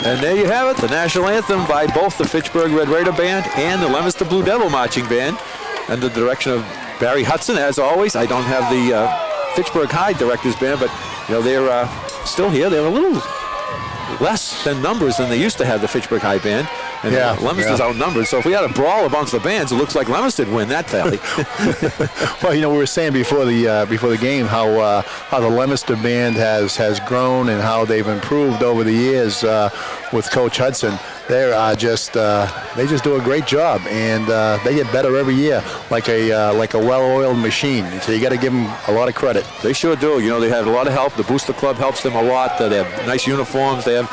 And there you have it, the national anthem by both the Fitchburg Red Raider Band and the Leominster Blue Devil Marching Band under the direction of Barry Hudson. As always, I don't have the Fitchburg High Directors Band, but they're still here. They're a little less than numbers than they used to have, the Fitchburg High Band. And Leominster's outnumbered. So if we had a brawl amongst the bands, it looks like Leominster would win that tally. Well, we were saying before the game how the Leominster band has grown and how they've improved over the years with Coach Hudson. They're they just do a great job, and they get better every year, like a well-oiled machine. So you got to give them a lot of credit. They sure do. They have a lot of help. The Booster Club helps them a lot. They have nice uniforms. They have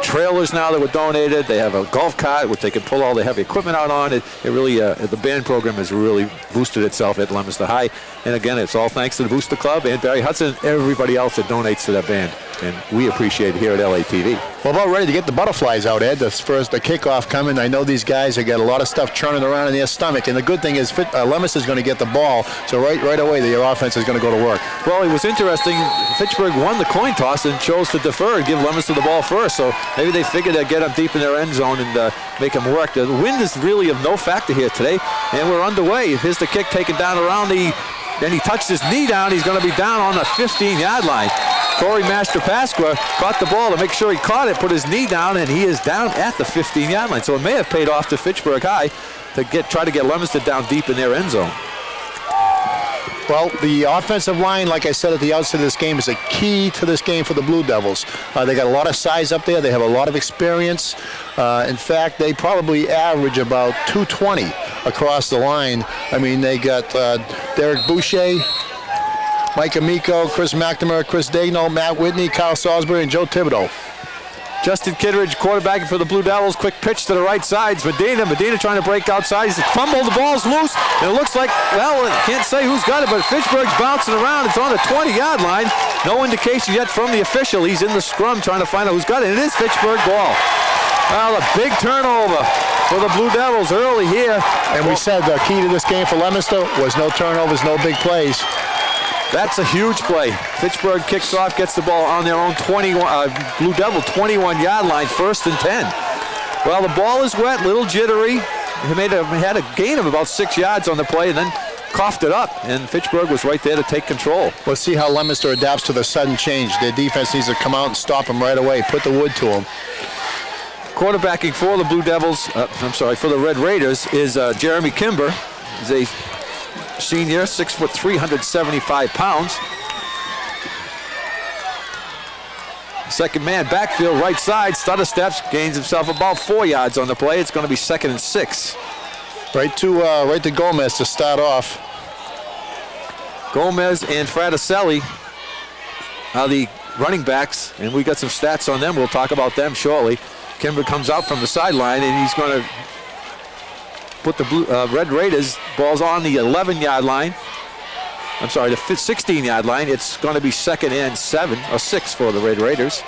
trailers now that were donated. They have a golf cart which they can pull all the heavy equipment out on. It really the band program has really boosted itself at Leominster High. And again, it's all thanks to the Booster Club and Barry Hudson, everybody else that donates to that band. And we appreciate it here at LATV. Well, about ready to get the butterflies out, Ed. The kickoff coming. I know these guys have got a lot of stuff churning around in their stomach. And the good thing is Leominster's going to get the ball. So right away, their offense is going to go to work. Well, it was interesting. Fitchburg won the coin toss and chose to defer and give Leominster the ball first. So maybe they figured they'd get them deep in their end zone and make them work. The wind is really of no factor here today. And we're underway. Here's the kick taken down around then he touched his knee down. He's going to be down on the 15-yard line. Corey Master-Pasqua caught the ball to make sure he caught it, put his knee down, and he is down at the 15-yard line. So it may have paid off to Fitchburg High to try to get Leominster down deep in their end zone. Well, the offensive line, like I said at the outset of this game, is a key to this game for the Blue Devils. They got a lot of size up there. They have a lot of experience. In fact, they probably average about 220 across the line. I mean, they got Derek Boucher, Mike Amico, Chris McNamara, Chris Dagno, Matt Whitney, Kyle Salisbury, and Joe Thibodeau. Justin Kittredge quarterbacking for the Blue Devils. Quick pitch to the right side. Medina trying to break outside. He's fumbled. The ball's loose. And it looks like, I can't say who's got it, but Fitchburg's bouncing around. It's on the 20-yard line. No indication yet from the official. He's in the scrum trying to find out who's got it. It is Fitchburg ball. Well, a big turnover for the Blue Devils early here. And we said the key to this game for Leominster was no turnovers, no big plays. That's a huge play. Fitchburg kicks off, gets the ball on their own Blue Devil 21-yard line, 1st and 10. Well, the ball is wet, little jittery. He had a gain of about 6 yards on the play and then coughed it up, and Fitchburg was right there to take control. Let's see how Leominster adapts to the sudden change. Their defense needs to come out and stop them right away, put the wood to them. Quarterbacking for the Blue Devils, for the Red Raiders is Jeremy Kimber. He's a senior, 6 foot 375 pounds. Second man, backfield, right side, stutter steps, gains himself about 4 yards on the play. It's going to be 2nd and 6. Right to Gomez to start off. Gomez and Fraticelli are the running backs, and we got some stats on them. We'll talk about them shortly. Kimber comes out from the sideline, and he's going to put the Red Raiders balls on the 11-yard line. The 16-yard line. It's going to be 2nd and 7 or 6 for the Red Raiders.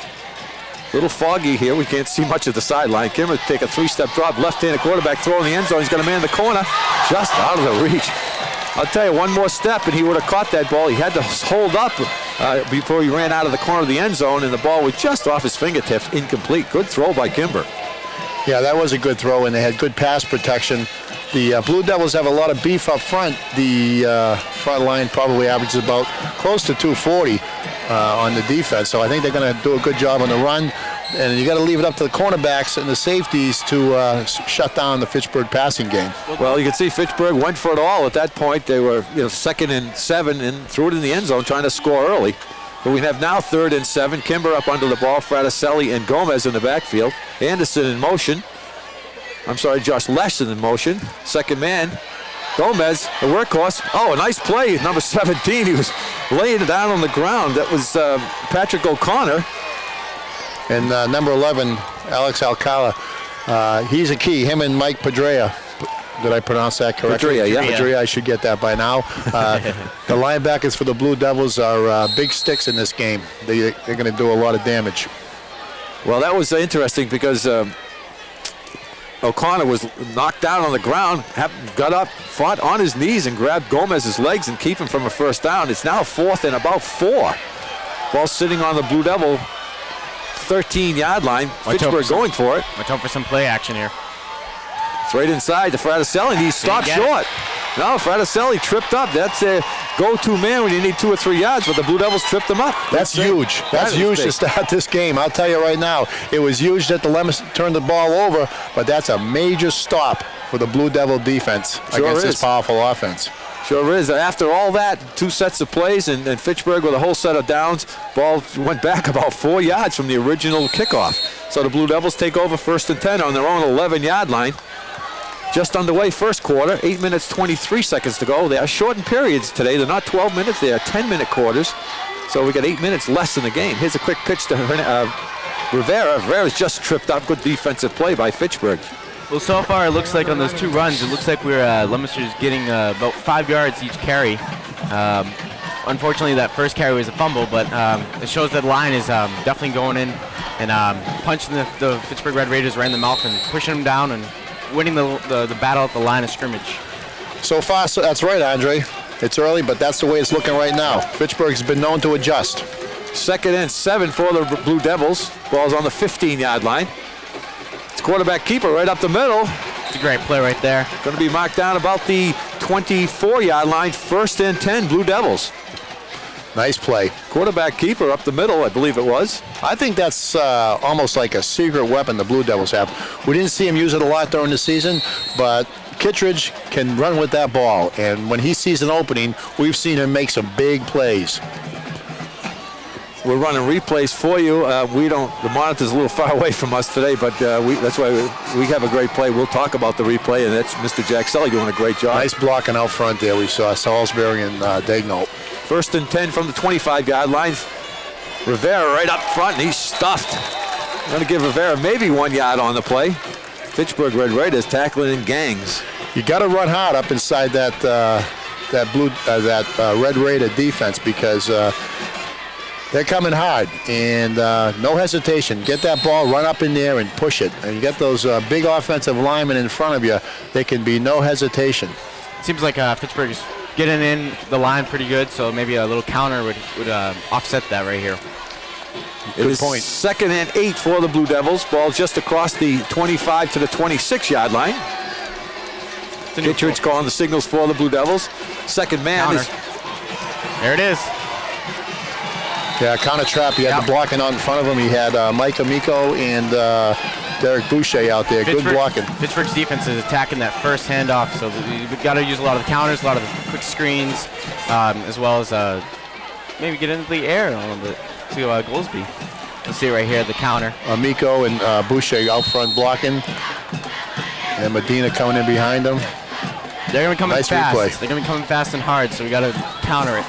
A little foggy here. We can't see much of the sideline. Kimber take a 3-step drop, left-handed quarterback throw in the end zone. He's going to man the corner, just out of the reach. I'll tell you, one more step and he would have caught that ball. He had to hold up before he ran out of the corner of the end zone, and the ball was just off his fingertips, incomplete. Good throw by Kimber. Yeah, that was a good throw, and they had good pass protection. The Blue Devils have a lot of beef up front. The front line probably averages about close to 240 on the defense, so I think they're going to do a good job on the run. And you got to leave it up to the cornerbacks and the safeties to shut down the Fitchburg passing game. Well, you can see Fitchburg went for it all at that point. They were 2nd and 7 and threw it in the end zone trying to score early. But we have now 3rd and 7. Kimber up under the ball, Fraticelli and Gomez in the backfield. Anderson in motion. Josh Lesh in motion. Second man, Gomez, the workhorse. Oh, a nice play, number 17. He was laying it down on the ground. That was Patrick O'Connor. And number 11, Alex Alcala. He's a key, him and Mike Padrea. Did I pronounce that correctly? Padrea, yeah. Padrea, I should get that by now. The linebackers for the Blue Devils are big sticks in this game. They're going to do a lot of damage. Well, that was interesting because O'Connor was knocked down on the ground, got up, fought on his knees, and grabbed Gomez's legs and keep him from a first down. It's now 4th and about 4. Ball sitting on the Blue Devil 13-yard line. Fitchburg going for it. Watch out for some play action here. It's right inside to Fraticelli. He stopped short. No, Fraticelli tripped up. That's a go-to man when you need 2 or 3 yards, but the Blue Devils tripped him up. That's huge. That's huge to start this game. I'll tell you right now, it was huge that the Lemons turned the ball over, but that's a major stop for the Blue Devil defense against this powerful offense. Sure is. After all that, 2 sets of plays, and Fitchburg with a whole set of downs, ball went back about 4 yards from the original kickoff. So the Blue Devils take over 1st and 10 on their own 11-yard line. Just underway first quarter, 8 minutes, 23 seconds to go. They are shortened periods today. They're not 12 minutes, they are 10-minute quarters. So we got 8 minutes less in the game. Here's a quick pitch to Rivera. Rivera's just tripped up. Good defensive play by Fitchburg. Well, so far it looks like on those 2 runs, it looks like we're Leominster's getting about 5 yards each carry. Unfortunately, that first carry was a fumble, but it shows that the line is definitely going in and punching the Fitchburg Red Raiders right in the mouth and pushing them down and winning the battle at the line of scrimmage. So far, that's right, Andre. It's early, but that's the way it's looking right now. Fitchburg's been known to adjust. 2nd and 7 for the Blue Devils. Ball's on the 15-yard line. It's quarterback keeper right up the middle. It's a great play right there. Going to be marked down about the 24-yard line. 1st and 10, Blue Devils. Nice play. Quarterback keeper up the middle, I believe it was. I think that's almost like a secret weapon the Blue Devils have. We didn't see him use it a lot during the season, but Kittredge can run with that ball. And when he sees an opening, we've seen him make some big plays. We're running replays for you. The monitor's a little far away from us today, but that's why we have a great play. We'll talk about the replay, and that's Mr. Jack Sully doing a great job. Nice blocking out front there. We saw Salisbury and Daignault. 1st and 10 from the 25-yard line. Rivera right up front, and he's stuffed. I'm going to give Rivera maybe 1 yard on the play. Fitchburg Red Raiders tackling in gangs. You got to run hard up inside that Red Raider defense because they're coming hard, and no hesitation. Get that ball, run up in there, and push it. And you get those big offensive linemen in front of you. There can be no hesitation. It seems like Fitchburg is getting in the line pretty good, so maybe a little counter would offset that right here. Good point. 2nd and 8 for the Blue Devils. Ball just across the 25 to the 26-yard line. Kittredge calling the signals for the Blue Devils. Second man is... There it is. Yeah, counter trap. He had the blocking out in front of him. He had Mike Amico and Derek Boucher out there. Good blocking. Pittsburgh's defense is attacking that first handoff, so we've got to use a lot of the counters, a lot of the quick screens, as well as maybe get into the air a little bit to Goldsby. Let's see right here, the counter. Amico and Boucher out front blocking, and Medina coming in behind them. They're going to be coming fast. Replay. They're going to be coming fast and hard, so we got to counter it.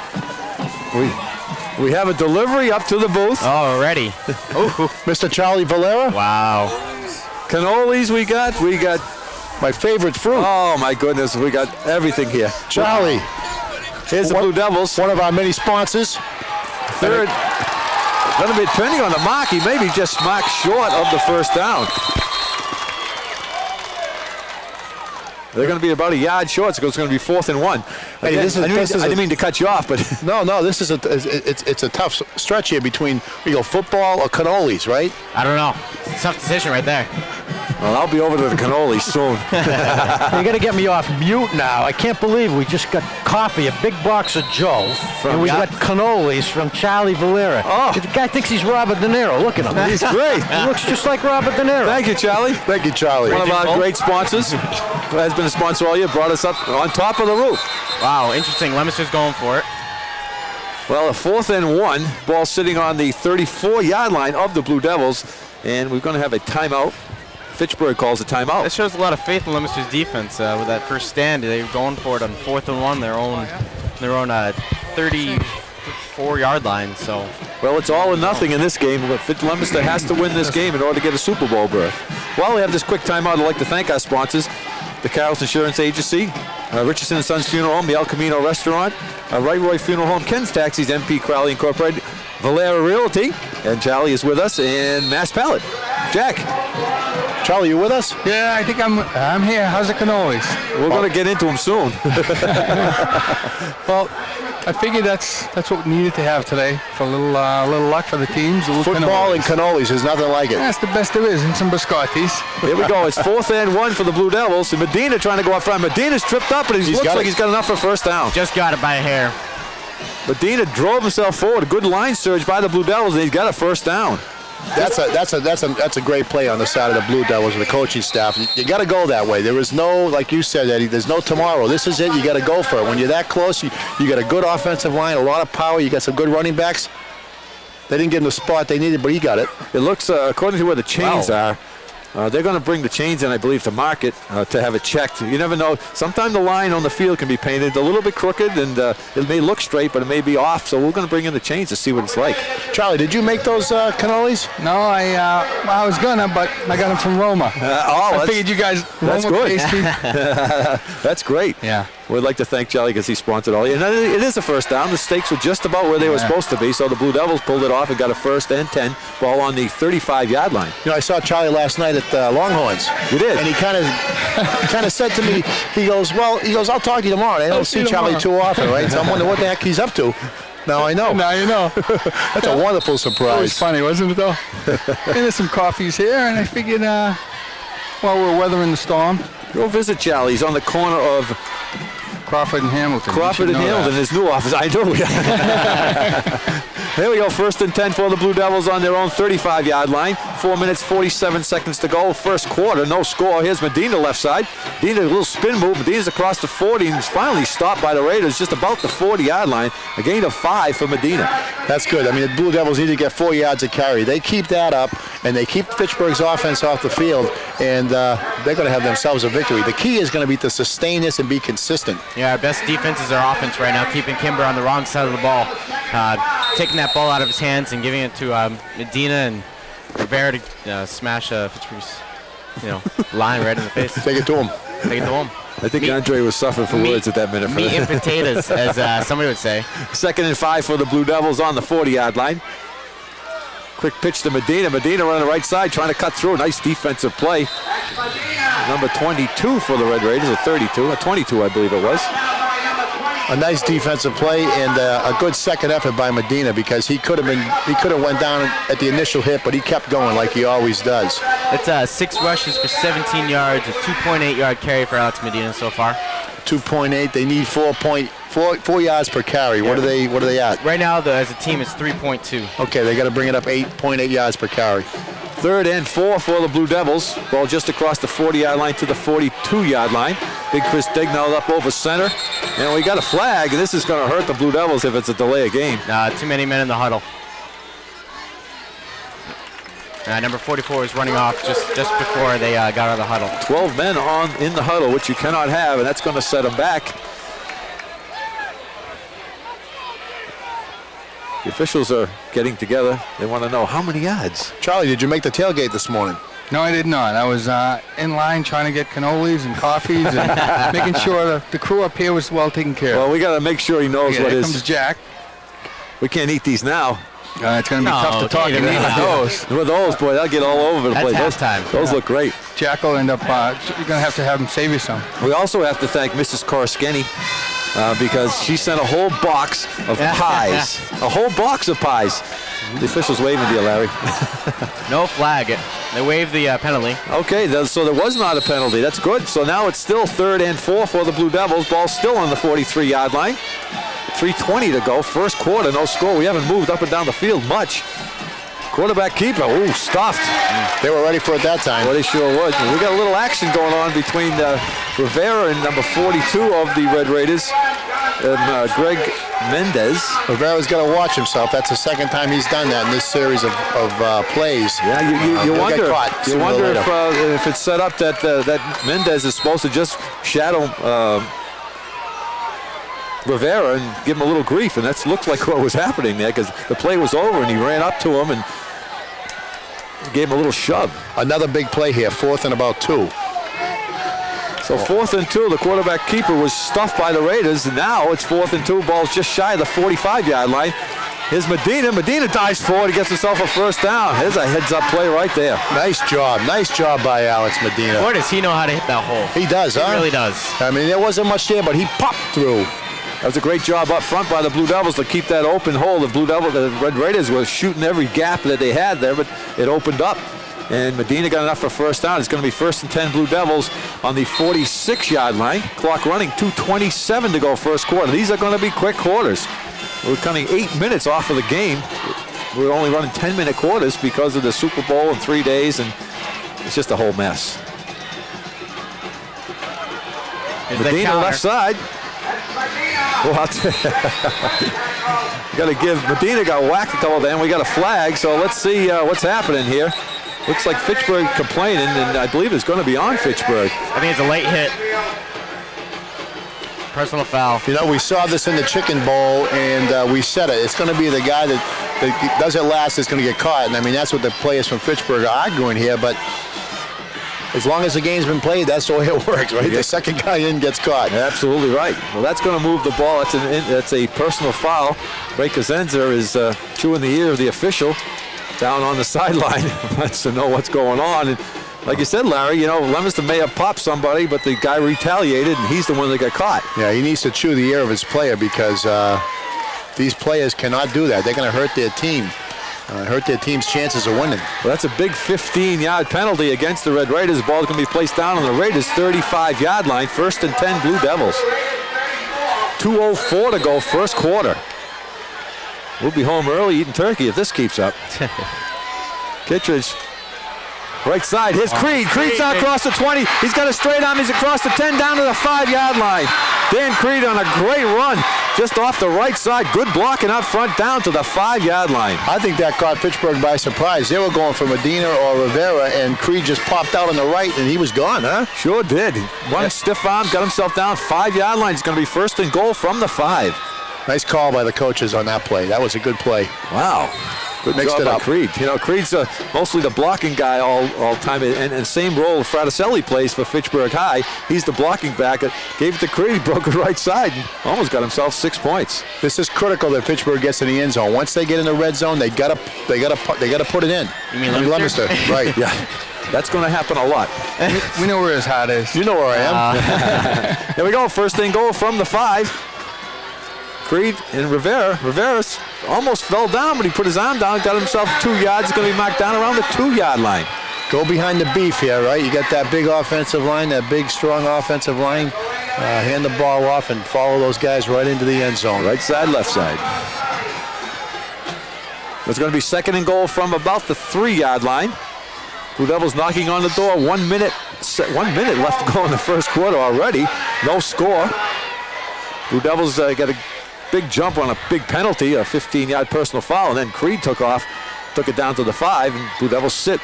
We have a delivery up to the booth. Oh, already. Mr. Charlie Valera. Wow. Cannolis we got my favorite fruit. Oh my goodness, we got everything here. Charlie. Here's the Blue Devils. One of our many sponsors. Third. Going to be depending on the mark. He may be just marked short of the first down. They're going to be about a yard short, so it's going to be 4th and 1. Hey, I didn't mean to cut you off, but no, this is it's a tough stretch here between football or cannolis, right? I don't know. It's a tough decision right there. Well, I'll be over to the cannolis soon. You got to get me off mute now. I can't believe we just got coffee, a big box of Joe, and we got cannolis from Charlie Valera. Oh. The guy thinks he's Robert De Niro. Look at him. He's great. He looks just like Robert De Niro. Thank you, Charlie. Thank you, Charlie. One of our great sponsors. Has been a sponsor all year. Brought us up on top of the roof. Wow, interesting. Leominster's going for it. Well, a 4th and 1. Ball sitting on the 34-yard line of the Blue Devils, and we're going to have a timeout. Fitchburg calls a timeout. That shows a lot of faith in Leominster's defense with that first stand. They were going for it on 4th and 1, their own 34-yard line. So, well, it's all or nothing in this game. Leominster has to win this game in order to get a Super Bowl berth. While we have this quick timeout, I'd like to thank our sponsors: the Carroll's Insurance Agency, Richardson & Sons Funeral Home, the El Camino Restaurant, Wright Roy Funeral Home, Ken's Taxis, MP Crowley Incorporated, Valera Realty, and Charlie is with us, and Mass Pallet. Jack. Charlie, you with us? Yeah, I think I'm here. How's the cannolis? We're going to get into them soon. Well, I figured that's what we needed to have today for a little luck for the teams. A little Football and cannolis, there's nothing like it. That's the best there is, and some biscottis. Here we go. It's 4th and 1 for the Blue Devils. And Medina trying to go up front. Medina's tripped up, but he looks like he's got enough for first down. Just got it by a hair. Medina drove himself forward. A good line surge by the Blue Devils, and he's got a first down. That's a great play on the side of the Blue Devils and the coaching staff. You got to go that way. There is no, like you said, Eddie, there's no tomorrow. This is it. You got to go for it. When you're that close, you got a good offensive line, a lot of power. You got some good running backs. They didn't get him the spot they needed, but he got it. It looks, according to where the chains are, they're going to bring the chains in, I believe, to market to have it checked. You never know. Sometimes the line on the field can be painted a little bit crooked, and it may look straight, but it may be off. So we're going to bring in the chains to see what it's like. Charlie, did you make those cannolis? No, I was gonna, but I got them from Roma. I figured you guys. That's Roma good. pastry. That's great. Yeah. We'd like to thank Charlie because he sponsored all. And it is a first down. The stakes were just about where they were supposed to be, so the Blue Devils pulled it off and got a 1st and 10 ball on the 35-yard line. You know, I saw Charlie last night at Longhorns. You did? And he kind of said to me, he goes, I'll talk to you tomorrow. I don't see Charlie too often, right? So I'm wondering what the heck he's up to. Now I know. Now you know. That's a wonderful It was surprise. funny, wasn't it, though? And there's some coffees here, and I figured, we're weathering the storm. Go visit Charlie. He's on the corner of Crawford and Hamilton. Crawford and Hamilton, his new office. I do. Here we go, 1st and 10 for the Blue Devils on their own 35-yard line. 4 minutes, 47 seconds to go. First quarter, no score. Here's Medina left side. Medina, a little spin move. Medina's across the 40 and is finally stopped by the Raiders just about the 40-yard line. A gain of 5 for Medina. That's good. I mean, the Blue Devils need to get 4 yards of carry. They keep that up, and they keep Fitchburg's offense off the field, and they're going to have themselves a victory. The key is going to be to sustain this and be consistent. Yeah, our best defense is our offense right now, keeping Kimber on the wrong side of the ball. Taking that ball out of his hands and giving it to Medina and Rivera to smash Fitchburg's line right in the face. Take it to him. Take it to him. I think Andre was suffering for words at that minute. Meat and potatoes, as somebody would say. 2nd and 5 for the Blue Devils on the 40-yard line. Quick pitch to Medina. Medina on the right side trying to cut through. Nice defensive play. Number 22 for the Red Raiders, a 32, a 22 I believe it was. A nice defensive play and a good second effort by Medina because he could have went down at the initial hit, but he kept going like he always does. It's 6 rushes for 17 yards, a 2.8-yard carry for Alex Medina so far. 2.8. They need 4 yards per carry. What are they at? Right now, as a team, it's 3.2. Okay, they got to bring it up 8.8 yards per carry. 3rd and 4 for the Blue Devils. Ball just across the 40-yard line to the 42-yard line. Big Chris Dignall up over center. And we got a flag, and this is going to hurt the Blue Devils if it's a delay of game. Too many men in the huddle. Number 44 is running off just before they got out of the huddle. 12 men in the huddle, which you cannot have, and that's going to set them back. The officials are getting together. They want to know how many yards. Charlie, did you make the tailgate this morning? No, I did not. I was in line trying to get cannolis and coffees and making sure the crew up here was well taken care of. Well, we got to make sure he knows what here is. comes Jack. We can't eat these now. It's going to be tough to talk and eat with those. With those, boy, they'll get all over the place. That's halftime. Those look great. Jack will end up, you're going to have him save you some. We also have to thank Mrs. Korskeny because she sent a whole box of pies. A whole box of pies. The officials waving to you, Larry. No flag. They waived the penalty. Okay, so there was not a penalty. That's good. So now it's still 3rd and 4 for the Blue Devils. Ball still on the 43-yard line. 3:20 to go. First quarter, no score. We haven't moved up and down the field much. Quarterback keeper, stuffed. They were ready for it that time. Well, they sure would. We got a little action going on between Rivera and number 42 of the Red Raiders, and Greg Mendez. Rivera's got to watch himself. That's the second time he's done that in this series of plays. Yeah, you wonder. You wonder if it's set up that Mendez is supposed to just shadow Rivera and give him a little grief, and that looked like what was happening there because the play was over and he ran up to him and gave him a little shove. Another big play here, 4th and about 2. So 4th and 2, the quarterback keeper was stuffed by the Raiders, and now it's 4th and 2, ball's just shy of the 45-yard line. Here's Medina. Medina dives forward. He gets himself a first down. There's a heads-up play right there. Nice job by Alex Medina. Boy, does he know how to hit that hole. He does, huh? He really does. I mean, there wasn't much there, but he popped through. That was a great job up front by the Blue Devils to keep that open hole. The Red Raiders were shooting every gap that they had there, but it opened up. And Medina got enough for first down. It's going to be 1st and 10 Blue Devils on the 46-yard line. Clock running, 2:27 to go first quarter. These are going to be quick quarters. We're cutting 8 minutes off of the game. We're only running 10-minute quarters because of the Super Bowl in 3 days, and it's just a whole mess. Medina left side. Well, got to give Medina got whacked a couple of them. We got a flag, so let's see what's happening here. Looks like Fitchburg complaining, and I believe it's going to be on Fitchburg. I think it's a late hit. Personal foul. You know, we saw this in the Chicken Bowl, and we said it. It's going to be the guy that does it last that's going to get caught. And I mean, that's what the players from Fitchburg are arguing here. But as long as the game's been played, that's the way it works, right? The second guy in gets caught. Absolutely right. Well, that's going to move the ball. That's a personal foul. Ray Kazenza is chewing the ear of the official down on the sideline. Wants to know what's going on. And like you said, Larry, you know, Leominster may have popped somebody, but the guy retaliated, and he's the one that got caught. Yeah, he needs to chew the ear of his player because these players cannot do that. They're going to hurt their team. Hurt their team's chances of winning. Well, that's a big 15-yard penalty against the Red Raiders. The ball is going to be placed down on the Raiders' 35-yard line. 1st and 10 Blue Devils. 2:04 to go first quarter. We'll be home early eating turkey if this keeps up. Kittredge. Right side, here's Creed. Creed's now across the 20. He's got a straight arm. He's across the 10 down to the 5-yard line. Dan Creed on a great run just off the right side. Good blocking up front down to the 5-yard line. I think that caught Fitchburg by surprise. They were going for Medina or Rivera, and Creed just popped out on the right, and he was gone, huh? Sure did. One stiff arm, got himself down. 5-yard line. It's going to be 1st and goal from the 5. Nice call by the coaches on that play. That was a good play. Wow. Good Mixed job it by up. Creed. You know, Creed's mostly the blocking guy all time, and same role Fraticelli plays for Fitchburg High. He's the blocking back. Gave it to Creed, broke it right side, and almost got himself 6 points. This is critical that Fitchburg gets in the end zone. Once they get in the red zone, they gotta put it in. You mean Leominster? Right? Yeah, that's going to happen a lot. We know where his heart is. You know where I am. Here we go. 1st and goal from the 5. Creed and Rivera. Rivera's almost fell down, but he put his arm down, got himself 2 yards. It's going to be marked down around the 2-yard line. Go behind the beef here, right? You got that big offensive line, that big, strong offensive line. Hand the ball off and follow those guys right into the end zone. Right side, left side. It's going to be 2nd and goal from about the 3-yard line. Blue Devils knocking on the door. 1 minute left to go in the first quarter already. No score. Blue Devils got a big jump on a big penalty, a 15-yard personal foul, and then Creed took it down to the 5, and Blue Devils sit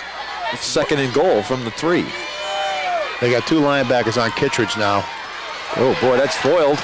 2nd and goal from the 3. They got 2 linebackers on Kittredge now. Oh boy, that's foiled.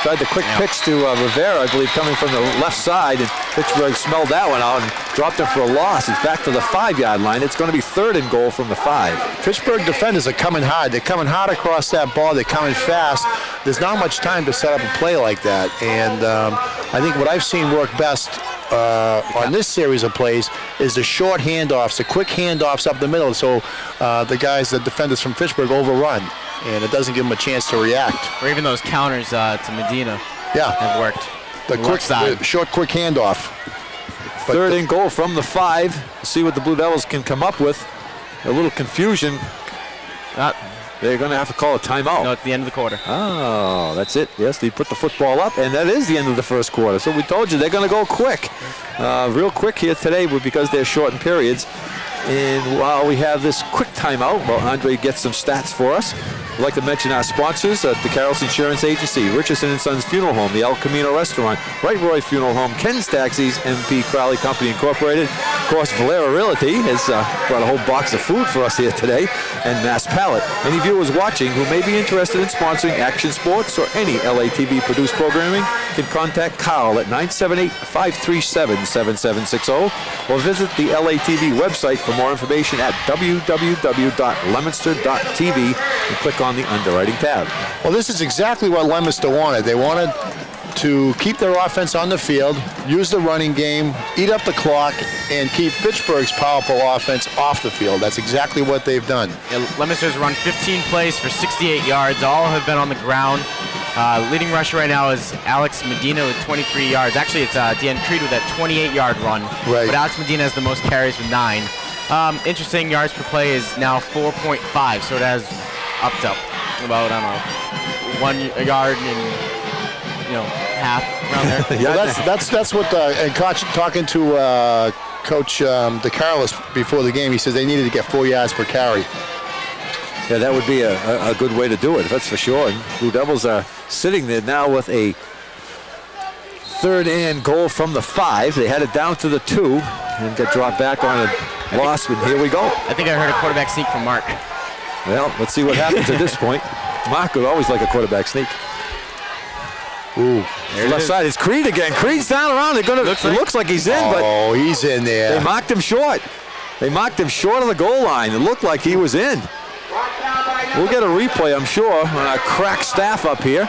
Tried the quick pitch to Rivera, I believe, coming from the left side, and Pittsburgh smelled that one out and dropped it for a loss. It's back to the 5-yard line. It's going to be 3rd and goal from the 5. Pittsburgh defenders are coming hard. They're coming hard across that ball. They're coming fast. There's not much time to set up a play like that. And I think what I've seen work best on this series of plays is the short handoffs, the quick handoffs up the middle, so the defenders from Fitchburg overrun, and it doesn't give them a chance to react. Or even those counters to Medina Yeah, have worked. the short, quick handoff. But 3rd and goal from the 5. See what the Blue Devils can come up with. A little confusion. They're going to have to call a timeout. No, it's the end of the quarter. Oh, that's it. Yes, they put the football up, and that is the end of the first quarter. So we told you they're going to go quick. Real quick here today because they're shortened periods. And while we have this quick timeout, well, Andre gets some stats for us. I'd like to mention our sponsors, the Carroll's Insurance Agency, Richardson & Sons Funeral Home, the El Camino Restaurant, Wright Roy Funeral Home, Ken's Taxis, MP Crowley Company Incorporated. Of course, Valera Realty has brought a whole box of food for us here today, and Mass Pallet. Any viewers watching who may be interested in sponsoring action sports or any LATV produced programming can contact Carl at 978-537-7760 or visit the LATV website for more information at www.leominster.tv and click on the underwriting tab. Well, this is exactly what Leominster wanted. They wanted to keep their offense on the field, use the running game, eat up the clock, and keep Fitchburg's powerful offense off the field. That's exactly what they've done. Yeah, Leominster's run 15 plays for 68 yards. All have been on the ground. Leading rusher right now is Alex Medina with 23 yards. Actually, it's Dan Creed with that 28-yard run. Right. But Alex Medina has the most carries with 9. Interesting, yards per play is now 4.5, so it has upped up about, I don't know, 1 yard and, half around there. Yeah, that's what and Coach, talking to Coach DeCarlos before the game, he says they needed to get 4 yards per carry. Yeah, that would be a good way to do it, that's for sure. And Blue Devils are sitting there now with a 3rd and goal from the 5. They had it down to the 2 and got dropped back on a loss, and here we go. I think I heard a quarterback sneak from Mark. Well, let's see what happens at this point. Mark would always like a quarterback sneak. Ooh, left side is Creed again. Creed's down around. It looks like he's in, but he's in there. They mocked him short. They mocked him short of the goal line. It looked like he was in. We'll get a replay, I'm sure, on our crack staff up here.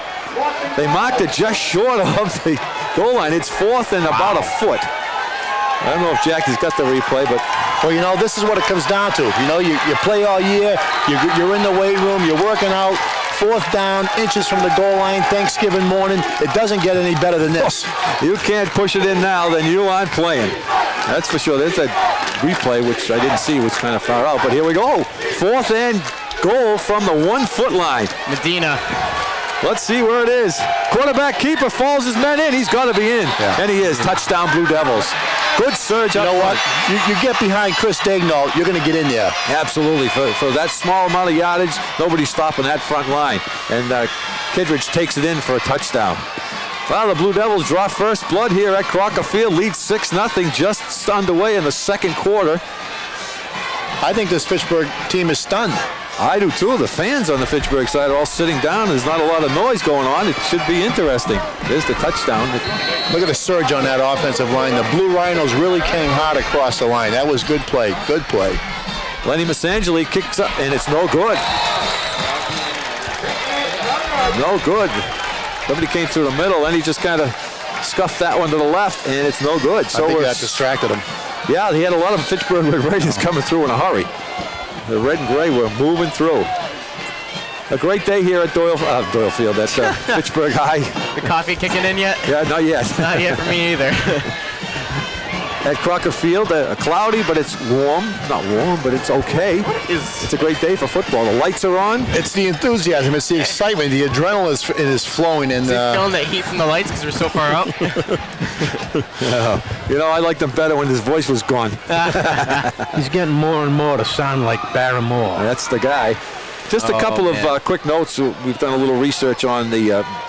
They mocked it just short of the goal line. It's 4th and about a foot. I don't know if Jackie's got the replay, but... Well, this is what it comes down to. You play all year, you're in the weight room, you're working out, 4th down, inches from the goal line, Thanksgiving morning. It doesn't get any better than this. You can't push it in now, then you aren't playing. That's for sure. There's a replay, which I didn't see, was kind of far out, but here we go. 4th and goal from the 1 foot line. Medina. Let's see where it is. Quarterback keeper falls his men in. He's got to be in. Yeah. And he is. Touchdown, Blue Devils. Good surge up You know front. what? You get behind Chris Daignault, you're going to get in there. Absolutely. For that small amount of yardage, nobody's stopping that front line. And Kittredge takes it in for a touchdown. Well, the Blue Devils draw first blood here at Crocker Field. Lead 6-0, just underway in the 2nd quarter. I think this Fitchburg team is stunned. I do too. The fans on the Fitchburg side are all sitting down. There's not a lot of noise going on. It should be interesting. There's the touchdown. Look at the surge on that offensive line. The Blue Rhinos really came hard across the line. That was good play. Good play. Lenny Massangeli kicks up, and it's no good. No good. Somebody came through the middle, and he just kind of scuffed that one to the left, and it's no good. So I think that distracted him. Yeah, he had a lot of Fitchburg Red Raiders coming through in a hurry. The red and gray were moving through. A great day here at Doyle Field, at Fitchburg High. The coffee kicking in yet? Yeah, not yet. Not yet for me either. At Crocker Field, cloudy, but it's warm. Not warm, but it's okay. It's a great day for football. The lights are on. It's the enthusiasm. It's the excitement. The adrenaline is flowing. And is he feeling that heat from the lights because we're so far out? I liked him better when his voice was gone. He's getting more and more to sound like Barrymore. That's the guy. Just a couple of quick notes. We've done a little research on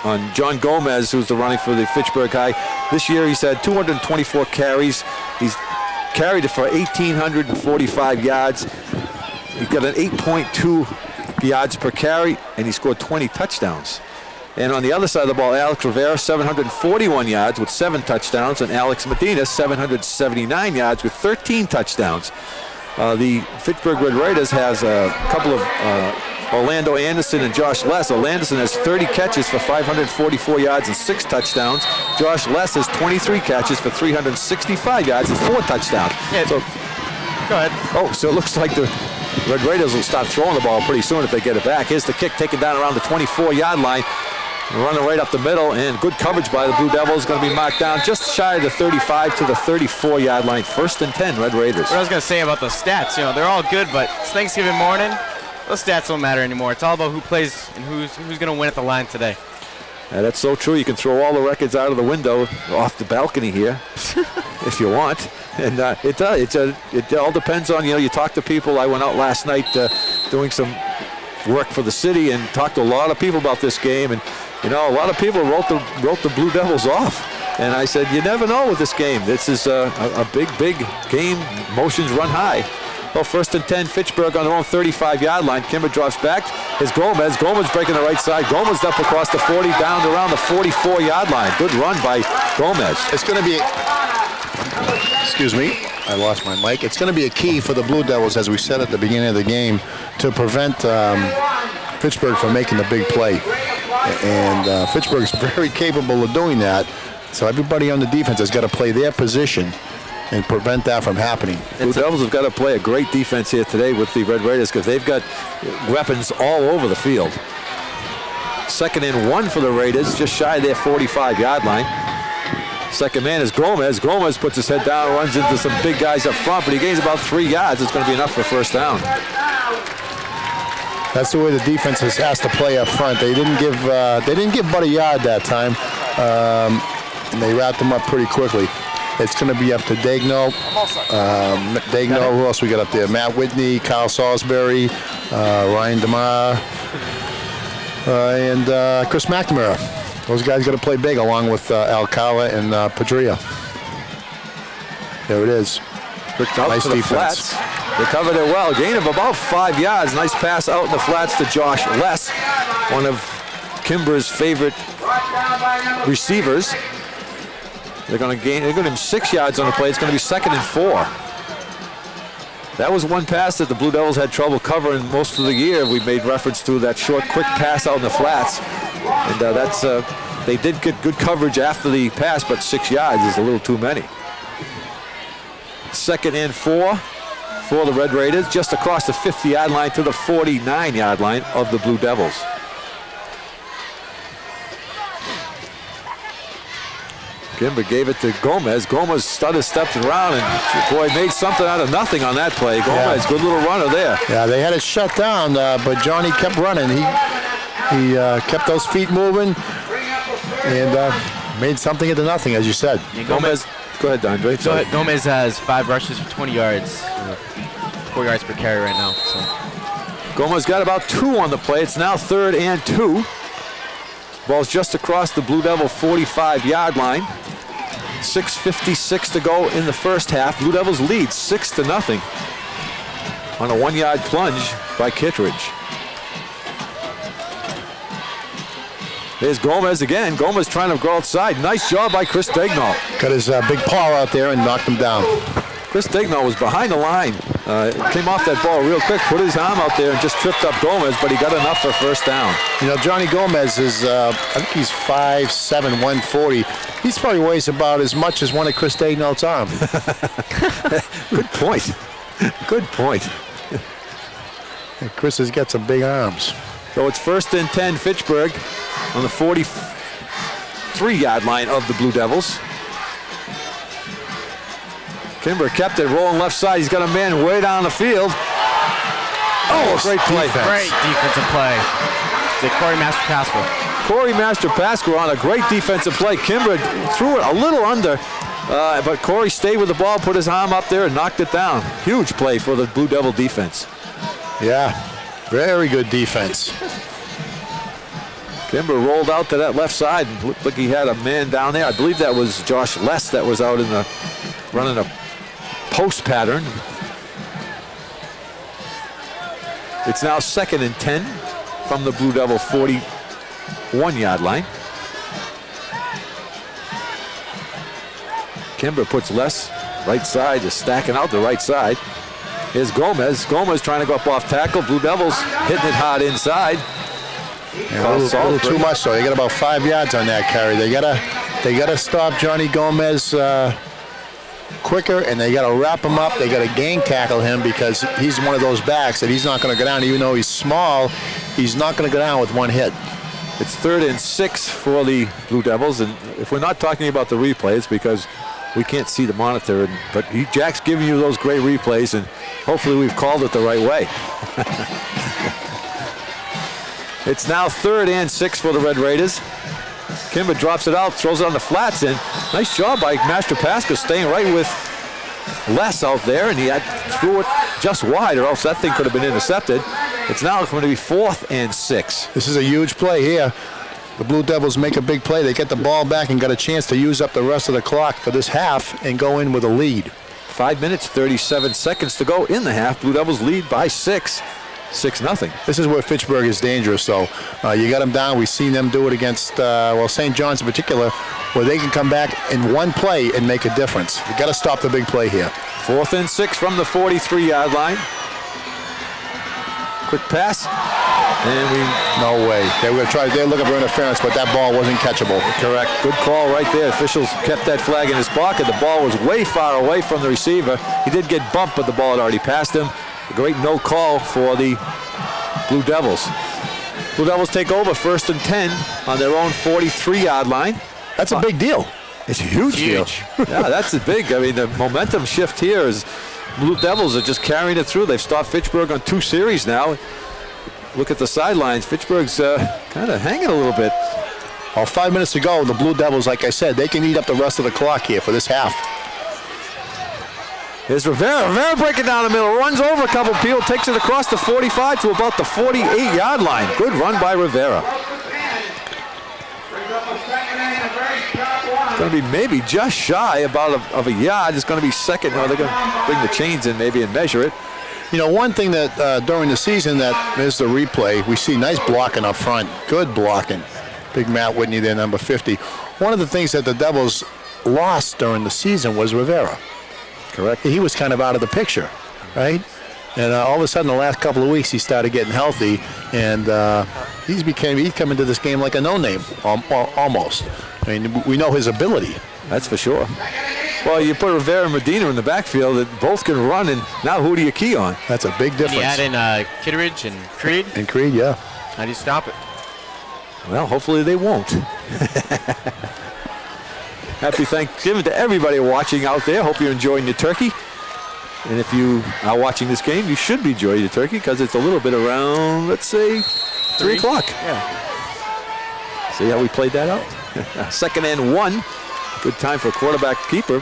on John Gomez, who's the running for the Fitchburg High. This year he's had 224 carries. He's carried it for 1,845 yards. He's got an 8.2 yards per carry, and he scored 20 touchdowns. And on the other side of the ball, Alex Rivera, 741 yards with 7 touchdowns, and Alex Medina, 779 yards with 13 touchdowns. The Fitchburg Red Raiders has a couple of Orlando Anderson and Josh Less. Anderson has 30 catches for 544 yards and 6 touchdowns. Josh Less has 23 catches for 365 yards and 4 touchdowns. Yeah, so, go ahead. Oh, so it looks like the Red Raiders will start throwing the ball pretty soon if they get it back. Here's the kick taken down around the 24-yard line. Running right up the middle, and good coverage by the Blue Devils. Going to be marked down just shy of the 35 to the 34-yard line. 1st and 10, Red Raiders. What I was going to say about those stats, they're all good, but it's Thanksgiving morning. Those stats don't matter anymore. It's all about who plays and who's going to win at the line today. Yeah, that's so true. You can throw all the records out of the window off the balcony here if you want. And it all depends on, you talk to people. I went out last night doing some work for the city and talked to a lot of people about this game, and a lot of people wrote the Blue Devils off. And I said, you never know with this game. This is a big game. Motions run high. Well, 1st and 10, Fitchburg on their own 35-yard line. Kimber drops back. Here's Gomez. Gomez breaking the right side. Gomez up across the 40, down to around the 44-yard line. Good run by Gomez. It's going to be... Excuse me. I lost my mic. It's going to be a key for the Blue Devils, as we said at the beginning of the game, to prevent Fitchburg from making the big play. And Fitchburg's very capable of doing that. So everybody on the defense has got to play their position and prevent that from happening. Blue Devils have got to play a great defense here today with the Red Raiders because they've got weapons all over the field. 2nd and 1 for the Raiders, just shy of their 45-yard line. Second man is Gomez. Gomez puts his head down, runs into some big guys up front, but he gains about 3 yards. It's going to be enough for first down. That's the way the defense has to play up front. They didn't give Bud a yard that time, and they wrapped him up pretty quickly. It's going to be up to Dagno. Who else we got up there? Matt Whitney, Kyle Salisbury, Ryan DeMar, and Chris McNamara. Those guys got to play big along with Alcala and Padilla. There it is. Nice to the defense. flats. They covered it well. Gain of about 5 yards. Nice pass out in the flats to Josh Less, one of Kimber's favorite receivers. They're going to give him 6 yards on the play. It's going to be 2nd and 4. That was one pass that the Blue Devils had trouble covering most of the year. We made reference to that short, quick pass out in the flats. And they did get good coverage after the pass, but 6 yards is a little too many. 2nd and 4 for the Red Raiders, just across the 50-yard line to the 49-yard line of the Blue Devils. Kimber gave it to Gomez. Gomez stepped around and, boy, made something out of nothing on that play. Gomez, good little runner there. Yeah, they had it shut down, but Johnny kept running. He kept those feet moving and made something into nothing, as you said. Yeah, Gomez, go ahead, Andre. Gomez has 5 rushes for 20 yards, 4 yards per carry right now. So. Gomez got about 2 on the play. It's now 3rd and 2. Ball's just across the Blue Devil 45-yard line. 6:56 to go in the first half. Blue Devils lead 6-0 on a 1-yard plunge by Kittredge. There's Gomez again. Gomez trying to go outside. Nice job by Chris Dagnall. Got his big paw out there and knocked him down. Chris Dagnall was behind the line. Came off that ball real quick, put his arm out there and just tripped up Gomez, but he got enough for first down. You know, Johnny Gomez is, I think he's 5'7", 140. He's probably weighs about as much as one of Chris Dagnall's arm. Good point. Good point. Chris has got some big arms. So it's 1st and 10, Fitchburg on the 43-yard line of the Blue Devils. Kimber kept it rolling left side. He's got a man way down the field. Oh, great play. Great defensive play. The Corey Master-Pascal. Corey Master-Pascal on a great defensive play. Kimber threw it a little under, but Corey stayed with the ball, put his arm up there and knocked it down. Huge play for the Blue Devil defense. Yeah, very good defense. Kimber rolled out to that left side and looked like he had a man down there. I believe that was Josh Less that was out in the running a post pattern. It's now 2nd and 10 from the Blue Devil 41-yard line. Kimber puts Less right side, is stacking out the right side. Here's Gomez. Gomez trying to go up off tackle. Blue Devils hitting it hard inside. Yeah, a little too much though. They got about 5 yards on that carry. They gotta stop Johnny Gomez quicker, and they got to wrap him up. They got to gang tackle him because he's one of those backs that he's not going to go down. Even though he's small, he's not going to go down with one hit. It's 3rd and 6 for the Blue Devils, and if we're not talking about the replays because we can't see the monitor, but Jack's giving you those great replays, and hopefully we've called it the right way. It's now 3rd and 6 for the Red Raiders. Kimber drops it out, throws it on the flats in. Nice job by Master-Pascal staying right with Less out there, and he threw it just wide, or else that thing could have been intercepted. It's now going to be 4th and 6. This is a huge play here. The Blue Devils make a big play. They get the ball back and got a chance to use up the rest of the clock for this half and go in with a lead. 5 minutes, 37 seconds to go in the half. Blue Devils lead by 6. 6-0. This is where Fitchburg is dangerous, though. You got them down. We've seen them do it against, St. John's in particular, where they can come back in one play and make a difference. You got to stop the big play here. 4th and 6 from the 43-yard line. Quick pass. No way. They were looking for interference, but that ball wasn't catchable. Correct. Good call right there. Officials kept that flag in his pocket. The ball was way far away from the receiver. He did get bumped, but the ball had already passed him. A great no call for the Blue Devils. Blue Devils take over 1st and 10 on their own 43-yard line. That's a big deal. It's a huge deal. Yeah, that's big. I mean, the momentum shift here is Blue Devils are just carrying it through. They've stopped Fitchburg on 2 series now. Look at the sidelines. Fitchburg's kind of hanging a little bit. Well, 5 minutes to go. The Blue Devils, like I said, they can eat up the rest of the clock here for this half. Here's Rivera. Rivera breaking down the middle. Runs over a couple people. Takes it across the 45 to about the 48-yard line. Good run by Rivera. It's going to be maybe just shy of a yard. It's going to be second. No, they're going to bring the chains in maybe and measure it. You know, one thing that during the season that is the replay, we see nice blocking up front. Good blocking. Big Matt Whitney there, number 50. One of the things that the Devils lost during the season was Rivera. Correct. He was kind of out of the picture, right? And all of a sudden, the last couple of weeks, he started getting healthy, and he's come into this game like a no-name, almost. I mean, we know his ability. That's for sure. Well, you put Rivera and Medina in the backfield that both can run, and now who do you key on? That's a big difference. You add in Kitteridge and Creed. And Creed, yeah. How do you stop it? Well, hopefully they won't. Happy Thanksgiving to everybody watching out there. Hope you're enjoying your turkey. And if you are watching this game, you should be enjoying your turkey because it's a little bit around, let's say, 3 o'clock. Yeah. See how we played that out? 2nd and 1. Good time for a quarterback keeper.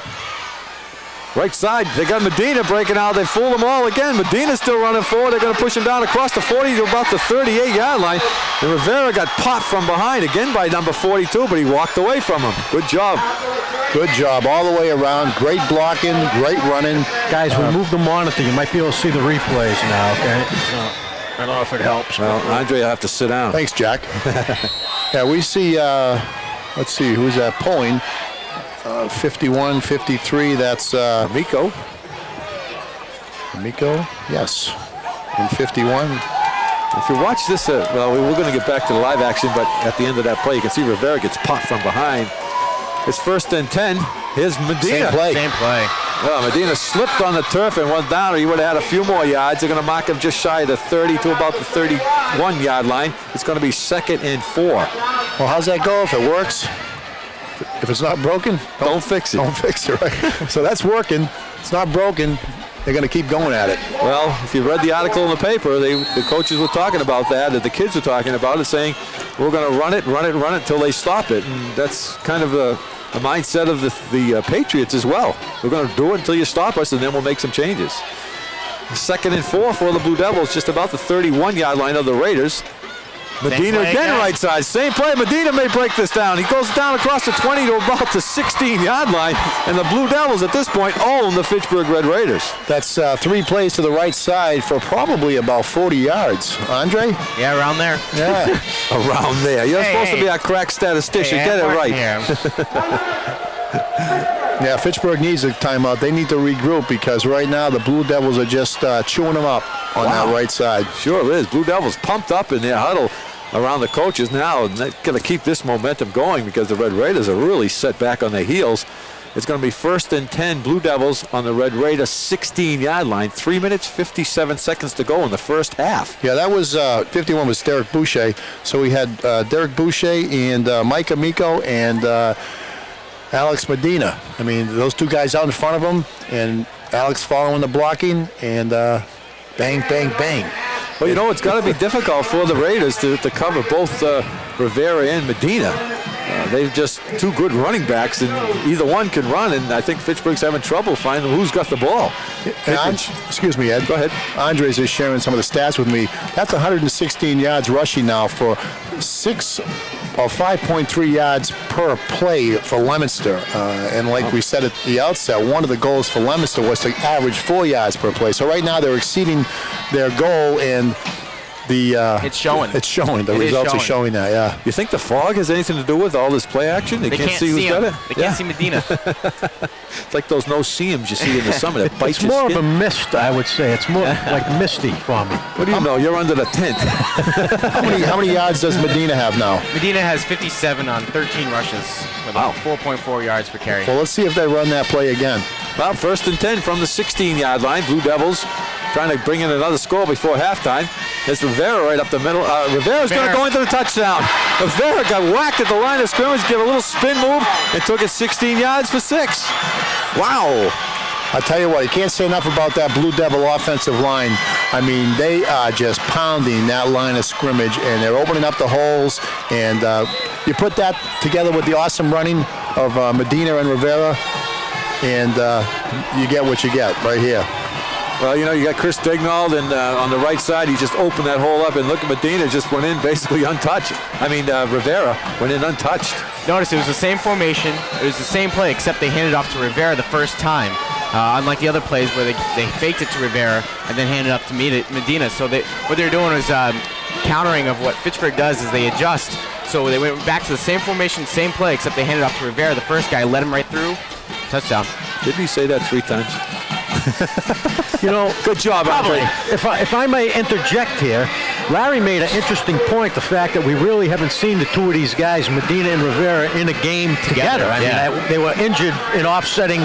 Right side, they got Medina breaking out. They fool them all again. Medina's still running forward. They're going to push him down across the 40 to about the 38-yard line. And Rivera got popped from behind again by number 42, but he walked away from him. Good job. Good job all the way around. Great blocking, great running. Guys, we moved the monitor. You might be able to see the replays now, okay? I don't know if it helps. Well, Andre, I'll have to sit down. Thanks, Jack. Yeah, we see, let's see, who's that pulling? 51, 53, that's Amico. Amico, yes. And 51. If you watch this, well, we're going to get back to the live action, but at the end of that play, you can see Rivera gets popped from behind. It's 1st and 10. Here's Medina. Same play. Well, Medina slipped on the turf and went down, or he would have had a few more yards. They're going to mark him just shy of the 30 to about the 31-yard line. It's going to be 2nd and 4. Well, how's that go if it works? If it's not broken, don't fix it. Don't fix it, right? So that's working. It's not broken. They're going to keep going at it. Well, if you read the article in the paper, the coaches were talking about that the kids were talking about it, saying we're going to run it until they stop it. And that's kind of a mindset of the Patriots as well. We're going to do it until you stop us, and then we'll make some changes. 2nd and 4 for the Blue Devils, just about the 31-yard line of the Raiders. Medina again, right side. Same play. Medina may break this down. He goes down across the 20 to about the 16-yard line, and the Blue Devils at this point own the Fitchburg Red Raiders. That's 3 plays to the right side for probably about 40 yards. Andre? Yeah, around there. Yeah. Around there. You're supposed to be our crack statistician. Get it right. Yeah, Fitchburg needs a timeout. They need to regroup because right now the Blue Devils are just chewing them up on that right side. Sure is. Blue Devils pumped up in their huddle around the coaches now, and they're going to keep this momentum going because the Red Raiders are really set back on their heels. It's going to be 1st and 10, Blue Devils on the Red Raider 16-yard line. 3 minutes, 57 seconds to go in the first half. Yeah, that was 51 was Derek Boucher. So we had Derek Boucher and Mike Amico and Alex Medina. I mean, those 2 guys out in front of him, and Alex following the blocking, and bang, bang, bang. Well, you know, it's got to be difficult for the Raiders to cover both Rivera and Medina. They've just 2 good running backs, and either one can run, and I think Fitchburg's having trouble finding who's got the ball. Excuse me, Ed. Go ahead. Andres is sharing some of the stats with me. That's 116 yards rushing now for 5.3 yards per play for Leominster. And like we said at the outset, one of the goals for Leominster was to average 4 yards per play. So right now they're exceeding their goal, and It's showing. It's showing. The It is results are showing. showing that. Yeah. You think the fog has anything to do with all this play action? They can't see who's him. got it? They can't see Medina. It's like those no-see-ums you see in the summer that bite It's your more of skin. a mist, I would say. It's more like misty for me. What do you know? You're under the tent. How many yards does Medina have now? Medina has 57 on 13 rushes with Wow. 4.4 yards per carry. Well, let's see if they run that play again. Well, 1st and 10 from the 16-yard line. Blue Devils trying to bring in another score before halftime. There's Rivera right up the middle. Rivera's going to go into the touchdown. Rivera got whacked at the line of scrimmage, gave a little spin move, and took it 16 yards for 6. Wow. I tell you what, you can't say enough about that Blue Devil offensive line. I mean, they are just pounding that line of scrimmage, and they're opening up the holes. And you put that together with the awesome running of Medina and Rivera, and you get what you get right here. Well, you know, you got Chris Dignold, and on the right side, he just opened that hole up, and look at Medina just went in basically untouched. Rivera went in untouched. Notice it was the same formation. It was the same play, except they handed off to Rivera the first time. Unlike the other plays where they faked it to Rivera and then handed it up to Medina. So what they were doing was countering of what Fitchburg does is they adjust. So they went back to the same formation, same play, except they handed off to Rivera. The first guy led him right through. Touchdown. Did he say that 3 times? You know, Good job, probably. Andre. If I may interject here, Larry made an interesting point, the fact that we really haven't seen the two of these guys, Medina and Rivera, in a game together. I mean, they were injured in offsetting,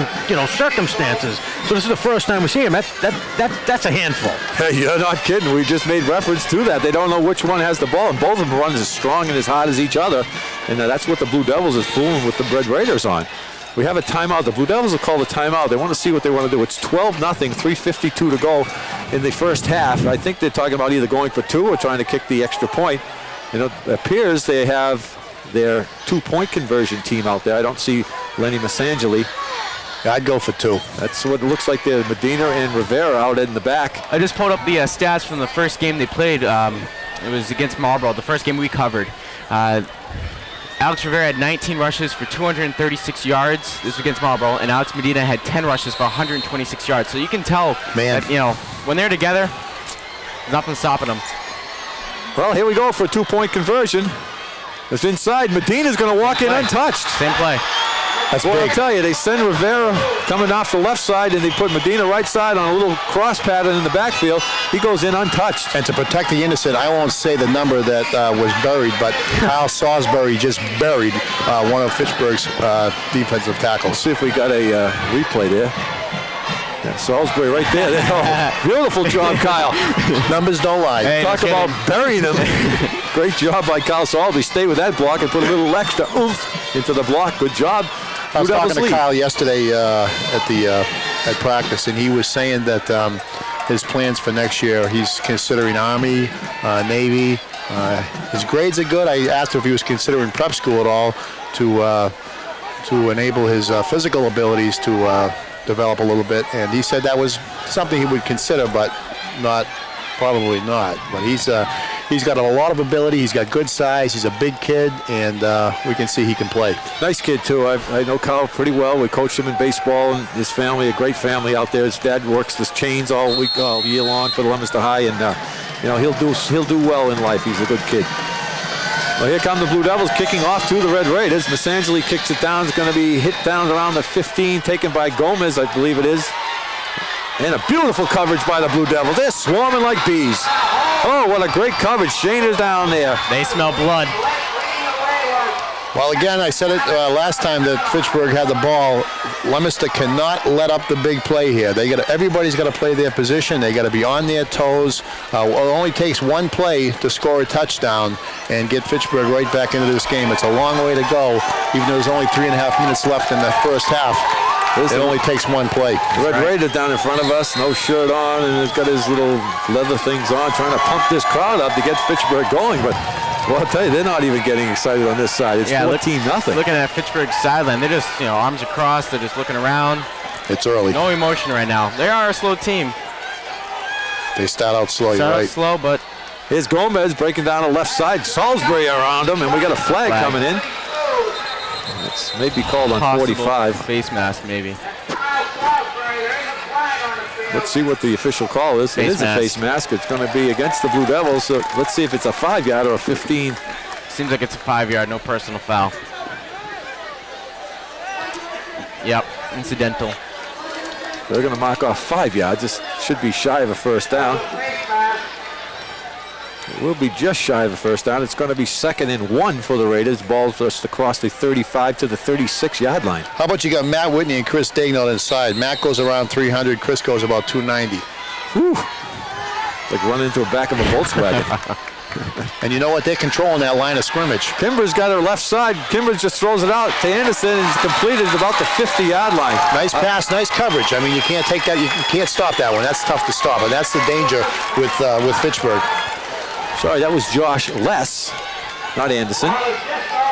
circumstances. So this is the first time we see them. That's a handful. Hey, you're not kidding. We just made reference to that. They don't know which one has the ball, and both of them run as strong and as hard as each other. And that's what the Blue Devils is fooling with the Red Raiders on. We have a timeout. The Blue Devils will call the timeout. They want to see what they want to do. It's 12-0, 3:52 to go in the first half. I think they're talking about either going for 2 or trying to kick the extra point. And it appears they have their 2-point conversion team out there. I don't see Lenny Massangeli. I'd go for 2. That's what it looks like. They're Medina and Rivera out in the back. I just pulled up the stats from the first game they played. It was against Marlboro, the first game we covered. Alex Rivera had 19 rushes for 236 yards. This was against Marlboro, and Alex Medina had 10 rushes for 126 yards. So you can tell that, when they're together, nothing's stopping them. Well, here we go for a 2-point conversion. It's inside. Medina's going to walk in untouched. Same play. That's Well, big. I'll tell you, they send Rivera coming off the left side, and they put Medina right side on a little cross pattern in the backfield. He goes in untouched. And to protect the innocent, I won't say the number that was buried, but Kyle Salisbury just buried one of Fitchburg's defensive tackles. See if we got a replay there. Yeah, Salisbury right there. Oh, beautiful job, Kyle. Numbers don't lie. Hey, Talk no about burying him. Great job by Kyle Salisbury. Stay with that block and put a little extra oomph into the block. Good job. I was Blue Devils talking to lead. Kyle yesterday at practice, and he was saying that his plans for next year, he's considering Army, Navy. His grades are good. I asked him if he was considering prep school at all to enable his physical abilities to develop a little bit, and he said that was something he would consider, but probably not. But he's got a lot of ability. He's got good size. He's a big kid, and we can see he can play. Nice kid, too. I know Kyle pretty well. We coached him in baseball, and his family, a great family out there. His dad works the chains all year long for the Leominster High, and he'll do well in life. He's a good kid. Well, here come the Blue Devils kicking off to the Red Raiders. Massangeli kicks it down. It's going to be hit down around the 15, taken by Gomez, I believe it is. And a beautiful coverage by the Blue Devils. They're swarming like bees. Oh, what a great coverage. Shane is down there. They smell blood. Well, again, I said it last time that Fitchburg had the ball. Leominster cannot let up the big play here. Everybody's got to play their position. They got to be on their toes. It only takes one play to score a touchdown and get Fitchburg right back into this game. It's a long way to go, even though there's only 3.5 minutes left in the first half. It only takes one play. Red Raider down in front of us, no shirt on, and he's got his little leather things on, trying to pump this crowd up to get Fitchburg going. But, well, I'll tell you, they're not even getting excited on this side. It's 14-0. Looking at Fitchburg's sideline, they're just, arms across. They're just looking around. It's early. No emotion right now. They are a slow team. They start out slow, you're Start out right. slow, but Here's Gomez breaking down the left side. Salisbury around him, and we got a flag coming in. It's maybe called on possible 45. face mask maybe. Let's see what the official call is. It is a face mask. It's going to be against the Blue Devils. So let's see if it's a 5-yard or a 15. Seems like it's a 5-yard, no personal foul. Yep, incidental. They're going to mark off 5 yards. This should be shy of a first down. It will be just shy of a first down. It's going to be 2nd and 1 for the Raiders. Ball just across the 35 to the 36-yard line. How about you got Matt Whitney and Chris Dagnall inside? Matt goes around 300. Chris goes about 290. Whew. Like running into the back of a Volkswagen. And you know what? They're controlling that line of scrimmage. Kimber's got her left side. Kimber just throws it out to Anderson, and it's completed at about the 50-yard line. Nice pass, nice coverage. I mean, you can't take that. You can't stop that one. That's tough to stop, and that's the danger with Fitchburg. Sorry, that was Josh Less, not Anderson.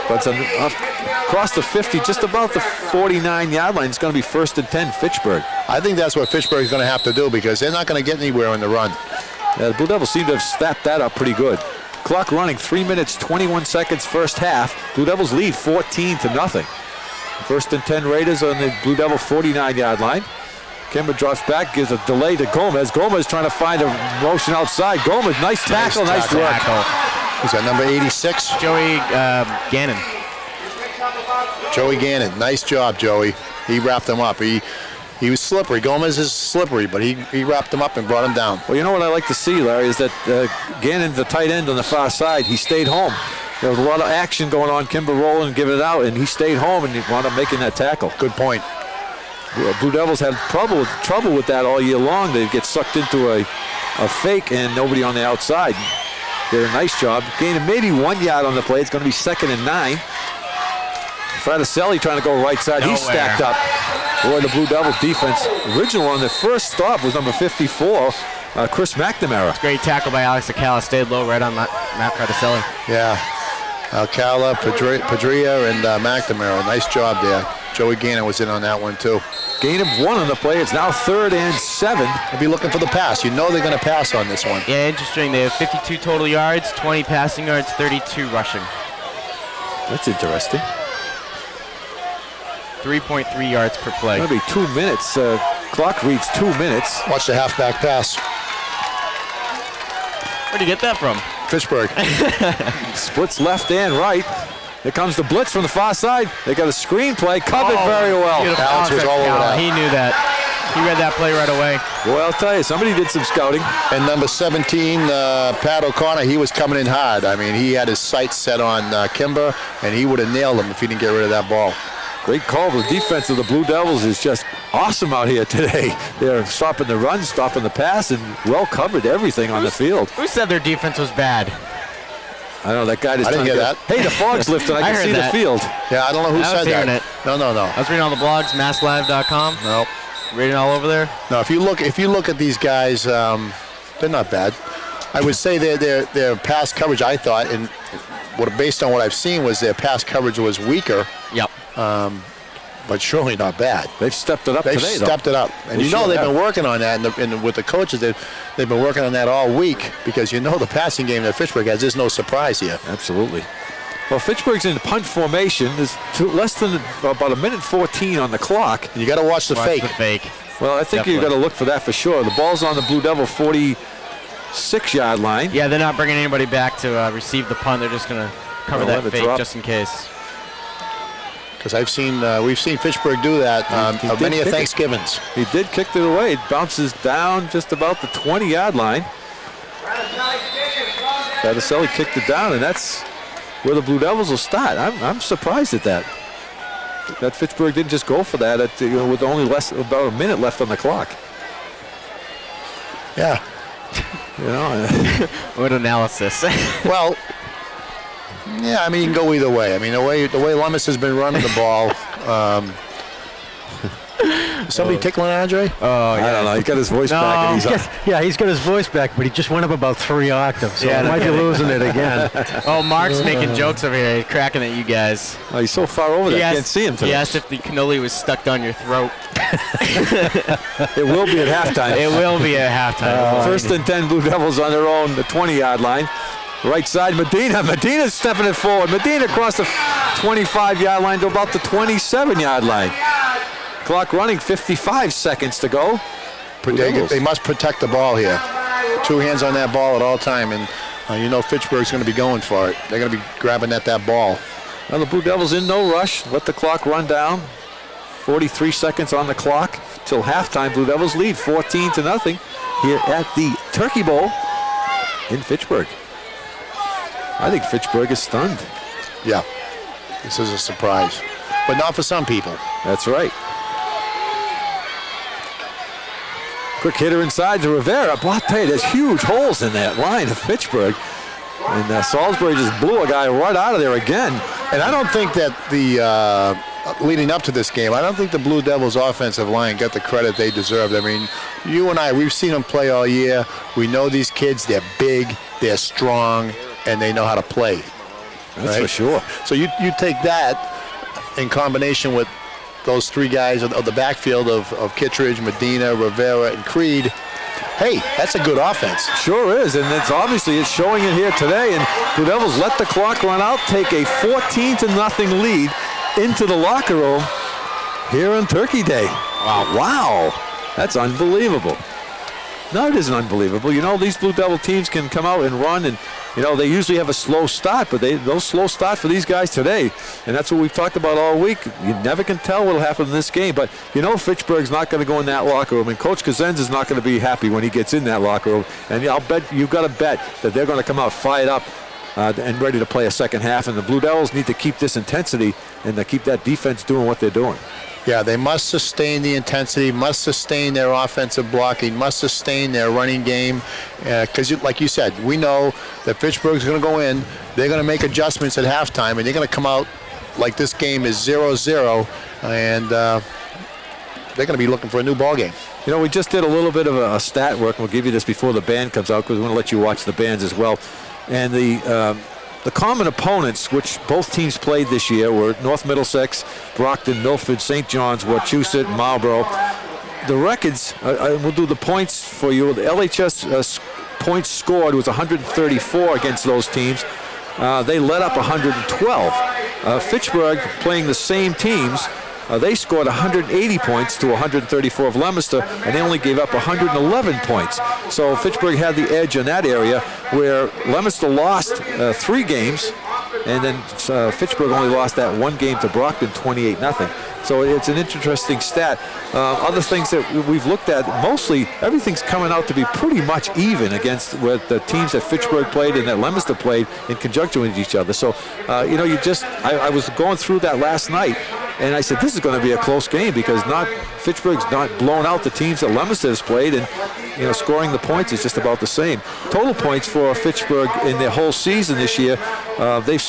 But it's across the 50, just about the 49-yard line. It's going to be 1st and 10, Fitchburg. I think that's what Fitchburg is going to have to do because they're not going to get anywhere in the run. Yeah, the Blue Devils seem to have snapped that up pretty good. Clock running, 3 minutes, 21 seconds, first half. Blue Devils lead 14-0. 1st and 10 Raiders on the Blue Devil 49-yard line. Kimber drops back, gives a delay to Gomez. Gomez trying to find a motion outside. Gomez, nice tackle, nice work. Is that number 86? Joey Gannon. Joey Gannon, nice job, Joey. He wrapped him up. He was slippery. Gomez is slippery, but he wrapped him up and brought him down. Well, you know what I like to see, Larry, is that Gannon, the tight end on the far side, he stayed home. There was a lot of action going on. Kimber rolling and giving it out, and he stayed home and he wound up making that tackle. Good point. Blue Devils had trouble with that all year long. They get sucked into a fake and nobody on the outside. Did a nice job. Gaining maybe 1 yard on the play. It's going to be 2nd and 9. Fraticelli trying to go right side. Nowhere. He's stacked up. Boy, the Blue Devil defense. Original on the first stop was number 54, Chris McNamara. Great tackle by Alex Acala. Stayed low right on Matt Fraticelli. Yeah. Alcala, Padria, and McNamara. Nice job there. Joey Gannon was in on that one, too. Gain of 1 on the play. It's now 3rd and 7. They'll be looking for the pass. You know they're going to pass on this one. Yeah, interesting. They have 52 total yards, 20 passing yards, 32 rushing. That's interesting. 3.3 yards per play. It's going to be 2 minutes. Clock reads 2 minutes. Watch the halfback pass. Where'd you get that from? Fitchburg. Splits left and right. Here comes the blitz from the far side. They got a screen play, covered very well. Beautiful. Alex was all over that. He knew that. He read that play right away. Boy, I'll tell you, somebody did some scouting. And number 17, Pat O'Connor, he was coming in hard. I mean, he had his sights set on Kimber, and he would have nailed him if he didn't get rid of that ball. Great call. The defense of the Blue Devils is just awesome out here today. They're stopping the run, stopping the pass, and well covered everything on the field. Who said their defense was bad? I don't know, that guy just I didn't hear that. Hey, the fog's lifting. I can see heard the field. Yeah, I don't know who I was said hearing that. it. No. I was reading all the blogs, masslive.com. No. Reading all over there. No, if you look at these guys, they're not bad. I would say their pass coverage, I thought, and based on what I've seen, was their pass coverage was weaker. Yep. But surely not bad. They've stepped it up They've today, stepped it up. And They you know sure they've have. been working on that, and with the coaches, they've been working on that all week because you know the passing game that Fitchburg has is no surprise here. Absolutely. Well, Fitchburg's in punt formation. There's less than about a minute 14 on the clock. And you got to watch the Watch fake. the fake. Well, I think you've got to look for that for sure. The ball's on the Blue Devil 46-yard line. Yeah, they're not bringing anybody back to receive the punt. They're just going to cover Let that it fake drop. just in case. Because we've seen Fitchburg do that He on did many of kick it. Thanksgivings. He did kick it away. It bounces down just about the 20-yard line. Fraticelli kicked it down, and that's where the Blue Devils will start. I'm surprised at that. That Fitchburg didn't just go for that with only about a minute left on the clock. Yeah. You know, What analysis. Well, yeah, I mean, you can go either way. I mean, the way Lummis has been running the ball. Somebody tickling Andre? I don't know. He got his voice back, and he's up. Yeah, he's got his voice back, but he just went up about 3 octaves, so Yeah, he might be losing it again. Oh, Mark's making jokes over here, cracking at you guys. Oh, he's so far over there, I can't see him today. He asked if the cannoli was stuck down your throat. It will be at halftime. It will be at halftime. 1st and 10 Blue Devils on their own, the 20-yard line. Right side, Medina. Medina's stepping it forward. Medina across the 25-yard line to about the 27-yard line. Clock running, 55 seconds to go. they must protect the ball here. 2 hands on that ball at all time, and you know Fitchburg's going to be going for it. They're going to be grabbing at that ball. Well, the Blue Devils in no rush. Let the clock run down. 43 seconds on the clock till halftime. Blue Devils lead 14-0 here at the Turkey Bowl in Fitchburg. I think Fitchburg is stunned. Yeah, this is a surprise, but not for some people. That's right. Quick hitter inside to Rivera. Boy, I tell you, there's huge holes in that line of Fitchburg. And Salisbury just blew a guy right out of there again. And I don't think that the leading up to this game, I don't think the Blue Devils offensive line got the credit they deserved. I mean, you and I, we've seen them play all year. We know these kids, they're big, they're strong, and they know how to play. That's for sure. So you take that in combination with those 3 guys of the backfield of Kittredge, Medina, Rivera, and Creed. Hey, that's a good offense. Sure is, and it's showing it here today. And Blue Devils let the clock run out, take a 14-0 lead into the locker room here on Turkey Day. Wow, that's unbelievable. No, it isn't unbelievable. You know, these Blue Devil teams can come out and run, and you know they usually have a slow start, but those slow start for these guys today, and that's what we've talked about all week. You never can tell what'll happen in this game, but you know Fitchburg's not going to go in that locker room, and Coach Kazenz is not going to be happy when he gets in that locker room. And I'll bet you've got to bet that they're going to come out fired up and ready to play a second half. And the Blue Devils need to keep this intensity and to keep that defense doing what they're doing. Yeah, they must sustain the intensity, must sustain their offensive blocking, must sustain their running game. Because, like you said, we know that Fitchburg's going to go in, they're going to make adjustments at halftime, and they're going to come out like this game is 0-0, and they're going to be looking for a new ball game. You know, we just did a little bit of a stat work, and we'll give you this before the band comes out because we want to let you watch the bands as well. And the common opponents, which both teams played this year, were North Middlesex, Brockton, Milford, St. John's, Wachusett, Marlboro. The records, we'll do the points for you. The LHS points scored was 134 against those teams. They let up 112. Fitchburg, playing the same teams, they scored 180 points to 134 of Leominster, and they only gave up 111 points. So Fitchburg had the edge in that area, where Leominster lost 3 games, and then Fitchburg only lost that 1 game to Brockton, 28-0. So it's an interesting stat. Other things that we've looked at, mostly everything's coming out to be pretty much even against with the teams that Fitchburg played and that Leominster played in conjunction with each other. So, you know, I was going through that last night, and I said, this is going to be a close game because Fitchburg's not blown out the teams that Leominster has played, and you know, scoring the points is just about the same. Total points for Fitchburg in their whole season this year, they've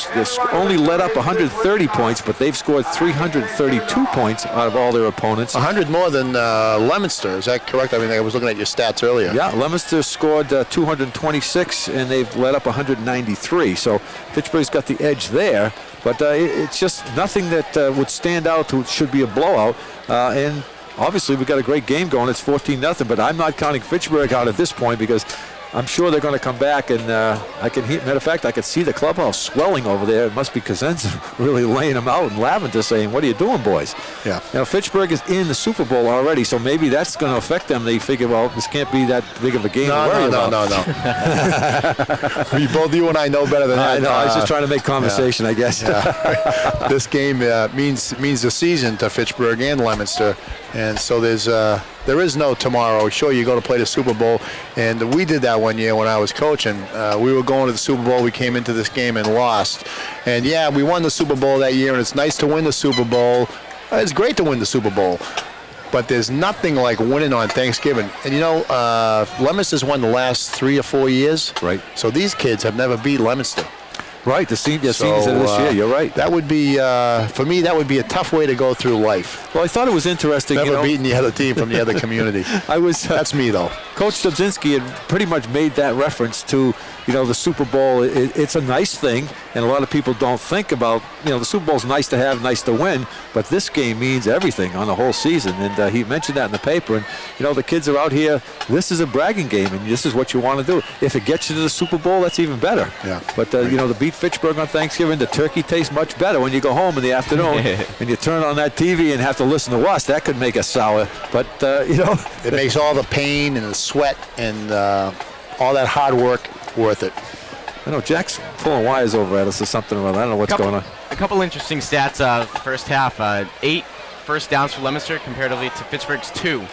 only let up 130 points, but they've scored 332 points out of all their opponents. 100 more than Leominster, is that correct? I mean, I was looking at your stats earlier. Yeah, Leominster scored 226, and they've let up 193. So Fitchburg's got the edge there, but it's just nothing that would stand out to should be a blowout. And obviously, we've got a great game going. It's 14-0, but I'm not counting Fitchburg out at this point because I'm sure they're going to come back, and matter of fact, I can see the clubhouse swelling over there. It must be Kazenz really laying them out, and Lavender saying, what are you doing, boys? Yeah. Now, Fitchburg is in the Super Bowl already, so maybe that's going to affect them. They figure, well, this can't be that big of a game to worry about. No. Both you and I know better than that. I know. I was just trying to make conversation, I guess. Yeah. This game means the season to Fitchburg and Leominster, and so there is no tomorrow. Sure, you go to play the Super Bowl, and we did that one year when I was coaching. We were going to the Super Bowl. We came into this game and lost. And, yeah, we won the Super Bowl that year, and it's nice to win the Super Bowl. It's great to win the Super Bowl. But there's nothing like winning on Thanksgiving. And, you know, Leominster's won the last 3 or 4 years. Right. So these kids have never beat Leominster. Right, the season of this year, you're right. That would be, for me, that would be a tough way to go through life. Well, I thought it was interesting. Never beating the other team from the other community. That's me, though. Coach Dubzinski had pretty much made that reference to, you know, the Super Bowl. It's a nice thing, and a lot of people don't think about, you know, the Super Bowl's nice to have, nice to win, but this game means everything on the whole season. And he mentioned that in the paper. And, you know, the kids are out here. This is a bragging game, and this is what you want to do. If it gets you to the Super Bowl, that's even better. Yeah. But, you know, to beat beat Fitchburg on Thanksgiving, the turkey tastes much better when you go home in the afternoon and you turn on that TV and have to listen to us. That could make us sour. But, It makes all the pain and the sweat and all that hard work worth it. I know Jack's pulling wires over at us or something or other. I don't know what's going on. A couple interesting stats first half. 8 first downs for Leominster comparatively to Fitchburg's 2.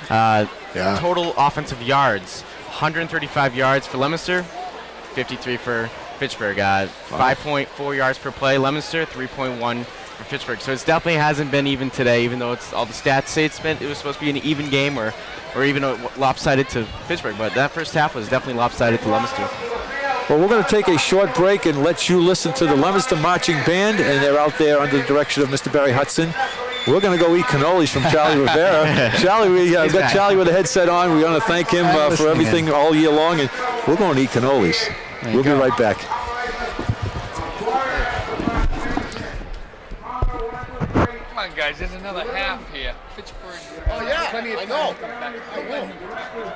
Total offensive yards, 135 yards for Leominster, 53 for Fitchburg. 5.4 yards per play Leominster, 3.1 for Fitchburg. So it definitely hasn't been even today, even though it's all the stats say it was supposed to be an even game or even lopsided to Fitchburg. But that first half was definitely lopsided to Leominster. Well, we're going to take a short break and let you listen to the Leominster Marching Band, and they're out there under the direction of Mr. Barry Hudson. We're going to go eat cannolis from Charlie Rivera. Charlie, we got Charlie with a headset on. We want to thank him for everything all year long, and we're going to eat cannolis. We'll be right back. Come on, guys. There's another half here. Fitchburg. Oh, yeah, Plenty of I time know. to come back.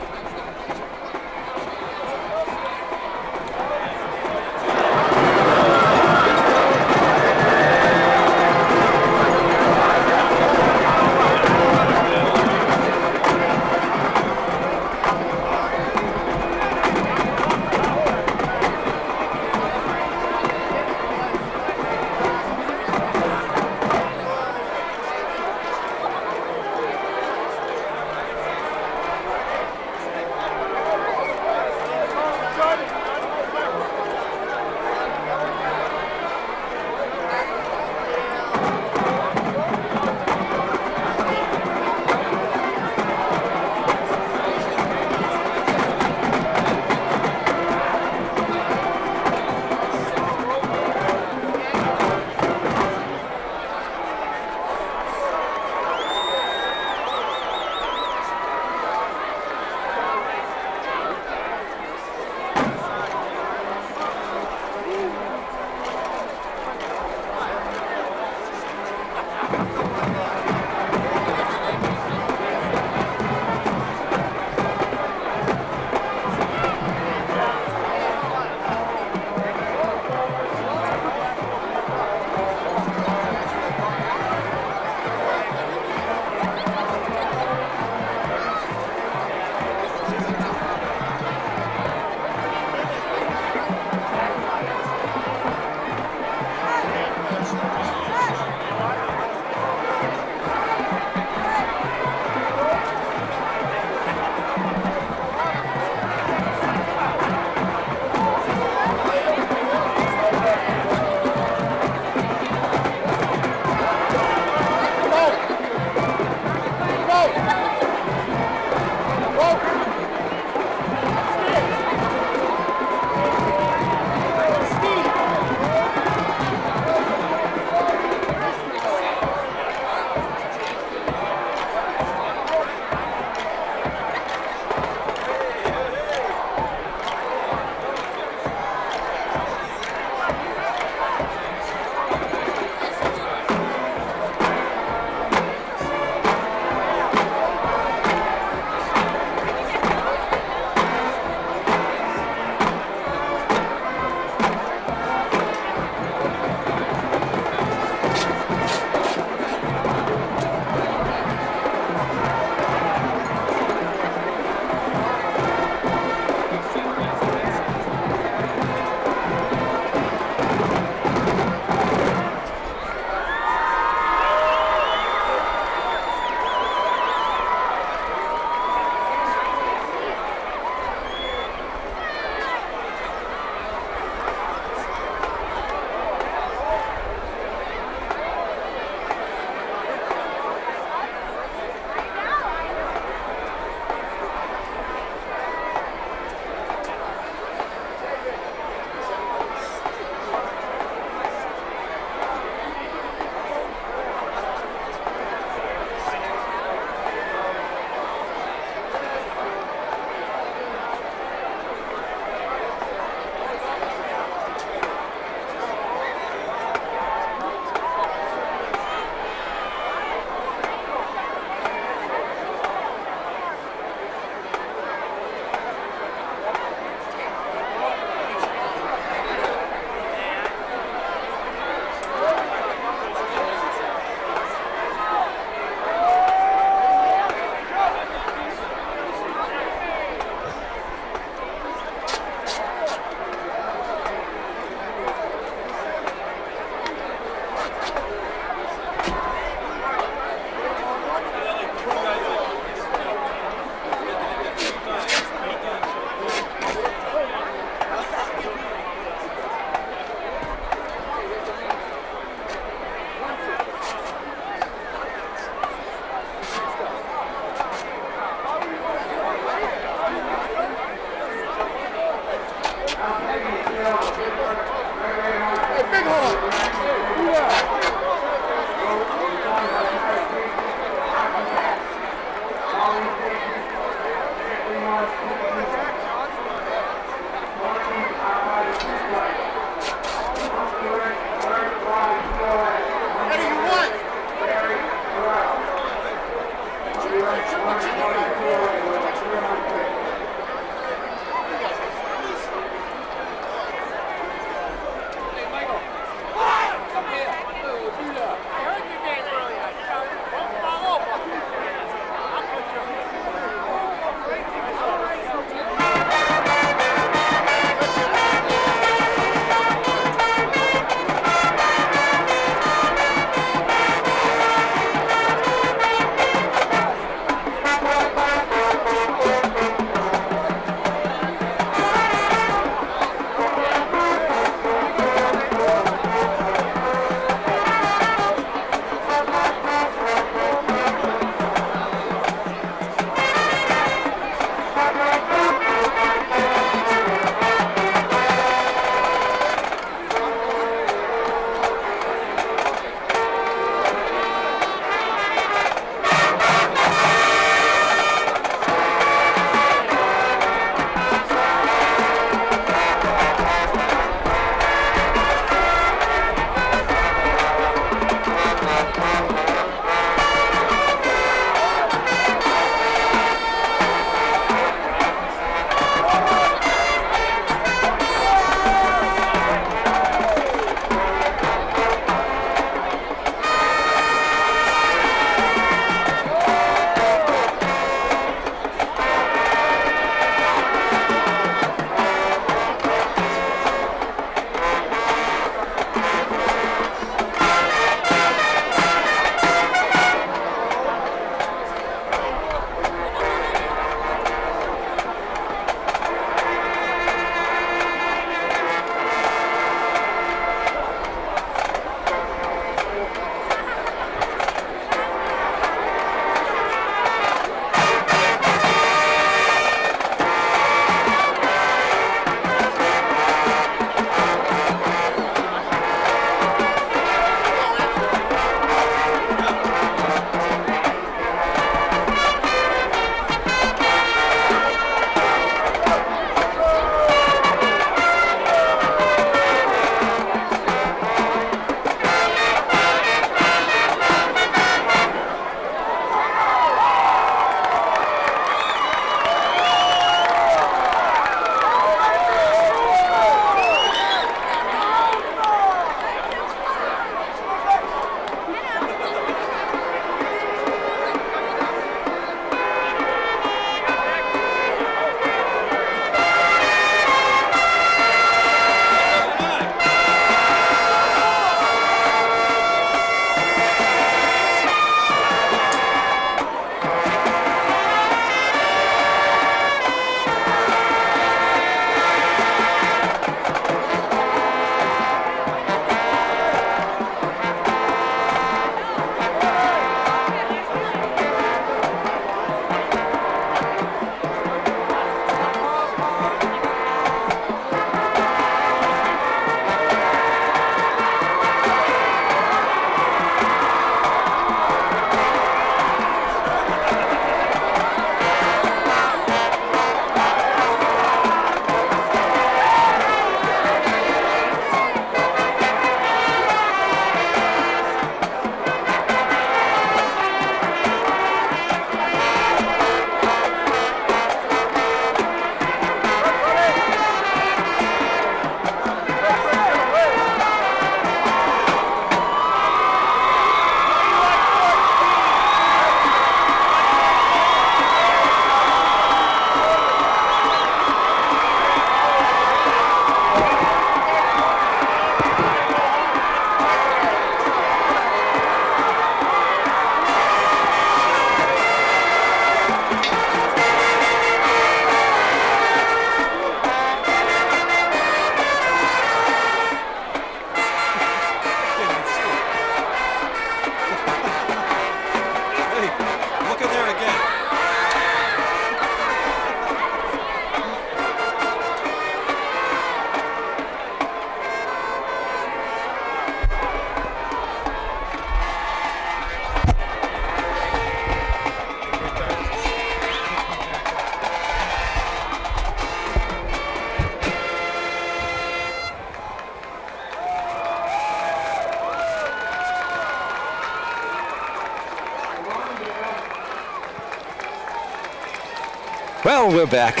Well, we're back.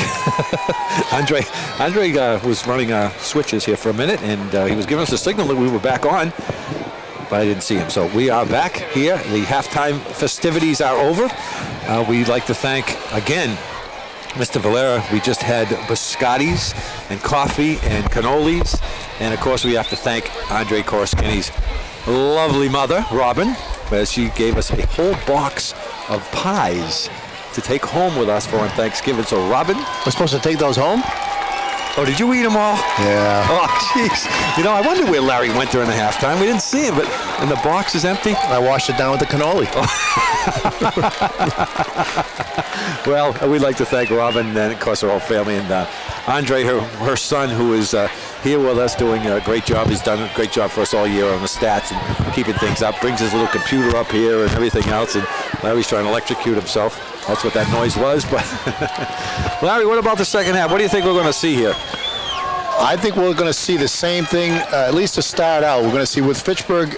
Andre was running switches here for a minute, and he was giving us a signal that we were back on, but I didn't see him. So we are back here. The halftime festivities are over. We'd like to thank, again, Mr. Valera. We just had biscottis and coffee and cannolis, and of course we have to thank Andre Korskini's lovely mother, Robin, as she gave us a whole box of pies to take home with us for on Thanksgiving. So, Robin, We're supposed to take those home? oh, did you eat them all? Yeah. Oh, jeez. You know, I wonder where Larry went during the halftime. We didn't see him, but and the box is empty. I washed it down with the cannoli. Well, we'd like to thank Robin and, of course, her whole family, and Andre, her son, who is here with us doing a great job. He's done a great job for us all year on the stats and keeping things up. Brings his little computer up here and everything else, and Larry's trying to electrocute himself. That's what that noise was. But Larry, what about the second half? What do you think we're going to see here? I think we're going to see the same thing, at least to start out. We're going to see with Fitchburg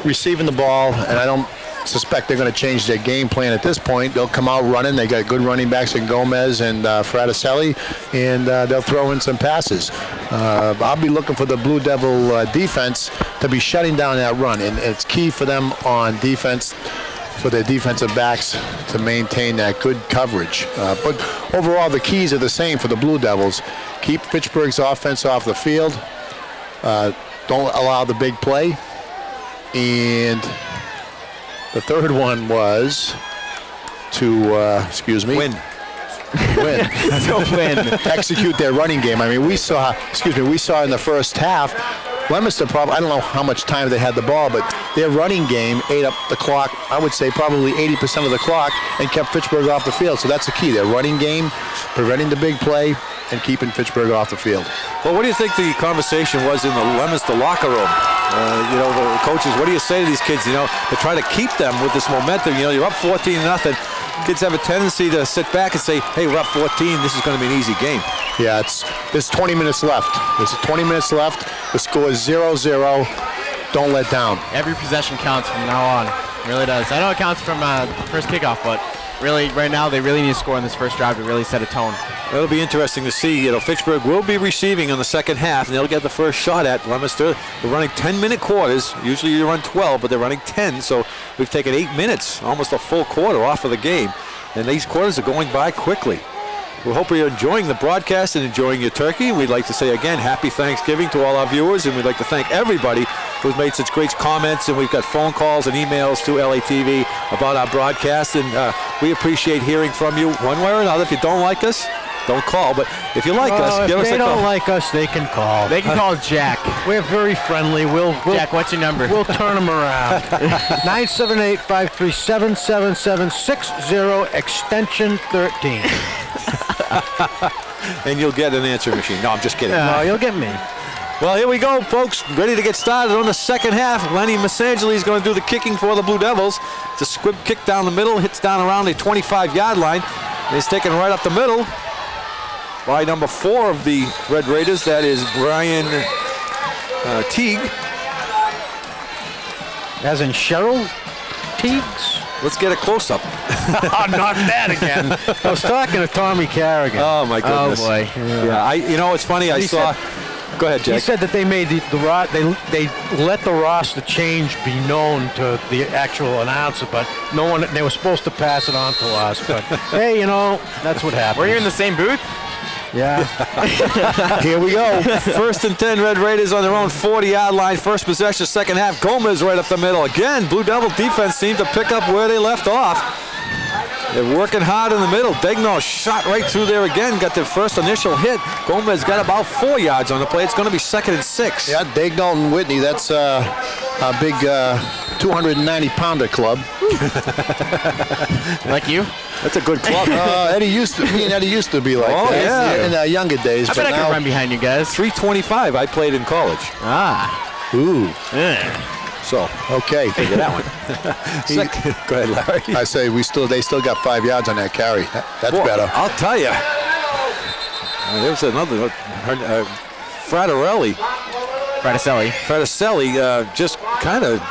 receiving the ball, and I don't suspect they're going to change their game plan at this point. They'll come out running. They got good running backs in Gomez and Fraticelli, and they'll throw in some passes. I'll be looking for the Blue Devil defense to be shutting down that run, and it's key for them on defense, for their defensive backs to maintain that good coverage. But overall, the keys are the same for the Blue Devils. Keep Fitchburg's offense off the field. Don't allow the big play. And the third one was to, Win. Don't win. execute their running game. I mean, we saw in the first half, Leominster probably, I don't know how much time they had the ball, but their running game ate up the clock, I would say probably 80% of the clock, and kept Fitchburg off the field. So that's the key. Their running game, preventing the big play, and keeping Fitchburg off the field. Well, what do you think the conversation was in the Leominster locker room? You know, the coaches, what do you say to these kids, you know, to try to keep them with this momentum? You know, you're up 14-0. Kids have a tendency to sit back and say, hey, we're up 14. This is going to be an easy game. Yeah, there's 20 minutes left. There's 20 minutes left. The score is 0-0. Don't let down. Every possession counts from now on. It really does. I know it counts from the first kickoff, but really, right now, they really need to score in this first drive to really set a tone. It'll be interesting to see. You know, Fitchburg will be receiving in the second half, and they'll get the first shot at Leominster. They're running 10-minute quarters. Usually you run 12, but they're running 10, so we've taken 8 minutes, almost a full quarter off of the game. And these quarters are going by quickly. We hope you're enjoying the broadcast and enjoying your turkey. We'd like to say again, happy Thanksgiving to all our viewers, and we'd like to thank everybody who's made such great comments, and we've got phone calls and emails to LATV about our broadcast, and we appreciate hearing from you one way or another. If you don't like us, don't call, but if you like us, give us a call. If they don't like us, they can call. They can call Jack. We're very friendly. Jack, what's your number? We'll turn them around. 978-537-7760, extension 13. And you'll get an answering machine. No, I'm just kidding. No, you'll get me. Well, here we go, folks. Ready to get started on the second half. Lenny Massangeli is going to do the kicking for the Blue Devils. It's a squib kick down the middle, hits down around the 25-yard line. And it's taken right up the middle by number 4 of the Red Raiders. That is Brian Teague. As in Cheryl Teagues? Let's get a close-up. Oh, not that again. I was talking to Tommy Carrigan. Oh, my goodness. Oh, boy. Yeah, you know, it's funny. I saw... Go ahead, Jack. He said that they made they let the roster change be known to the actual announcer, but no one, they were supposed to pass it on to us. But hey, you know, that's what happened. Were you in the same booth? Yeah. Here we go. First and 10, Red Raiders on their own 40-yard line. First possession, second half. Gomez right up the middle. Again, Blue Devil defense seemed to pick up where they left off. They're working hard in the middle. Daigneault shot right through there again. Got their first initial hit. Gomez got about 4 yards on the play. It's going to be 2nd and 6. Yeah, Daigneault and Whitney, that's a big 290-pounder club. Like you? That's a good club. Me and Eddie used to be like Oh, that yeah. in our younger days. I bet I now, could run behind you guys. 325 I played in college. Ah. Ooh, Yeah. So, okay. figure that one. Go ahead, Larry. I say they still got 5 yards on that carry. That's Boy, better. I'll tell you. There's another. Fraticelli Fraticelli. just kind of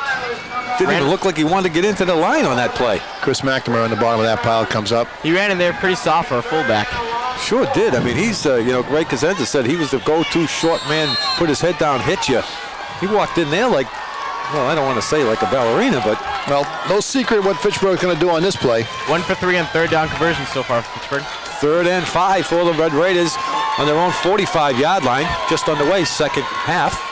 Didn't even look like he wanted to get into the line on that play. Chris McNamara on the bottom of that pile comes up. He ran in there pretty soft for a fullback. Sure did. I mean, he's, Ray Cosenza said he was the go-to short man, put his head down, hit you. He walked in there like, well, I don't want to say like a ballerina, but. Well, no secret what Fitchburg's going to do on this play. 1 for 3 on third down conversion so far for Fitchburg. 3rd and 5 for the Red Raiders on their own 45-yard line, just underway, second half.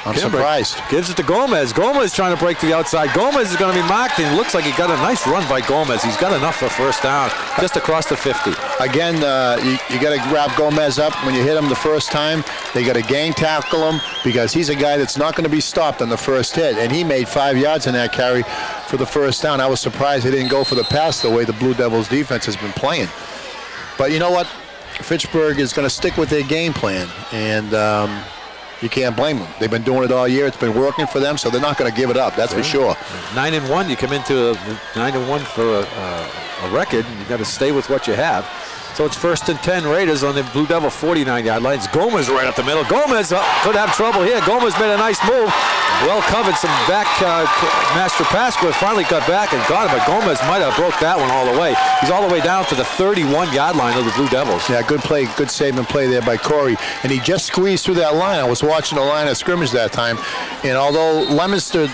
I'm surprised. Gives it to Gomez. Gomez trying to break to the outside. Gomez is going to be marked, and it looks like he got a nice run by Gomez. He's got enough for first down, just across the 50. Again, you got to grab Gomez up when you hit him the first time. They got to gang tackle him because he's a guy that's not going to be stopped on the first hit, and he made 5 yards in that carry for the first down. I was surprised he didn't go for the pass the way the Blue Devils defense has been playing. But you know what? Fitchburg is going to stick with their game plan, and you can't blame them. They've been doing it all year. It's been working for them, so they're not going to give it up. That's for sure. 9-1. You come into 9-1 for a record, and you got to stay with what you have. So it's 1st and 10 Raiders on the Blue Devil 49-yard line. It's Gomez right up the middle. Gomez could have trouble here. Gomez made a nice move. Well covered, some back Master Pasqua finally got back and got it, but Gomez might have broke that one all the way. He's all the way down to the 31-yard line of the Blue Devils. Yeah, good play, good saving play there by Corey. And he just squeezed through that line. I was watching the line of scrimmage that time, and although Leominster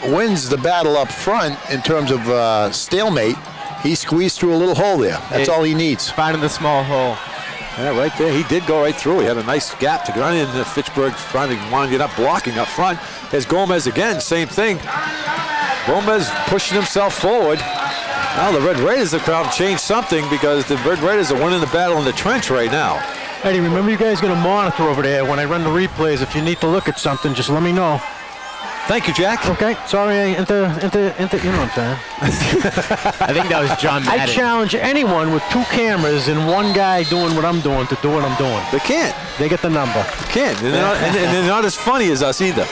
wins the battle up front in terms of stalemate, he squeezed through a little hole there. That's all he needs. Finding the small hole. Yeah, right there. He did go right through. He had a nice gap to run in. Fitchburg finally winded up blocking up front. There's Gomez again, same thing. Gomez pushing himself forward. Now the Red Raiders have come changed something because the Red Raiders are winning the battle in the trench right now. Eddie, remember you guys going to monitor over there when I run the replays. If you need to look at something, just let me know. Thank you, Jack. Okay, sorry, you know what I'm saying. I think that was John Madden. I challenge anyone with 2 cameras and 1 guy doing what I'm doing to do what I'm doing. They can't. They get the number. Can't. And they're not as funny as us either.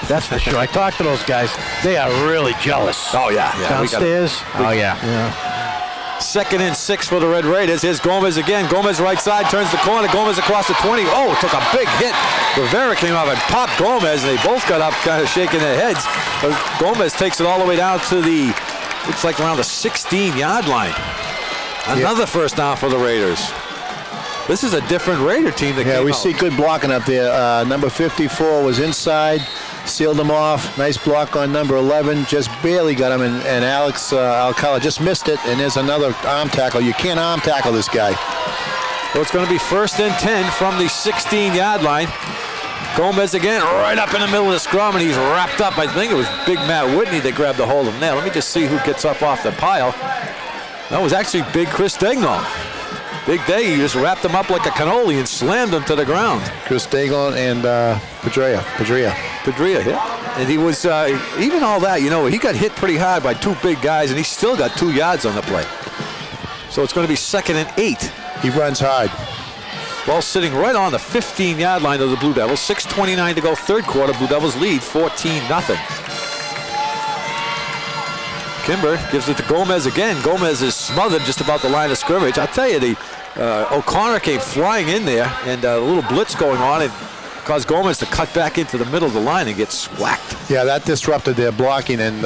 That's for sure. I talked to those guys. They are really jealous. Oh, yeah. Downstairs. Oh, yeah. 2nd and 6 for the Red Raiders. Here's Gomez again. Gomez right side, turns the corner. Gomez across the 20. Oh, took a big hit. Rivera came up and popped Gomez, and they both got up kind of shaking their heads. But Gomez takes it all the way down to the, looks like around the 16-yard line. Another first down for the Raiders. This is a different Raider team that came out. Yeah, we see good blocking up there. Number 54 was inside. Sealed him off. Nice block on number 11. Just barely got him, and Alex Alcala just missed it, and there's another arm tackle. You can't arm tackle this guy. Well, it's going to be 1st and 10 from the 16-yard line. Gomez again right up in the middle of the scrum, and he's wrapped up. I think it was Big Matt Whitney that grabbed the hold of him there. Let me just see who gets up off the pile. That was actually Big Chris Degnon. Big Day, he just wrapped him up like a cannoli and slammed him to the ground. Chris Degnon and Padria, yeah. And he was, even all that, he got hit pretty hard by 2 big guys, and he still got 2 yards on the play. So it's going to be 2nd and 8. He runs hard. Ball sitting right on the 15-yard line of the Blue Devils. 6:29 to go, third quarter. Blue Devils lead 14-0. Kimber gives it to Gomez again. Gomez is smothered just about the line of scrimmage. I'll tell you, O'Connor came flying in there, and a little blitz going on, and caused Gomez to cut back into the middle of the line and get swacked. Yeah, that disrupted their blocking and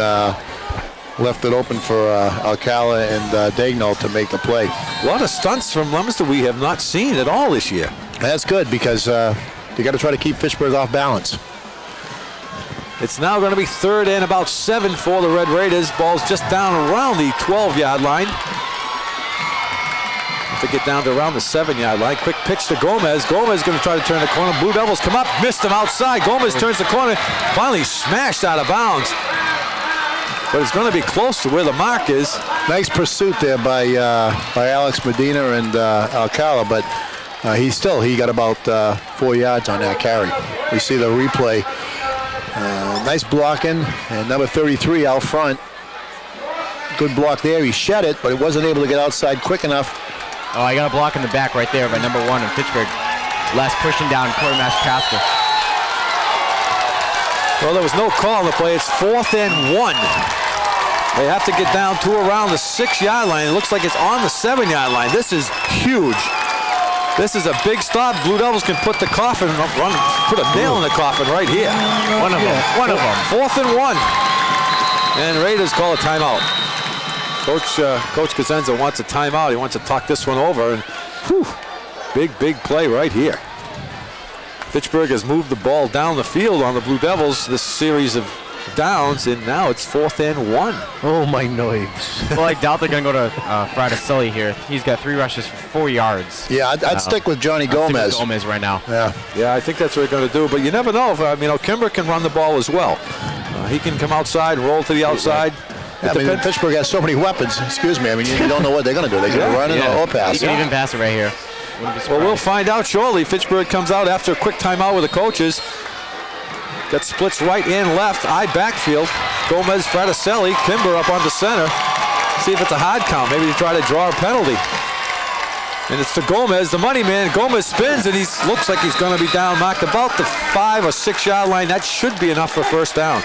left it open for Alcala and Dagnall to make the play. A lot of stunts from Leominster we have not seen at all this year. That's good because you got to try to keep Fitchburg off balance. It's now going to be 3rd and about 7 for the Red Raiders. Ball's just down around the 12-yard line. To get down to around the 7-yard line. Quick pitch to Gomez. Gomez going to try to turn the corner. Blue Devils come up, missed him outside. Gomez turns the corner, finally smashed out of bounds. But it's going to be close to where the mark is. Nice pursuit there by Alex Medina and Alcala, but he got about 4 yards on that carry. We see the replay. Nice blocking, and number 33 out front. Good block there. He shed it, but it wasn't able to get outside quick enough. Oh, I got a block in the back right there by number 1 in Fitchburg. Les pushing down quartermaster Pascal. Well, there was no call on the play. It's 4th and 1. They have to get down to around the 6-yard line. It looks like it's on the 7-yard line. This is huge. This is a big stop. Blue Devils can put the coffin, put a nail in the coffin right here. One of them. 4th and 1. And Raiders call a timeout. Coach Cosenza wants a timeout. He wants to talk this one over. And whew, big play right here. Fitchburg has moved the ball down the field on the Blue Devils this series of downs, and now it's 4th and 1. Oh, my nerves. Well, I doubt they're going to go to Fraticelli here. He's got 3 rushes for 4 yards. Yeah, I'd stick with Johnny Gomez. I'd stick with Gomez right now. Yeah, I think that's what they're going to do, but you never know. Kimber can run the ball as well. He can come outside, roll to the outside. Fitchburg has so many weapons. Excuse me. You don't know what they're going to do. They're going to run it or pass. You can even pass it right here. Well, we'll find out shortly. Fitchburg comes out after a quick timeout with the coaches. That splits right and left. Backfield. Gomez, Fraticelli, Kimber up on the center. See if it's a hard count. Maybe to try to draw a penalty. And it's to Gomez, the money man. Gomez spins, and he looks like he's going to be down, marked about the 5 or 6 yard line. That should be enough for first down.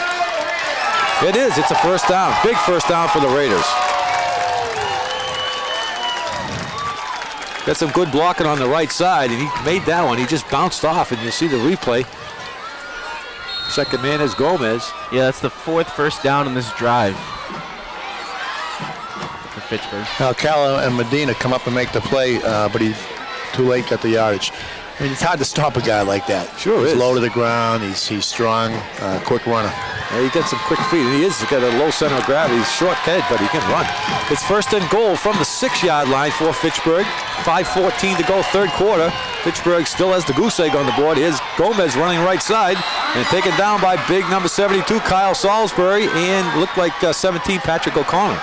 It is. It's a first down. Big first down for the Raiders. Got some good blocking on the right side, and he made that one. He just bounced off, and you'll see the replay. Second man is Gomez. Yeah, that's the 4th first down in this drive for Fitchburg. Now Cal and Medina come up and make the play, but he too late, got the yardage. It's hard to stop a guy like that. Sure He's is. low to the ground. He's strong, quick runner. Yeah, he gets some quick feet, and he's got a low center of gravity. He's short head, but he can run. It's 1st and goal from the 6 yard line for Fitchburg. 5:14 to go, 3rd quarter. Fitchburg still has the goose egg on the board. Here's Gomez running right side and taken down by big number 72, Kyle Salisbury, and looked like 17, Patrick O'Connor.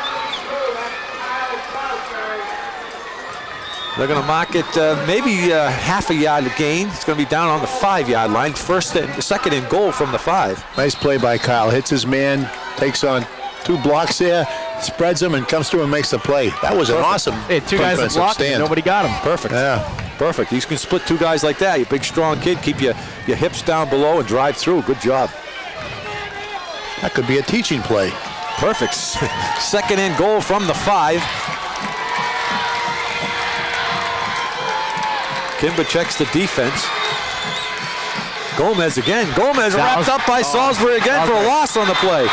They're going to mark it maybe half a yard gain. It's going to be down on the 5 yard line. 2nd and goal from the 5. Nice play by Kyle. Hits his man, takes on 2 blocks there, spreads him, and comes through and makes the play. That was an awesome. Hey, 2 guys that blocked him. Nobody got him. Perfect. Yeah. Perfect. You can split 2 guys like that. You big, strong kid. Keep your hips down below and drive through. Good job. That could be a teaching play. Perfect. 2nd and goal from the 5. Kimber checks the defense. Gomez again. Gomez wrapped up by Salisbury again for a loss on the play.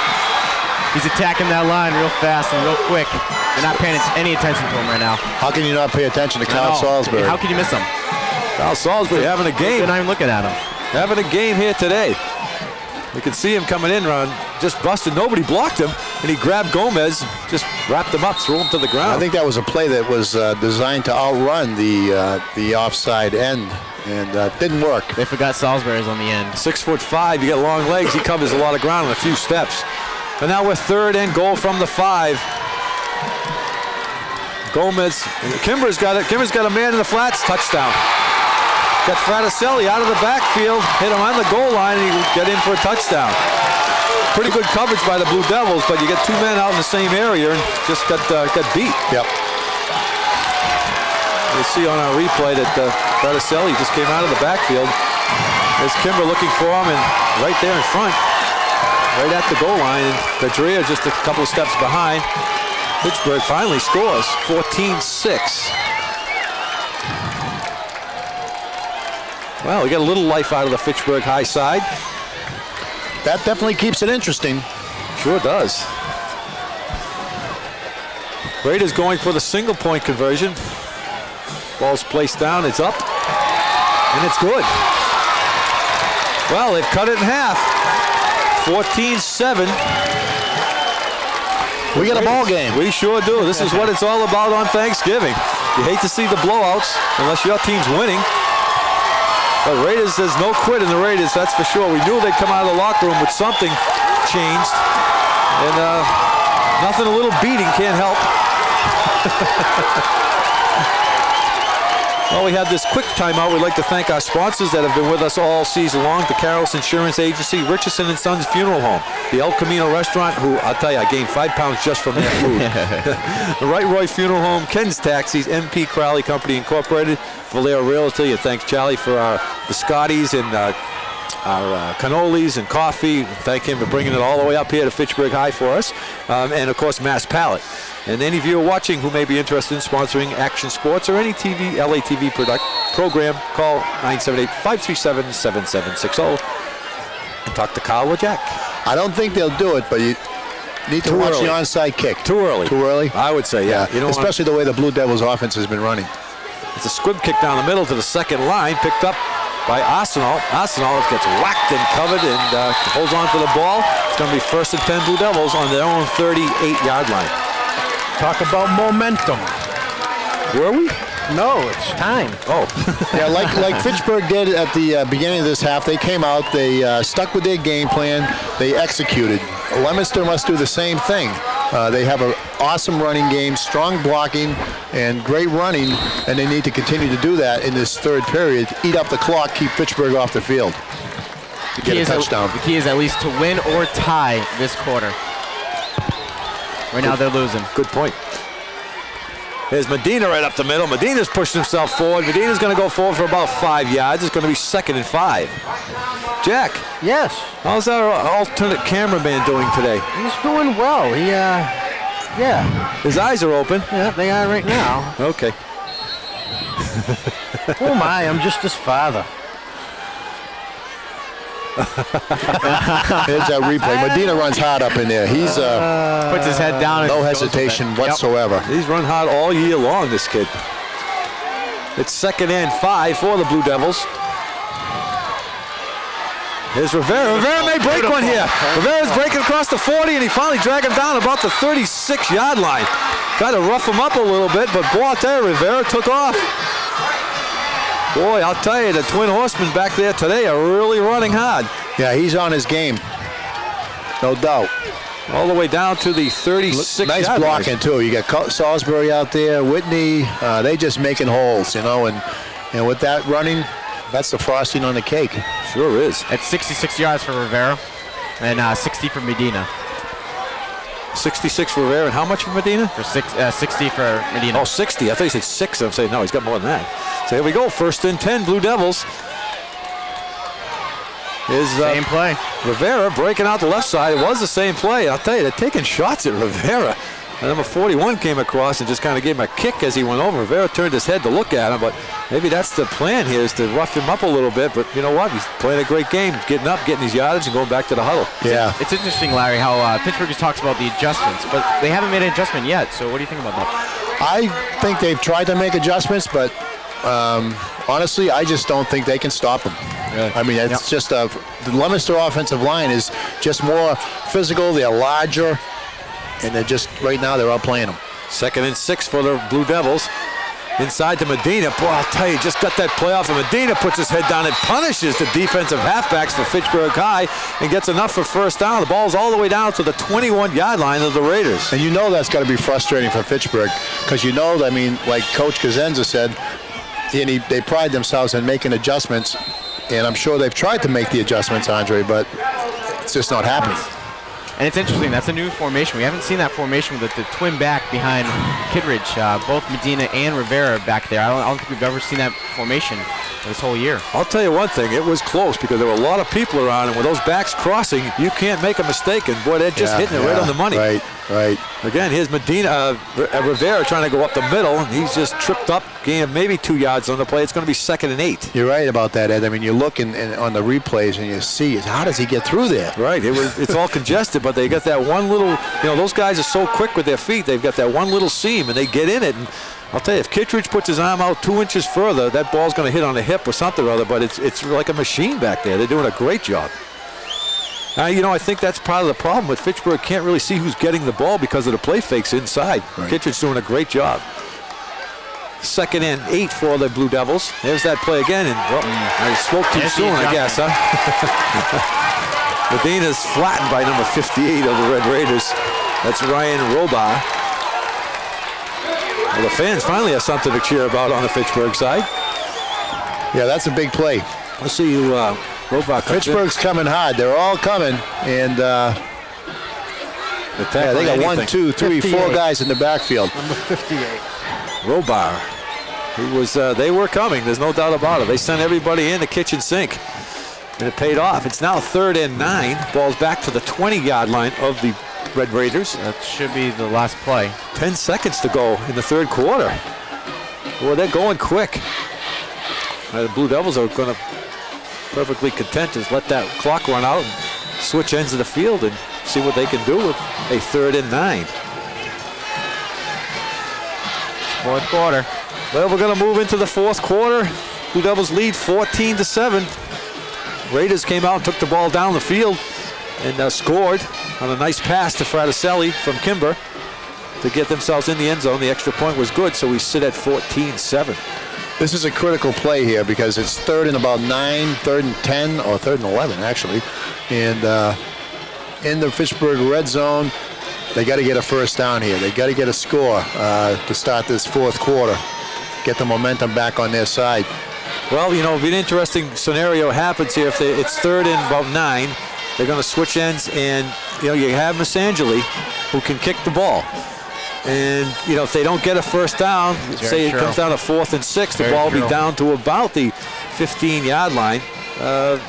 He's attacking that line real fast and real quick. They're not paying any attention to him right now. How can you not pay attention to Kyle Salisbury? How can you miss him? Kyle Salisbury having a game. They're not even looking at him. Having a game here today. You can see him coming in, just busted. Nobody blocked him, and he grabbed Gomez, just wrapped him up, threw him to the ground. I think that was a play that was designed to outrun the offside end, and didn't work. They forgot Salisbury's on the end. 6'5", you got long legs. He covers a lot of ground in a few steps. And now we're 3rd and goal from the 5. Gomez, Kimber's got it. Kimber's got a man in the flats. Touchdown. Got Fraticelli out of the backfield, hit him on the goal line, and he got in for a touchdown. Pretty good coverage by the Blue Devils, but you get 2 men out in the same area and just got beat. Yep. You'll see on our replay that Fraticelli just came out of the backfield. There's Kimber looking for him, and right there in front, right at the goal line, and Pedria just a couple of steps behind. Fitchburg finally scores 14-6. Well, we got a little life out of the Fitchburg high side. That definitely keeps it interesting. Sure does. Raiders going for the single point conversion. Ball's placed down, it's up, and it's good. Well, they've cut it in half. 14-7. We got a ball game. We sure do. This is what it's all about on Thanksgiving. You hate to see the blowouts unless your team's winning. But Raiders, there's no quit in the Raiders, that's for sure. We knew they'd come out of the locker room with something changed. And nothing a little beating can't help. Well, we have this quick timeout. We'd like to thank our sponsors that have been with us all season long. The Carroll's Insurance Agency, Richardson & Sons Funeral Home, the El Camino Restaurant, who, I'll tell you, I gained 5 pounds just from their food. The Wright Roy Funeral Home, Ken's Taxis, MP Crowley Company Incorporated, Valero Realty, and thanks Charlie for the Scotties and our cannolis and coffee. Thank him for bringing it all the way up here to Fitchburg High for us. And, of course, Mass Pallet. And any viewer watching who may be interested in sponsoring Action Sports or any LA TV program, call 978-537-7760 and talk to Kyle or Jack. I don't think they'll do it, but you need to watch the onside kick. Too early. Too early? I would say, yeah. You don't especially the way the Blue Devils offense has been running. It's a squib kick down the middle to the second line, picked up by Arsenal. Arsenal gets whacked and covered and holds on to the ball. It's going to be 1st and 10 Blue Devils on their own 38-yard line. Talk about momentum. Were we? No, it's time. Oh. Yeah, like Fitchburg did at the beginning of this half. They came out, they stuck with their game plan, they executed. Leominster must do the same thing. They have an awesome running game, strong blocking, and great running, and they need to continue to do that in this third period. Eat up the clock, keep Fitchburg off the field to get a touchdown. The key is at least to win or tie this quarter. Right now they're losing. Good point. There's Medina right up the middle. Medina's pushing himself forward. Medina's going to go forward for about 5 yards. It's going to be 2nd and 5. Jack. Yes. How's our alternate cameraman doing today? He's doing well. He, yeah. His eyes are open. Yeah, they are right now. Okay. Who am I? I'm just his father. Here's that replay. Medina runs hard up in there. He's puts his head down. No hesitation whatsoever. He's run hard all year long, this kid. It's 2nd and 5 for the Blue Devils. Here's Rivera. Rivera may break one here. Rivera's breaking across the 40, and he finally dragged him down about the 36-yard line. Tried to rough him up a little bit, but boy, I'll tell you, Rivera took off. Boy, I'll tell you, the Twin Horsemen back there today are really running hard. Yeah, he's on his game. No doubt. All the way down to the 36. Nice blocking, too. You got Salisbury out there, Whitney. They just making holes, you know, and with that running, that's the frosting on the cake. Sure is. It's 66 yards for Rivera and 60 for Medina. 66 for Rivera, and how much for Medina? For 60 for Medina. Oh, 60. I thought he said 6. I'm saying, no, he's got more than that. So here we go. 1st and 10, Blue Devils. Same play. Rivera breaking out the left side. It was the same play. I'll tell you, they're taking shots at Rivera. And number 41 came across and just kind of gave him a kick as he went over. Rivera turned his head to look at him, but maybe that's the plan here, is to rough him up a little bit. But you know what? He's playing a great game, getting up, getting his yardage, and going back to the huddle. Yeah. It's interesting, Larry, how Pittsburgh just talks about the adjustments, but they haven't made an adjustment yet. So what do you think about that? I think they've tried to make adjustments, but honestly, I just don't think they can stop them. Yeah. I mean, it's just the Leominster offensive line is just more physical. They're larger, and they're just, right now, they're outplaying them. 2nd and 6 for the Blue Devils. Inside to Medina. Boy, I'll tell you, just got that play off, and Medina puts his head down and punishes the defensive halfbacks for Fitchburg High and gets enough for 1st down. The ball's all the way down to the 21-yard line of the Raiders. And you know that's got to be frustrating for Fitchburg, because you know, I mean, like Coach Cosenza said, they pride themselves in making adjustments, and I'm sure they've tried to make the adjustments, Andre, but it's just not happening. And it's interesting, that's a new formation. We haven't seen that formation with the twin back behind Kittredge, both Medina and Rivera back there. I don't think we've ever seen that formation this whole year. I'll tell you one thing, it was close because there were a lot of people around, and with those backs crossing, you can't make a mistake, and boy, they're just hitting it right on the money. Right. Again, here's Medina, Rivera trying to go up the middle, and he's just tripped up, gained maybe 2 yards on the play. It's going to be 2nd and 8. You're right about that, Ed. I mean, you look on the replays and you see, how does he get through there? Right, it's all congested, but they got that one little, those guys are so quick with their feet, they've got that one little seam, and they get in it, and I'll tell you, if Kittredge puts his arm out 2 inches further, that ball's going to hit on the hip or something or other, but it's like a machine back there. They're doing a great job. I think that's part of the problem with Fitchburg. Can't really see who's getting the ball because of the play fakes inside. Right. Kittredge's doing a great job. 2nd and 8 for the Blue Devils. There's that play again, and I spoke too soon, I guess, huh? Medina's flattened by number 58 of the Red Raiders. That's Ryan Robar. Well, the fans finally have something to cheer about on the Fitchburg side. Yeah, that's a big play. Let's see who Robar comes Fitchburg's coming hard. They're all coming, and they got 1, 2, 3, 4 guys in the backfield. Number 58. Robar, who was, they were coming. There's no doubt about it. They sent everybody in the kitchen sink. And it paid off. It's now 3rd and 9. Ball's back to the 20-yard line of the Red Raiders. That should be the last play. 10 seconds to go in the third quarter. Well, they're going quick. The Blue Devils are going to perfectly content to let that clock run out and switch ends of the field and see what they can do with a 3rd and 9. Fourth quarter. Well, we're going to move into the fourth quarter. Blue Devils lead 14-7. Raiders came out and took the ball down the field and scored on a nice pass to Fraticelli from Kimber to get themselves in the end zone. The extra point was good, so we sit at 14-7. This is a critical play here because it's 3rd and about 9, 3rd and 10, or 3rd and 11 actually. And in the Fitchburg red zone, they got to get a first down here. They got to get a score to start this fourth quarter. Get the momentum back on their side. Well, you know, an interesting scenario happens here. If it's 3rd and about 9, they're going to switch ends, and you know, you have Missangeli who can kick the ball. And you know, if they don't get a first down, say it comes down to 4th and 6, the ball will be down to about the 15-yard line.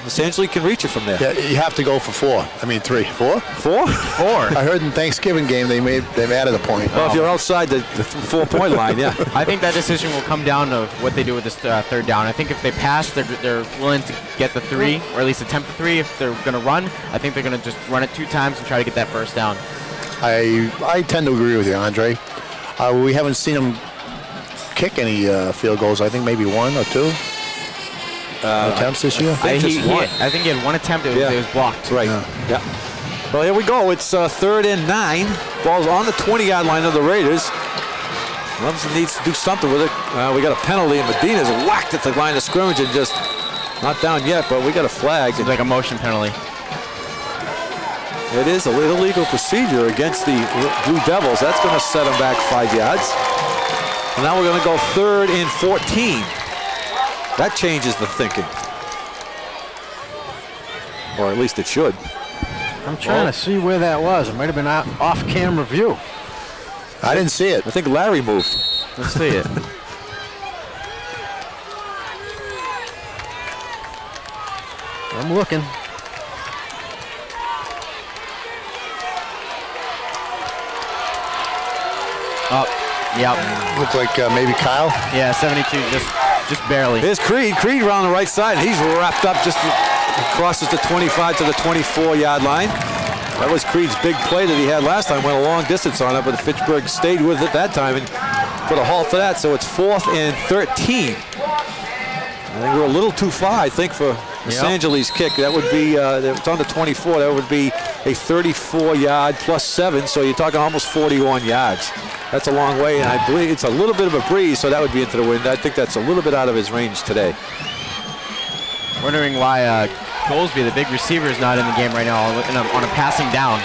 Missangeli can reach it from there. Yeah, you have to go for 4. I mean 3. 4? 4? I heard in Thanksgiving game they've added a point. Well, if you're outside the 4-point line, yeah. I think that decision will come down to what they do with this third down. I think if they pass, they're willing to get the 3, or at least attempt the 3. If they're going to run, I think they're going to just run it 2 times and try to get that first down. I tend to agree with you, Andre. We haven't seen them kick any field goals. I think maybe 1 or 2 attempts this year. I think he had 1 attempt. It was blocked. Right. Yeah. Well, here we go. It's 3rd and 9. Ball's on the 20-yard line of the Raiders. Lumsden needs to do something with it. We got a penalty, and Medina's whacked at the line of scrimmage and just not down yet, but we got a flag. It's like a motion penalty. It is an illegal procedure against the Blue Devils. That's going to set them back 5 yards. And now we're going to go 3rd and 14. That changes the thinking. Or at least it should. I'm trying to see where that was. It might have been off-camera view. I didn't see it. I think Larry moved. Let's see it. I'm looking. Oh, yep. Looked like maybe Kyle. Yeah, 72, just barely. Here's Creed. Creed around the right side. He's wrapped up just crosses the 25 to the 24-yard line. That was Creed's big play that he had last time. Went a long distance on it, but Fitchburg stayed with it that time and put a halt to that. So it's 4th and 13. I think we're a little too far, I think, for Missangeli's kick. That would be, it's on the 24. That would be a 34-yard plus 7. So you're talking almost 41 yards. That's a long way, and I believe it's a little bit of a breeze, so that would be into the wind. I think that's a little bit out of his range today. Wondering why Goldsby, the big receiver, is not in the game right now on a passing down.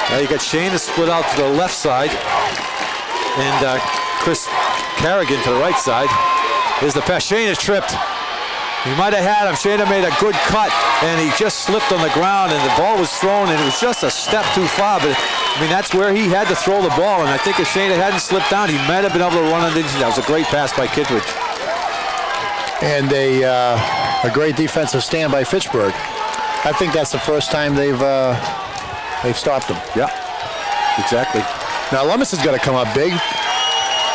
Now you got Shane to split out to the left side, and Chris Carrigan to the right side. Here's the pass. Shane is tripped. He might have had him. Shane made a good cut, and he just slipped on the ground, and the ball was thrown, and it was just a step too far. But I mean, that's where he had to throw the ball, and I think if Shane hadn't slipped down, he might have been able to run under. That was a great pass by Kittredge. And a great defensive stand by Fitchburg. I think that's the first time they've stopped them. Yeah, exactly. Now Lummis has got to come up big,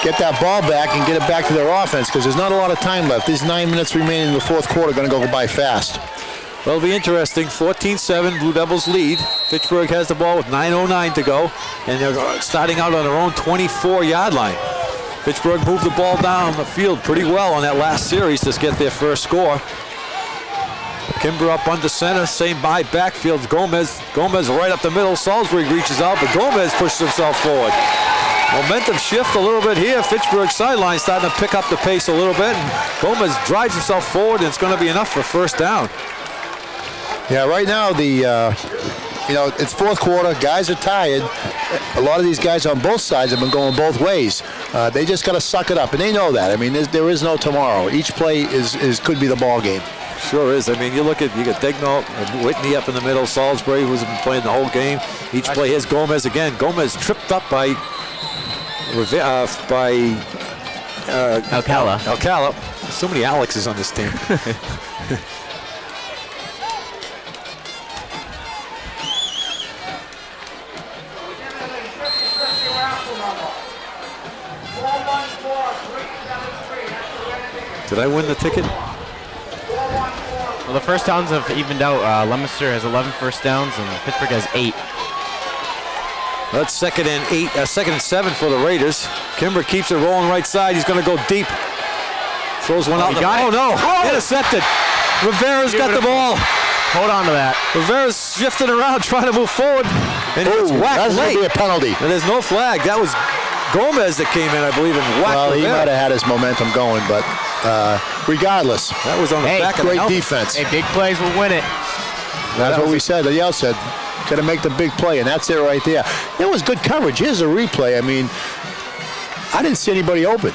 get that ball back, and get it back to their offense because there's not a lot of time left. These 9 minutes remaining in the fourth quarter are going to go by fast. Well, it'll be interesting. 14-7, Blue Devils lead. Fitchburg has the ball with 9:09 to go, and they're starting out on their own 24-yard line. Fitchburg moved the ball down the field pretty well on that last series to get their first score. Kimber up under center, same by backfield. Gomez right up the middle. Salisbury reaches out, but Gomez pushes himself forward. Momentum shift a little bit here. Fitchburg sideline starting to pick up the pace a little bit, and Gomez drives himself forward, and it's going to be enough for first down. Yeah, right now it's fourth quarter. Guys are tired. A lot of these guys on both sides have been going both ways. They just got to suck it up, and they know that. I mean, there is no tomorrow. Each play could be the ball game. Sure is. I mean, you got Degnault and Whitney up in the middle. Salisbury, who's been playing the whole game. Each play, here's Gomez again. Gomez tripped up by Alcala. Alcala. So many Alexes on this team. Did I win the ticket? Well, the first downs have evened out. Leominster has 11 first downs, and Pittsburgh has 8. That's 2nd and 2nd and 7 for the Raiders. Kimber keeps it rolling right side. He's going to go deep. Throws one out. Got it. No! Whoa. Intercepted. Rivera's got the ball. Hold on to that. Rivera's shifting around, trying to move forward, and it's whacked That's going late. to be a penalty. And there's no flag. That was Gomez that came in, I believe, and whacked Well, he Rivera. might have had his momentum going, but regardless, That was on the back of the great helmet. defense. Hey, big plays will win it. That's what we said at the outset. Got to make the big play, and that's it right there. It was good coverage. Here's a replay. I mean, I didn't see anybody open.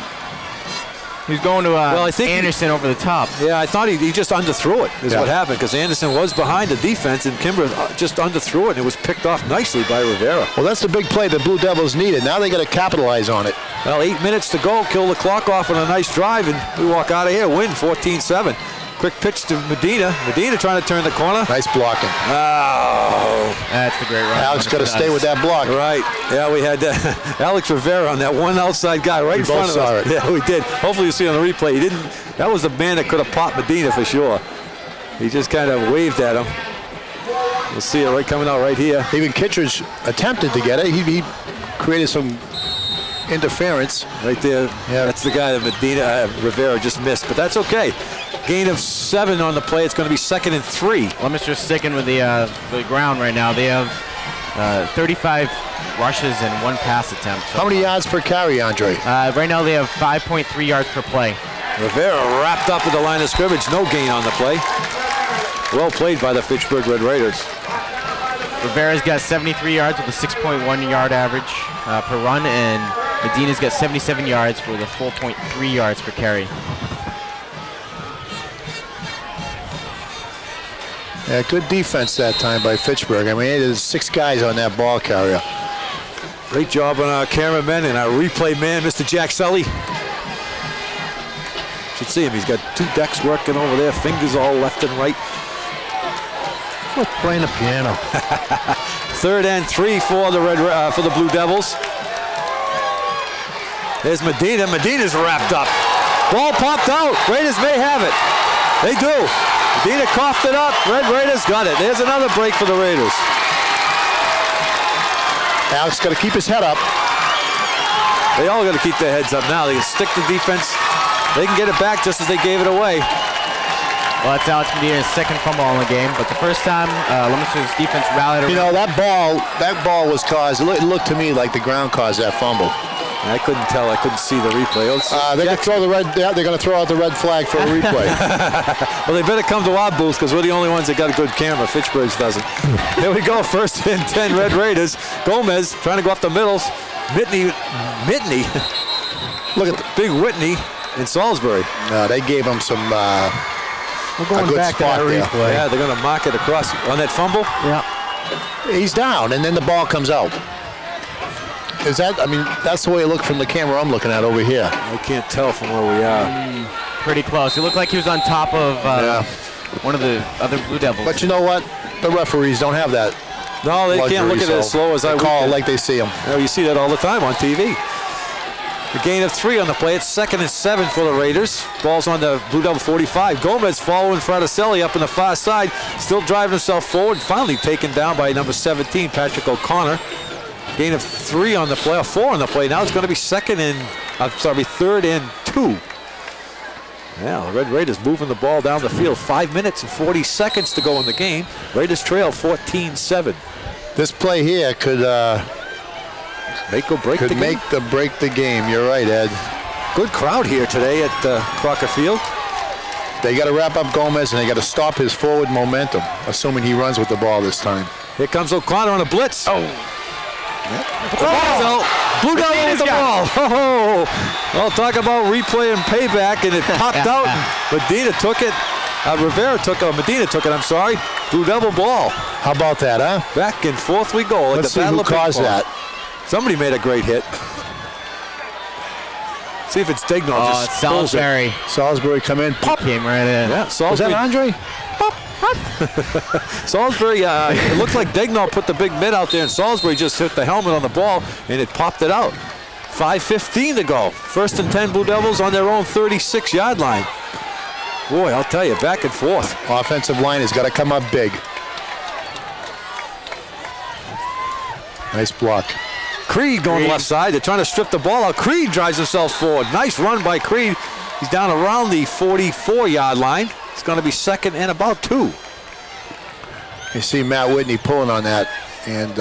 He's going to I think Anderson over the top. Yeah, I thought he just underthrew it is Yeah. what happened, because Anderson was behind the defense, and Kimber just underthrew it, and it was picked off nicely by Rivera. Well, that's the big play the Blue Devils needed. Now they got to capitalize on it. Well, 8 minutes to go, kill the clock off on a nice drive, and we walk out of here, win 14-7. Quick pitch to Medina. Medina trying to turn the corner. Nice blocking. Oh, That's the great run. Alex got to stay with that block. right. Yeah, we had Alex Rivera on that one outside guy right We in front both of us. saw it. Yeah, we did. Hopefully you see on the replay. He didn't. That was the man that could have popped Medina for sure. He just kind of waved at him. You'll see it right coming out right here. Even Kittredge attempted to get it. He created some interference. Right there. Yeah. That's the guy that Medina Rivera just missed, but that's okay. Gain of 7 on the play. It's going to be 2nd and 3. Leominster's sticking with the ground right now. They have 35 rushes and 1 pass attempt. So How many yards per carry, Andre? right now they have 5.3 yards per play. Rivera wrapped up at the line of scrimmage. No gain on the play. Well played by the Fitchburg Red Raiders. Rivera's got 73 yards with a 6.1 yard average per run, and Medina's got 77 yards with a 4.3 yards per carry. Yeah, good defense that time by Fitchburg. I mean, there's 6 guys on that ball carrier. Great job on our cameraman and our replay man, Mr. Jack Sully. Should see him. He's got 2 decks working over there, fingers all left and right. Like playing the piano. 3rd and 3 for the for the Blue Devils. There's Medina. Medina's wrapped up. Ball popped out. Raiders may have it. They do. Medina coughed it up. Red Raiders got it. There's another break for the Raiders. Alex got to keep his head up. They all got to keep their heads up now. They can stick to defense. They can get it back just as they gave it away. Well, that's Alex Medina's 2nd fumble in the game, but the first time Leominster's defense rallied You around. know, that ball was caused, it looked to me like the ground caused that fumble. I couldn't tell. I couldn't see the replay. They're going to throw they're going to throw out the red flag for a replay. Well, they better come to our booth because we're the only ones that got a good camera. Fitchburg's doesn't. Here we go. 1st and 10 Red Raiders. Gomez trying to go up the middles. Mitney. Look at the, Big Whitney in Salisbury. they gave him some We're going a good back to spot that there. replay. Yeah, they're going to mark it across on that fumble. Yeah. He's down, and then the ball comes out. Is that? I mean, that's the way it looked from the camera I'm looking at over here. I can't tell from where we are. Pretty close. It looked like he was on top of one of the other Blue Devils. But you know what? The referees don't have that. No, they can't look at it as slow as I they would. call it like they see them. You see that all the time on TV. A gain of 3 on the play. It's 2nd and 7 for the Raiders. Ball's on the Blue Devil 45. Gomez following Fraticelli up on the far side. Still driving himself forward. Finally taken down by number 17, Patrick O'Connor. Gain of 3 on the play, or 4 on the play. Now it's going to be 3rd and 2. Yeah, the Red Raiders moving the ball down the field. 5 minutes and 40 seconds to go in the game. Raiders trail 14-7. This play here could Make or break the game. break the game. You're right, Ed. Good crowd here today at Crocker Field. They got to wrap up Gomez, and they got to stop his forward momentum, assuming he runs with the ball this time. Here comes O'Connor on a blitz. oh, Blue Devil with the ball. Oh, well, talk about replay and payback, and it popped out. Medina took it. Medina took it, I'm sorry. Blue Devil ball. How about that, huh? Back and forth we go. Like Let's the see Battle who of Ping caused Pong. that. Somebody made a great hit. See if it's Dagnall. oh, Just it's pulls it. Salisbury. Salisbury come in. Pop. Came right in. Yeah, Was Salisbury. that Andre? Salisbury, it looked like Dagnall put the big mid out there, and Salisbury just hit the helmet on the ball, and it popped it out. 5:15 to go. 1st and 10 Blue Devils on their own 36-yard line. Boy, I'll tell you, back and forth. Offensive line has got to come up big. Nice block. Creed going left side. They're trying to strip the ball out. Creed drives himself forward. Nice run by Creed. He's down around the 44-yard line. It's going to be second and about 2. You see Matt Whitney pulling on that and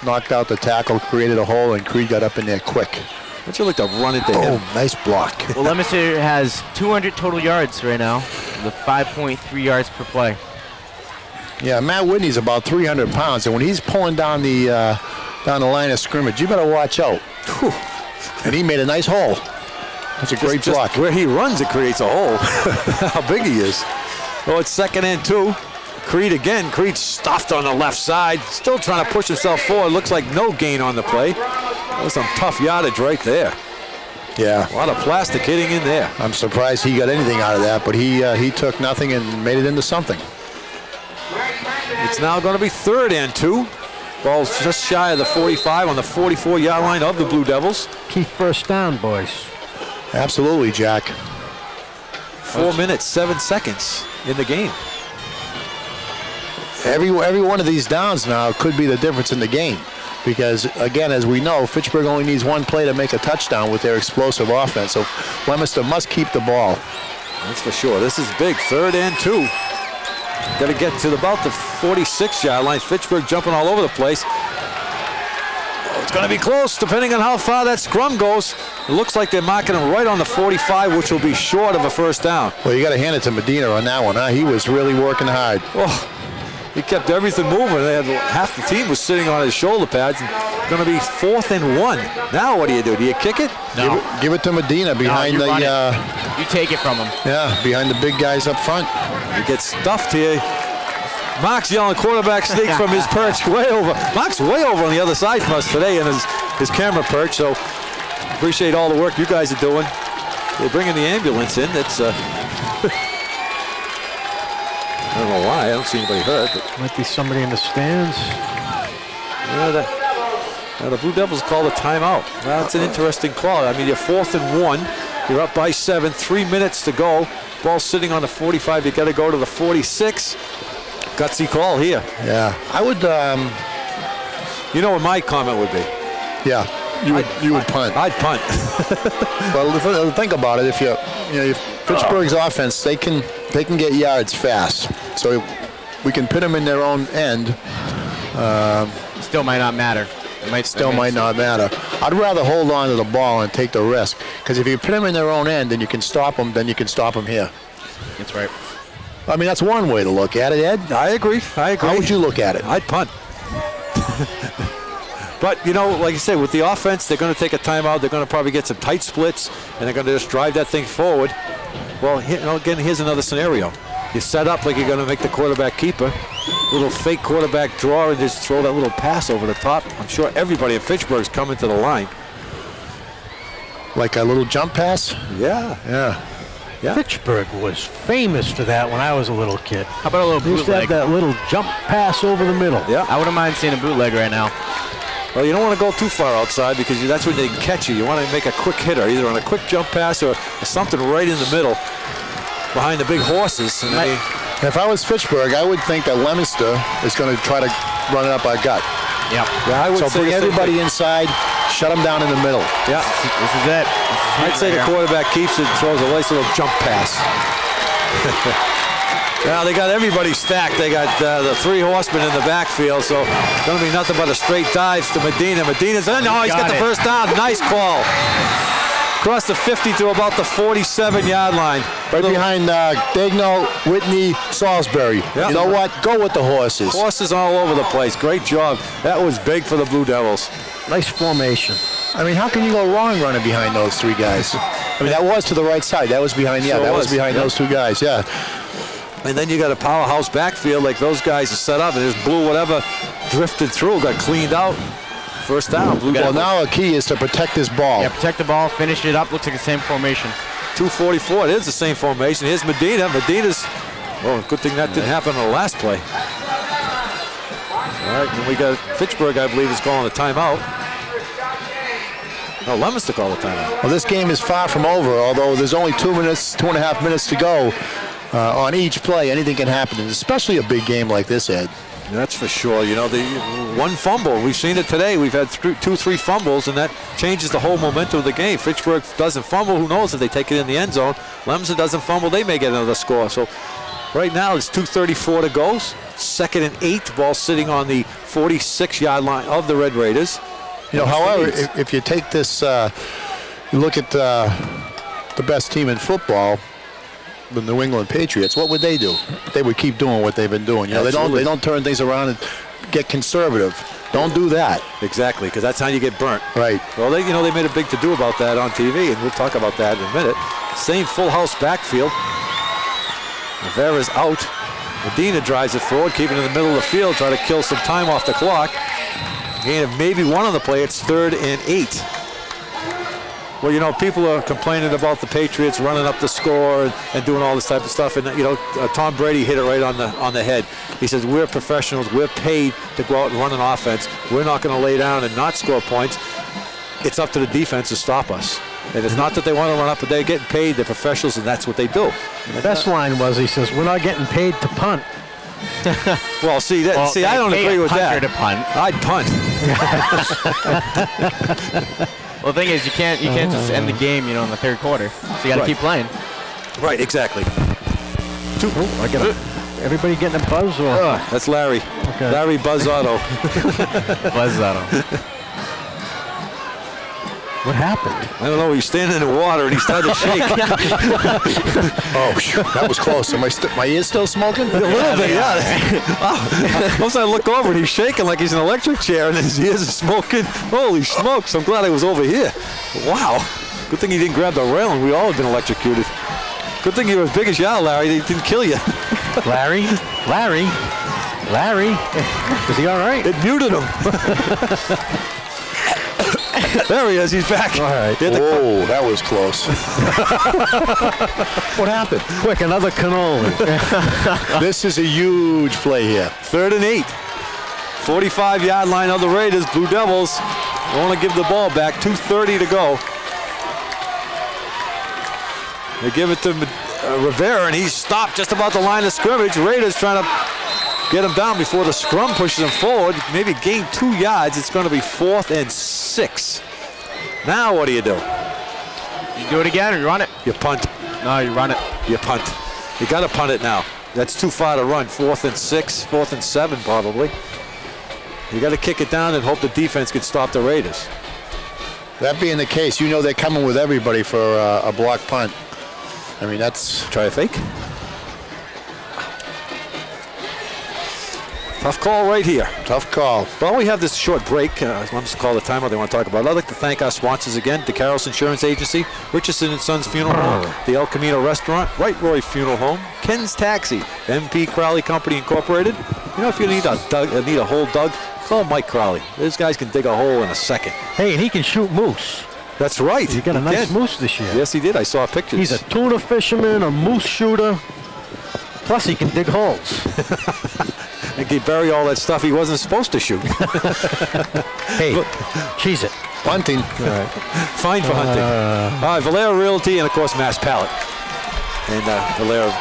knocked out the tackle, created a hole, and Creed got up in there quick. Don't you like to run into him? Oh, nice block. Well, Leominster has 200 total yards right now, with 5.3 yards per play. Yeah, Matt Whitney's about 300 pounds, and when he's pulling down the line of scrimmage, you better watch out. Whew. And he made a nice hole. That's a great block. Where he runs, it creates a hole. How big he is. Well, it's second and 2. Creed again. Creed stuffed on the left side. Still trying to push himself forward. Looks like no gain on the play. That was some tough yardage right there. Yeah. A lot of plastic hitting in there. I'm surprised he got anything out of that, but he took nothing and made it into something. It's now going to be third and 2. Ball's just shy of the 45 on the 44-yard line of the Blue Devils. Key first down, boys. Absolutely, Jack. 4 minutes, 7 seconds in the game. Every one of these downs now could be the difference in the game. Because, again, as we know, Fitchburg only needs one play to make a touchdown with their explosive offense. So Leominster must keep the ball. That's for sure. This is big. Third and 2. Got to get to about the 46-yard line. Fitchburg jumping all over the place. Oh, it's going to be close, depending on how far that scrum goes. It looks like they're marking him right on the 45, which will be short of a first down. Well, you got to hand it to Medina on that one, huh? He was really working hard. Oh, he kept everything moving. They had half the team was sitting on his shoulder pads. Going to be 4th and 1. Now what do? Do you kick it? No. Give it to Medina behind you run the. You take it from him. Yeah, behind the big guys up front. He gets stuffed here. Mark's yelling quarterback sneak from his perch way over. Mark's way over on the other side from us today in his camera perch. So appreciate all the work you guys are doing. They're bringing the ambulance in. That's I don't know why. I don't see anybody hurt. But Might be somebody in the stands. yeah, the Blue Devils called a timeout. That's an interesting call. I mean, you're 4th and 1. You're up by 7. 3 minutes to go. Ball sitting on the 45. You got to go to the 46. Gutsy call here. Yeah, I would. You know what my comment would be? Yeah, you would punt. I'd punt. Well, think about it. If Fitchburg's offense, they can get yards fast. So we can put them in their own end. Still might not matter. Still might not matter. I'd rather hold on to the ball and take the risk. Because if you put them in their own end, then you can stop them. Then you can stop them here. That's right. I mean, that's one way to look at it, Ed. I agree. How would you look at it? I'd punt. But, you know, like you said, with the offense, they're going to take a timeout. They're going to probably get some tight splits, and they're going to just drive that thing forward. Well, again, here's another scenario. You set up like you're going to make the quarterback keeper. Little fake quarterback draw and just throw that little pass over the top. I'm sure everybody at Fitchburg's coming to the line. Like a little jump pass? Yeah. Yeah. Fitchburg was famous for that when I was a little kid. How about a little They used to have bootleg? that little jump pass over the middle. Yeah. I wouldn't mind seeing a bootleg right now. Well, you don't want to go too far outside because that's when they can catch you. You want to make a quick hitter, either on a quick jump pass or something right in the middle behind the big horses. And If I was Fitchburg, I would think that Leominster is going to try to run it up our gut. Yep. yeah, I would So say bring the same everybody thing. inside, shut them down in the middle. Yeah. This is it. I'd say the quarterback keeps it and throws a nice little jump pass. Now they got everybody stacked. They got the 3 horsemen in the backfield, so it's going to be nothing but a straight dive to Medina. Medina's in. Oh, he's got the first down. Nice call. Across the 50 to about the 47-yard line. Right behind Dagnall, Whitney, Salisbury. Yeah. You know what? Go with the horses. Horses all over the place. Great job. That was big for the Blue Devils. Nice formation. I mean, how can you go wrong running behind those 3 guys? I mean, that was to the right side. That was behind, Sure that was was. behind Yeah. those 2 guys, yeah. And then you got a powerhouse backfield like those guys are set up, and just blew whatever drifted through, got cleaned out. First down. Blue Well, Devils. now a key is to protect this ball. Yeah, protect the ball, finish it up. Looks like the same formation. 2:44. It is the same formation. Here's Medina. Medina's. Oh, good thing that didn't happen on the last play. All right, and we got Fitchburg, I believe, is calling a timeout. No, Leominster called a timeout. Well, this game is far from over, although there's only 2.5 minutes to go. on each play, anything can happen, and especially a big game like this, Ed. That's for sure. You know, the one fumble, we've seen it today. We've had 2-3 fumbles, and that changes the whole momentum of the game. Fitchburg doesn't fumble. Who knows if they take it in the end zone? Lemson doesn't fumble. They may get another score. So right now it's 2:34 to go. 2nd and 8. Ball sitting on the 46-yard line of the Red Raiders. You know, however, if you take this, you look at the best team in football, the New England Patriots, what would they do? They would keep doing what they've been doing. You know, they don't turn things around and get conservative. Don't do that. Exactly, because that's how you get burnt. Right. Well, they made a big to-do about that on TV, and we'll talk about that in a minute. Same full house backfield. Rivera's out. Medina drives it forward, keeping it in the middle of the field, try to kill some time off the clock. Gain of maybe one on the play. It's 3rd and 8. Well, you know, people are complaining about the Patriots running up the score and doing all this type of stuff. And, you know, Tom Brady hit it right on the head. He says, we're professionals. We're paid to go out and run an offense. We're not going to lay down and not score points. It's up to the defense to stop us. And it's not that they want to run up, but they're getting paid. They're professionals, and that's what they do. The best line was, he says, we're not getting paid to punt. Well, see, I don't agree with that. To punt. I'd punt. Well, the thing is, you can't just end the game, you know, in the 3rd quarter. So you got to keep playing. Right, exactly. Everybody getting a buzz? Or? That's Larry. Okay. Larry Buzzotto. Buzzotto. What happened? I don't know. He's standing in the water and he started to shake. Oh, shoot, that was close. Am my ears still smoking? A little bit, yeah. Once I look over and he's shaking like he's in an electric chair and his ears are smoking. Holy smokes, I'm glad I was over here. Wow. Good thing he didn't grab the railing. We all have been electrocuted. Good thing you were as big as you are, Larry. He didn't kill you. Larry? Is he all right? It muted him. There he is. He's back. All right. Whoa, that was close. What happened? Quick, another cannoli. This is a huge play here. 3rd and 8. 45-yard line of the Raiders. Blue Devils want to give the ball back. 2:30 to go. They give it to Rivera, and he's stopped just about the line of scrimmage. Raiders trying to get him down before the scrum pushes him forward. Maybe gain 2 yards. It's going to be 4th and 6. Now what do? You do it again or you run it? You punt. No, you run it. You punt. You got to punt it now. That's too far to run. 4th and 6, 4th and 7 probably. You got to kick it down and hope the defense can stop the Raiders. That being the case, you know they're coming with everybody for a block punt. I mean, that's... Try a fake. Tough call right here. Tough call. Well, we have this short break. I'm just to call the timeout they want to talk about. I'd like to thank our sponsors again, DeCarroll's Insurance Agency, Richardson & Sons Funeral Home, the El Camino Restaurant, Wright Roy Funeral Home, Ken's Taxi, MP Crowley Company Incorporated. You know, if you need a hole dug, call Mike Crowley. These guys can dig a hole in a second. Hey, and he can shoot moose. That's right. He got a nice moose this year. Yes, he did. I saw pictures. He's a tuna fisherman, a moose shooter. Plus, he can dig holes. And he bury all that stuff he wasn't supposed to shoot. Hey, cheese it. Punting. All right. Fine for hunting. All right, Valero Realty and, of course, Mass Pallet. And Valero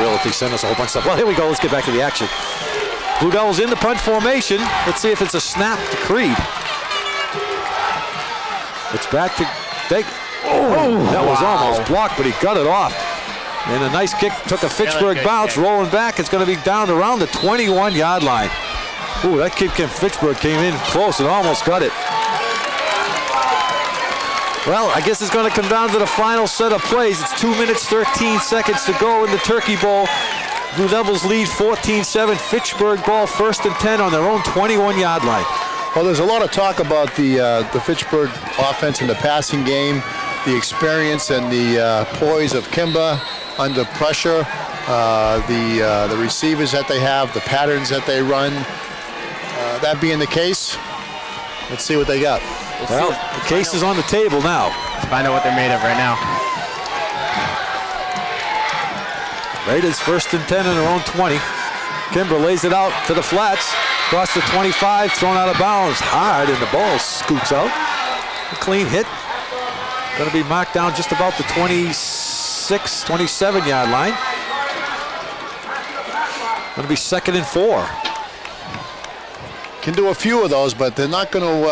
Realty sent us a whole bunch of stuff. Well, here we go. Let's get back to the action. Blue Devils in the punt formation. Let's see if it's a snap to Creed. It's back to Dake. That was almost blocked, but he got it off. And a nice kick took a Fitchburg bounce, rolling back. It's going to be down around the 21-yard line. Ooh, that kid from Fitchburg came in close and almost got it. Well, I guess it's going to come down to the final set of plays. It's 2 minutes, 13 seconds to go in the Turkey Bowl. Blue Devils lead 14-7. Fitchburg ball 1st and 10 on their own 21-yard line. Well, there's a lot of talk about the Fitchburg offense in the passing game, the experience and the poise of Kimba under pressure, the receivers that they have, the patterns that they run. That being the case, let's see what they got. Well, the case is on the table now. Let's find out what they're made of right now. Raiders 1st and 10 in their own 20. Kimber lays it out to the flats. Across the 25, thrown out of bounds. Hard, and the ball scoots out. A clean hit. Going to be marked down just about the 27 26, 27-yard line. Going to be 2nd and 4. Can do a few of those, but they're not going to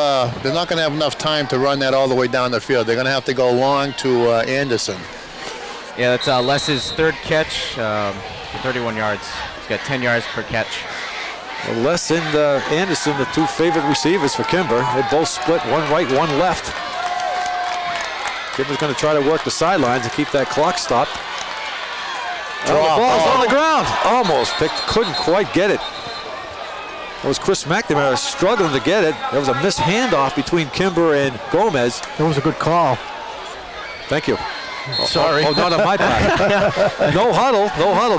have enough time to run that all the way down the field. They're going to have to go long to Anderson. Yeah, that's Les's 3rd catch for 31 yards. He's got 10 yards per catch. Well, Les and Anderson, the 2 favorite receivers for Kimber. They both split, one right, one left. Kimber's going to try to work the sidelines and keep that clock stopped. The ball's on the ground. Almost couldn't quite get it. It was Chris McNamara struggling to get it. There was a missed handoff between Kimber and Gomez. It was a good call. Thank you. Sorry. Oh, not on my part. No huddle.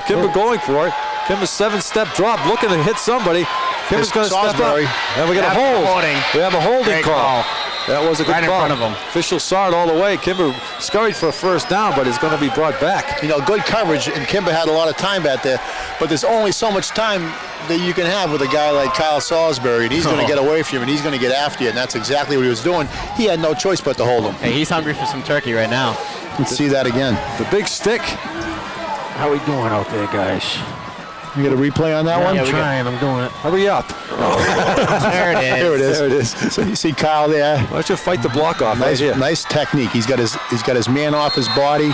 Kimber going for it. Kimber's 7-step drop, looking to hit somebody. Kimber's going to step up. And we got a hold. We have a holding call. That was a good call. Right in front of him. Official saw it all the way. Kimber scurried for a first down, but it's going to be brought back. You know, good coverage, and Kimber had a lot of time back there, but there's only so much time that you can have with a guy like Kyle Salisbury, and he's going to get away from you, and he's going to get after you, and that's exactly what he was doing. He had no choice but to hold him. Hey, he's hungry for some turkey right now. Let's see that again. The big stick. How we doing out there, guys? You get a replay on that one? I'm trying. I'm doing it. Hurry up. There it is. There it is. So you see Kyle there. Why don't you fight the block off right here? Nice technique. He's got his man off his body.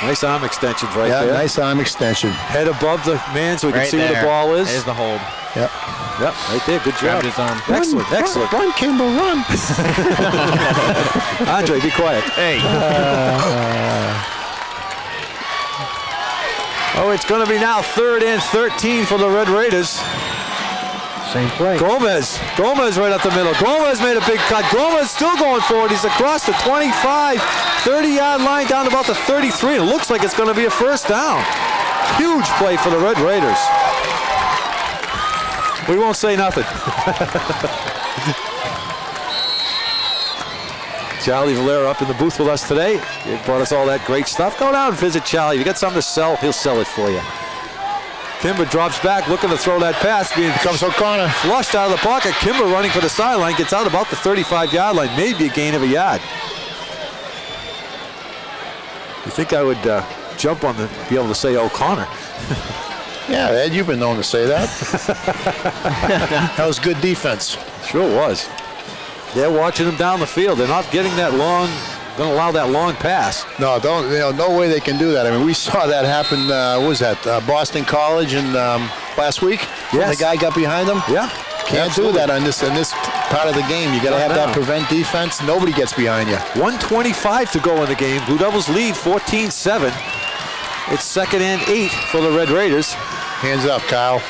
Nice arm extensions right there. Nice arm extension. Head above the man so we can Right see where the ball is. There's the hold. Yep. Yep, right there. Good job. Grabbed his arm. Excellent. Run, Kimber, run. Andre, be quiet. Hey. Oh, it's going to be now 3rd and 13 for the Red Raiders. Same play. Gomez right up the middle. Gomez made a big cut. Gomez still going forward. He's across the 25, 30-yard line down to about the 33. It looks like it's going to be a first down. Huge play for the Red Raiders. We won't say nothing. Charlie Valera up in the booth with us today. He brought us all that great stuff. Go down and visit Charlie. If you got something to sell, he'll sell it for you. Kimber drops back, looking to throw that pass. Comes O'Connor. Flushed out of the pocket. Kimber running for the sideline. Gets out about the 35-yard line. Maybe a gain of a yard. You think I would jump on be able to say O'Connor? Yeah, Ed, you've been known to say that. That was good defense. Sure was. They're watching him down the field. They're not getting that long, going to allow that long pass. No, no way they can do that. I mean, we saw that happen, what was that, Boston College last week? Yes. The guy got behind them? Yeah. Can't do that in this part of the game. You got to have that prevent defense. Nobody gets behind you. 1:25 to go in the game. Blue Devils lead 14-7. It's 2nd and 8 for the Red Raiders. Hands up, Kyle.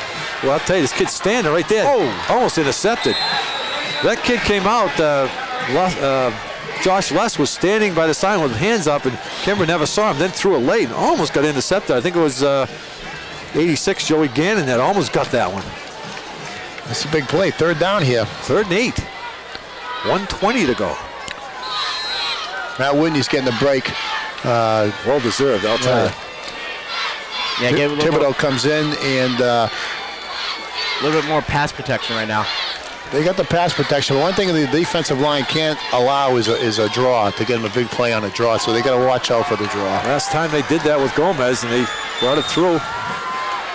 Well, I'll tell you, this kid's standing right there. Oh. Almost intercepted. That kid came out, Josh Les was standing by the sideline with his hands up, and Kimber never saw him, then threw it late and almost got intercepted. I think it was 86 Joey Gannon that almost got that one. That's a big play. 3rd down here. 3rd and 8. 1:20 to go. Matt Whitney's getting a break. Well deserved, I'll tell you. Yeah, give a little Thibodeau comes in, and little bit more pass protection right now. they got the pass protection. One thing the defensive line can't allow is a draw, to get them a big play on a draw, so they got to watch out for the draw. Last time they did that with Gomez, and they brought it through.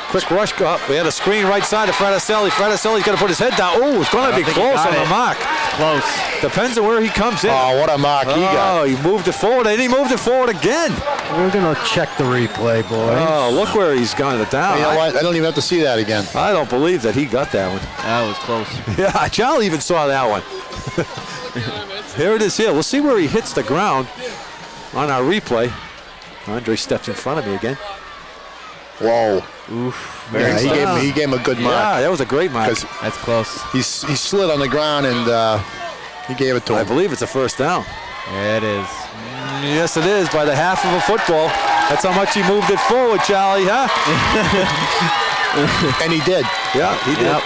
Quick rush up. We had a screen right side of Fraticelli. Fraticelli's got to put his head down. Oh, it's going to be close on the mark. Close. Depends on where he comes in. Oh, what a mark he got. Oh, he moved it forward, and he moved it forward again. We're going to check the replay, boys. Oh, look where he's gone it down. You know what? I don't even have to see that again. I don't believe that he got that one. That was close. Yeah, Charlie even saw that one. Here it is here. We'll see where he hits the ground on our replay. Andre steps in front of me again. Whoa. Oof. Yeah, he gave him a good mark. Yeah, that was a great mark. That's close. He slid on the ground, and he gave it to I him. believe it's a first down. It is. Yes, it is, by the half of a football. That's how much he moved it forward, Charlie, huh? And he did. Yeah, he did.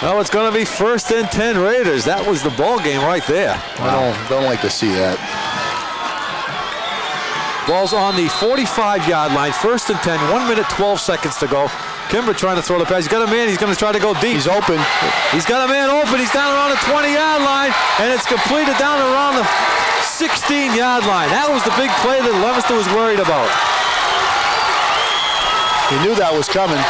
Well, it's going to be 1st and 10 Raiders. That was the ball game right there. I don't like to see that. Ball's on the 45-yard line. 1st and 10. 1 minute, 12 seconds to go. Kimber trying to throw the pass. He's got a man. He's going to try to go deep. He's open. He's got a man open. He's down around the 20-yard line, and it's completed down around the 16-yard line. That was the big play that Leominster was worried about. He knew that was coming.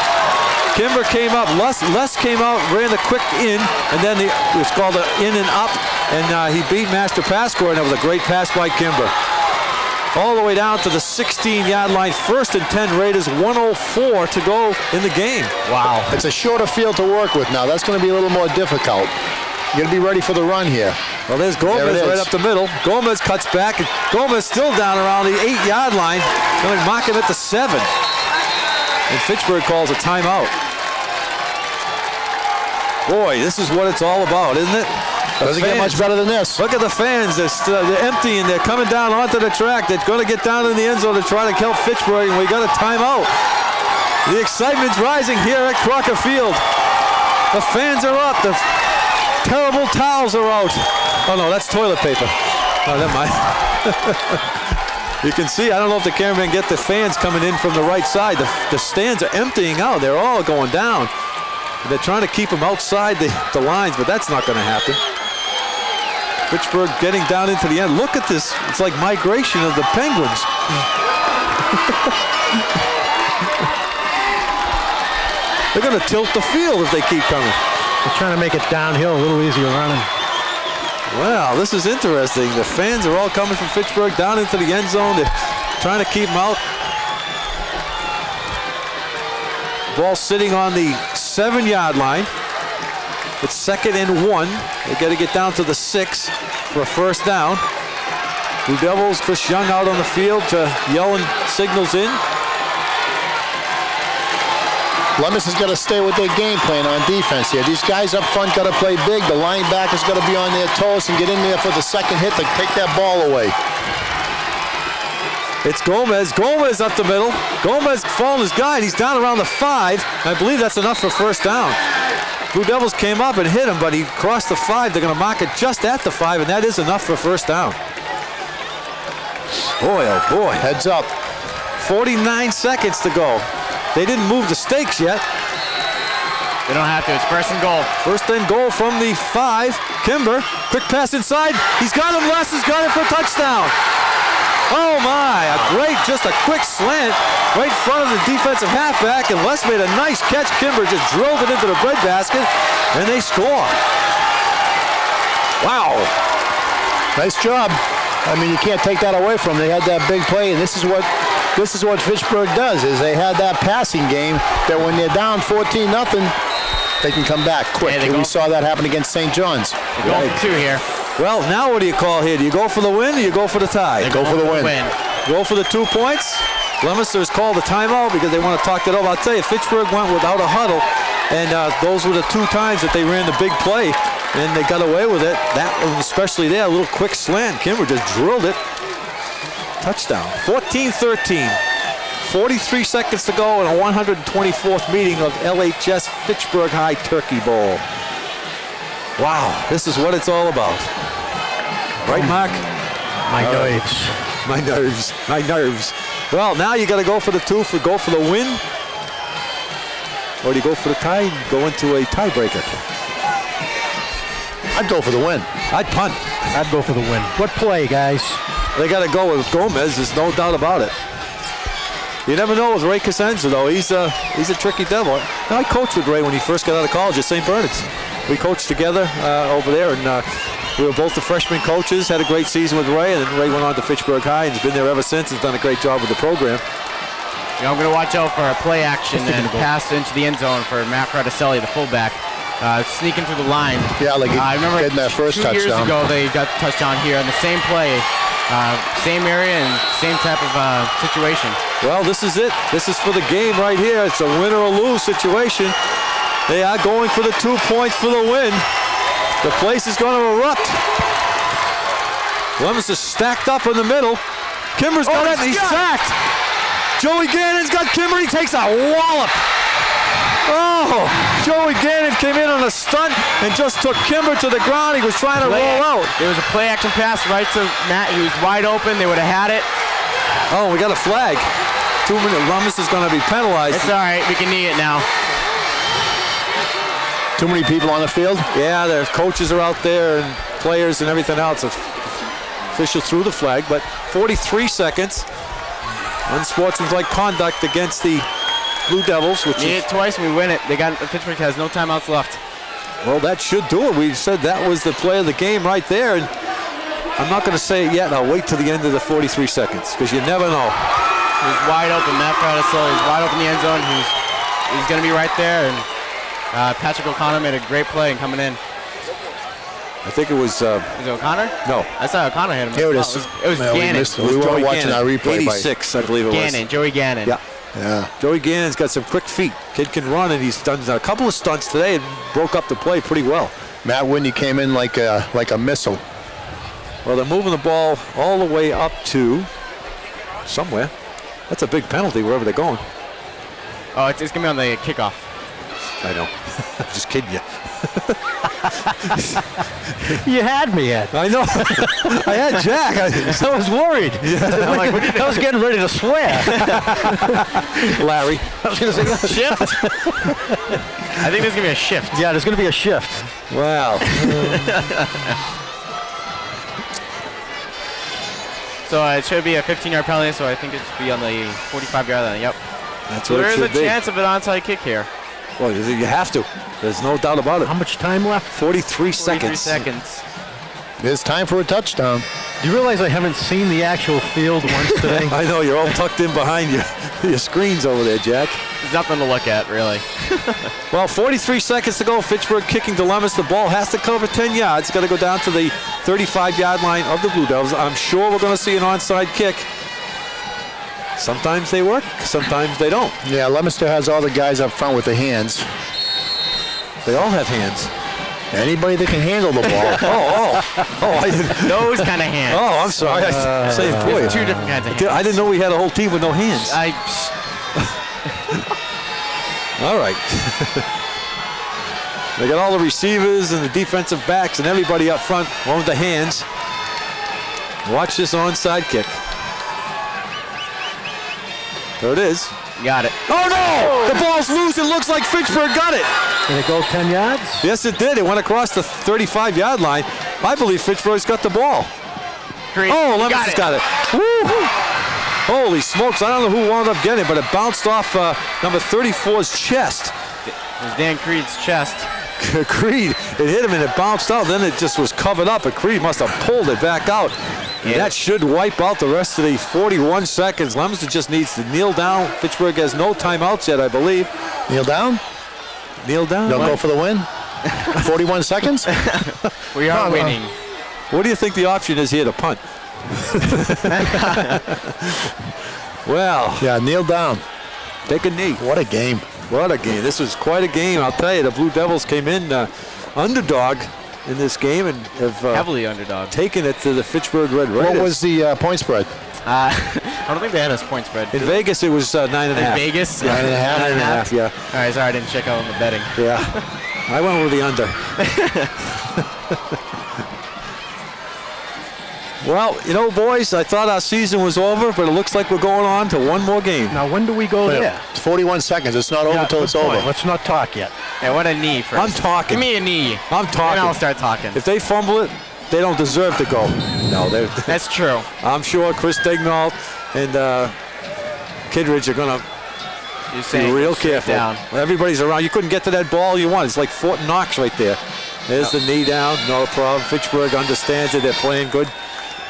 Kimber came up, Les came out, ran the quick in, and then it was called an in and up, and he beat Master Pascoe, and it was a great pass by Kimber. All the way down to the 16-yard line. 1st and 10 Raiders, 1:04 to go in the game. Wow. It's a shorter field to work with now. That's going to be a little more difficult. You're going to be ready for the run here. Well, there's Gomez right up the middle. Gomez cuts back, and Gomez still down around the 8-yard line. Going to mock him at the 7. And Fitchburg calls a timeout. Boy, this is what it's all about, isn't it? Doesn't get much better than this. Look at the fans. They're empty, and they're coming down onto the track. They're going to get down in the end zone to try to help Fitchburg, and we got a timeout. The excitement's rising here at Crocker Field. The fans are up. The terrible towels are out. Oh, no, that's toilet paper. Oh, never mind. You can see, I don't know if the cameraman get the fans coming in from the right side. The stands are emptying out. They're all going down. They're trying to keep them outside the lines, but that's not going to happen. Fitchburg getting down into the end. Look at this. It's like migration of the Penguins. They're going to tilt the field if they keep coming. They're trying to make it downhill a little easier running. Wow, this is interesting. The fans are all coming from Fitchburg down into the end zone. They're trying to keep them out. Ball sitting on the 7-yard line. It's 2nd and 1. They got to get down to the 6 for a first down. Blue Devils, Chris Young out on the field to yelling signals in. Leominster's got to stay with their game plan on defense here. These guys up front got to play big. The linebackers got to be on their toes and get in there for the second hit to take that ball away. It's Gomez. Gomez up the middle. Gomez following his guy, and he's down around the 5. I believe that's enough for first down. Blue Devils came up and hit him, but he crossed the 5. They're going to mark it just at the 5, and that is enough for first down. Boy, oh boy. Heads up. 49 seconds to go. They didn't move the stakes yet. They don't have to. It's 1st and goal. 1st and goal from the 5. Kimber, quick pass inside. He's got him. Les has got him for a touchdown. Oh my, just a quick slant right in front of the defensive halfback, and Les made a nice catch. Kimber just drilled it into the breadbasket, and they score. Wow. Nice job. I mean, you can't take that away from them. They had that big play, and this is what Fitchburg does, is they had that passing game that when they're down 14-0, they can come back quick. And we saw that happen against St. John's. They're going for 2 here. Well, now what do you call here? Do you go for the win or you go for the tie? Go for the win. Go for the 2 points. Leominster has called a timeout because they want to talk it over. I'll tell you, Fitchburg went without a huddle, and those were the 2 times that they ran the big play, and they got away with it. That one especially there, a little quick slant. Kimber just drilled it. Touchdown. 14-13. 43 seconds to go in a 124th meeting of LHS Fitchburg High Turkey Bowl. Wow, this is what it's all about. Right, Mark? My nerves. My nerves. My nerves. Well, now you got to go for the 2 go for the win. Or do you go for the tie and go into a tiebreaker? I'd go for the win. I'd punt. I'd go for the win. What play, guys? They got to go with Gomez. There's no doubt about it. You never know with Ray Cosenza, though. He's a tricky devil. I coached with Ray when he first got out of college at St. Bernard's. We coached together over there, and we were both the freshman coaches, had a great season with Ray, and then Ray went on to Fitchburg High and has been there ever since. He's done a great job with the program. I'm going to watch out for a play action and pass into the end zone for Matt Fraticelli, the fullback, sneaking through the line. Yeah, like I remember getting that first 2 years touchdown. ago they got the touchdown here on the same play, same area and same type of situation. Well, this is it. This is for the game right here. It's a win or a lose situation. They are going for the 2 points for the win. The place is going to erupt. Leominster is stacked up in the middle. Kimber's got it, and he's sacked. Joey Gannon's got Kimber. He takes a wallop. Oh, Joey Gannon came in on a stunt and just took Kimber to the ground. He was trying to roll out. There was a play action pass right to Matt. He was wide open. They would have had it. Oh, we got a flag. 2 minutes. Leominster's going to be penalized. It's all right. We can knee it now. Too many people on the field? Yeah, their coaches are out there and players and everything else. Official threw the flag, but 43 seconds. Unsportsmanlike conduct against the Blue Devils, which Need is, it twice and we win it. Fitchburg has no timeouts left. well, that should do it. We said that was the play of the game right there, and I'm not going to say it yet. I'll wait till the end of the 43 seconds because you never know. He's wide open. Matt Fraticelli is wide open in the end zone. He's going to be right there. And Patrick O'Connor made a great play and coming in. I think it was Is it O'Connor? no. I saw O'Connor hit him. Here it Oh, is. It was Yeah, we Gannon. missed it. We weren't watching our replay. 86, I believe it was. Gannon. Joey Gannon. Yeah. Yeah. Joey Gannon's got some quick feet. Kid can run, and he's done a couple of stunts today and broke up the play pretty well. Matt Whitney came in like a missile. Well, they're moving the ball all the way up to somewhere. That's a big penalty wherever they're going. Oh, it's going to be on the kickoff. I know. I'm just kidding you. You had me, Ed. I know. I had Jack. I was worried. I was getting ready to swear. Larry. I was going to say, Shift? I think there's going to be a shift. yeah, there's going to be a shift. Wow. So it should be a 15-yard penalty, so I think it should be on the 45-yard line. Yep. That's So what there it is a should be. chance of an onside kick here. Well, you have to. There's no doubt about it. How much time left? 43 43 seconds. seconds. It's time for a touchdown. Do you realize I haven't seen the actual field once today? I know, you're all tucked in behind your screens over there, Jack. There's nothing to look at, really. Well, 43 seconds to go. Fitchburg kicking Dilemmas. The ball has to cover 10 yards. It's got to go down to the 35-yard line of the Blue Devils. I'm sure we're going to see an onside kick. Sometimes they work, sometimes they don't. Yeah, Leominster has all the guys up front with the hands. They all have hands. Anybody that can handle the ball. I didn't. Those kind of hands. Oh, I'm sorry. I say it for you. Two different kinds of hands. I didn't know we had a whole team with no hands. All right. They got all the receivers and the defensive backs and everybody up front, one with the hands. Watch this onside kick. There it is. Got it. Oh no! The ball's loose. It looks like Fitchburg got it. Did it go 10 yards? Yes, it did. It went across the 35-yard line. I believe Fitchburg's got the ball. Creed, Oh, you Lemon's got it. Woo! Holy smokes. I don't know who wound up getting it, but it bounced off number 34's chest. It was Dan Creed's chest. Creed, it hit him and it bounced out. Then it just was covered up, and Creed must have pulled it back out. And Yeah. that should wipe out the rest of the 41 seconds. Leominster just needs to kneel down. Fitchburg has no timeouts yet, I believe. Kneel down. Kneel down. They'll go for the win. 41 seconds. We are winning. What do you think the option is here to punt? Well, Yeah, kneel down. take a knee. What a game. What a game. This was quite a game. I'll tell you, the Blue Devils came in underdog in this game and have Heavily underdog. taken it to the Fitchburg Red Raiders. What was the point spread? I don't think they had us point spread. In Vegas, it was 9.5. In Vegas? 9.5, yeah. All right, sorry, I didn't check out on the betting. Yeah. I went with the under. Well, you know, boys, I thought our season was over, but it looks like we're going on to one more game. Now, when do we go there? It's 41 seconds. It's not over Yeah, until good it's point. over. Let's not talk yet. Hey, what a knee first. I'm talking. Give me a knee. I'm talking. And I'll start talking. If they fumble it, they don't deserve to go. No, they're. That's true. I'm sure Chris Dignault and Kidridge are going to You're be saying real straight careful. down. Everybody's around. You couldn't get to that ball you want. It's like Fort Knox right there. There's the knee down. No problem. Fitchburg understands it. They're playing good.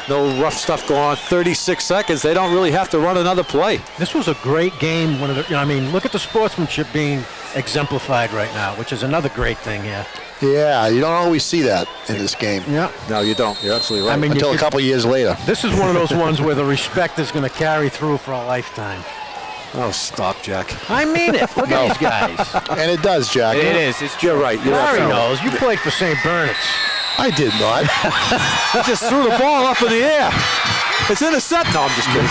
No rough stuff going on. 36 seconds. They don't really have to run another play. This was a great game. One of the, I mean, look at the sportsmanship being exemplified right now, which is another great thing here. Yeah, you don't always see that in this game Yeah. No, you don't. You're absolutely right. I mean, until a you couple years later. this is one of those ones where the respect is going to carry through for a lifetime. oh, stop, Jack. I mean it. Look at these guys. And it does, Jack. It is. It's true. You're right. You're Larry absolutely right. knows. You played for St. Bernard's. I did not. He just threw the ball up in the air. It's intercept. No, I'm just kidding.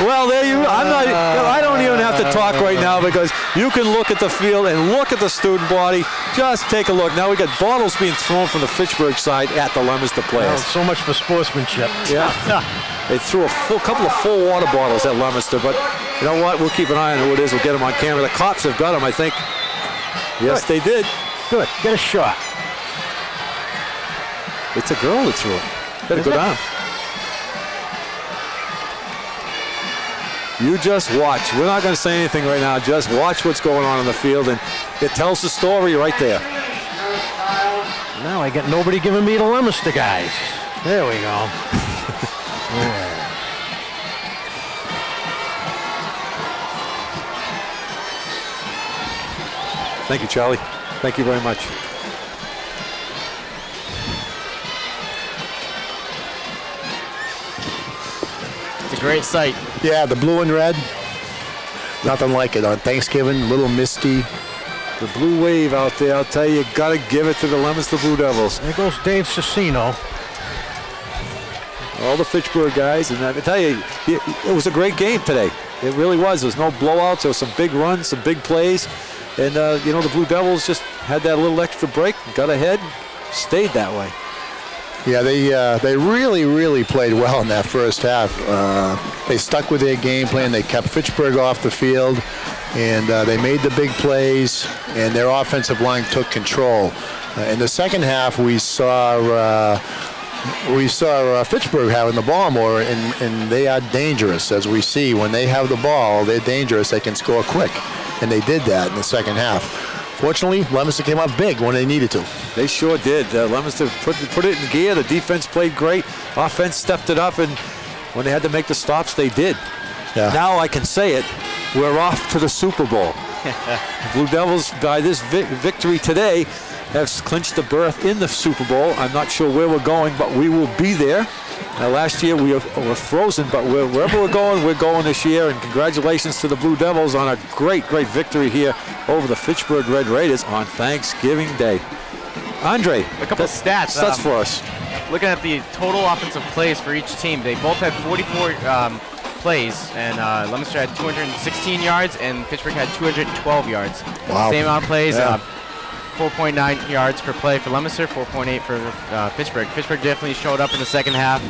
Well, there you. I'm not. I don't even have to talk right now because you can look at the field and look at the student body. Just take a look. Now we got bottles being thrown from the Fitchburg side at the Leominster Oh, players. so much for sportsmanship. Yeah. They threw a couple of full water bottles at Leominster, but you know what? We'll keep an eye on who it is. We'll get them on camera. The cops have got them, I think. Yes, they did. Good. Get a shot. It's a girl that threw it. Got a good arm. You just watch. We're not going to say anything right now. Just watch what's going on in the field, and it tells the story right there. Now I got nobody giving me the Leominster guys. There we go. Yeah. Thank you, Charlie. Thank you very much. It's a great sight. Yeah, the blue and red. Nothing like it on Thanksgiving. A little misty. The blue wave out there, I'll tell you, got to give it to the Leominster Blue Devils. There goes Dave Cicino. All the Fitchburg guys, and I tell you, it was a great game today. It really was. There was no blowouts. There was some big runs, some big plays. And, you know, the Blue Devils just had that little extra break, got ahead, stayed that way. Yeah, they really, really played well in that first half. They stuck with their game plan. They kept Fitchburg off the field, and they made the big plays, and their offensive line took control. In the second half, we saw Fitchburg having the ball more, and they are dangerous. As we see, when they have the ball, they're dangerous. They can score quick, and they did that in the second half. Fortunately, Leominster came up big when they needed to. They sure did. Leominster put it in gear. The defense played great. Offense stepped it up, and when they had to make the stops, they did. Yeah. Now I can say it. We're off to the Super Bowl. Blue Devils, by this victory today, have clinched the berth in the Super Bowl. I'm not sure where we're going, but we will be there. Last year we were frozen, but wherever we're going this year. And congratulations to the Blue Devils on a great, great victory here over the Fitchburg Red Raiders on Thanksgiving Day. Andre, A couple of stats. Stats for us. Looking at the total offensive plays for each team, they both had 44 plays, and Leominster had 216 yards, and Fitchburg had 212 yards. Wow. Same amount of plays. Yeah. 4.9 yards per play for Leominster, 4.8 for Fitchburg. Fitchburg definitely showed up in the second half.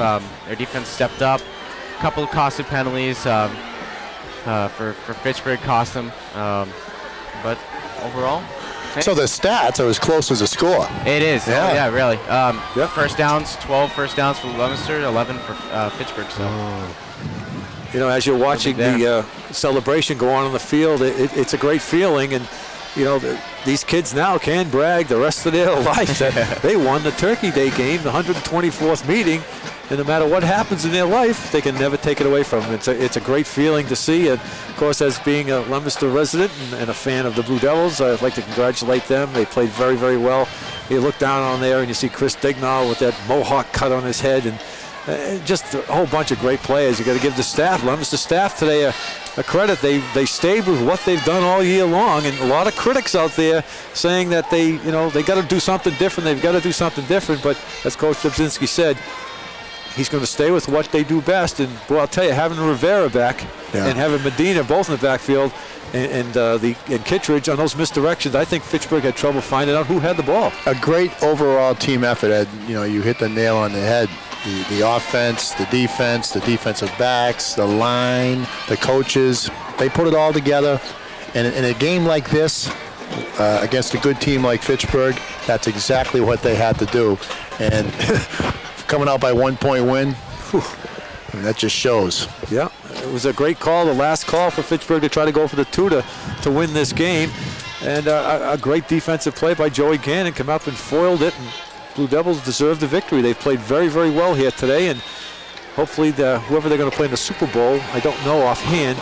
Their defense stepped up. A couple of costly penalties for Fitchburg cost them. But overall, So the stats are as close as a score. it is. Yeah. Oh, yeah, really. Yep. First downs, 12 first downs for Leominster, 11 for Fitchburg. So. You know, as you're watching the celebration go on the field, it's a great feeling. And, you know, these kids now can brag the rest of their life that they won the Turkey Day game, the 124th meeting. And no matter what happens in their life, they can never take it away from them. It's a great feeling to see. And, of course, as being a Leominster resident and a fan of the Blue Devils, I'd like to congratulate them. They played very, very well. You look down on there and you see Chris Dignall with that mohawk cut on his head, and just a whole bunch of great players. You got to give the staff, Leominster staff today, a credit. They stayed with what they've done all year long, and a lot of critics out there saying that they got to do something different. They've got to do something different. But as Coach Dubzinski said, he's going to stay with what they do best. And boy, I'll tell you, having Rivera back and having Medina both in the backfield and Kittredge on those misdirections, I think Fitchburg had trouble finding out who had the ball. A great overall team effort, Ed. You hit the nail on the head. The offense, the defense, the defensive backs, the line, the coaches, they put it all together. And in a game like this, against a good team like Fitchburg, that's exactly what they had to do. And coming out by 1 point win, I mean, that just shows. Yeah, it was a great call, the last call for Fitchburg to try to go for the 2 to win this game. And a great defensive play by Joey Gannon, come up and foiled it. And Blue Devils deserve the victory. They've played very, very well here today, and hopefully whoever they're going to play in the Super Bowl, I don't know offhand,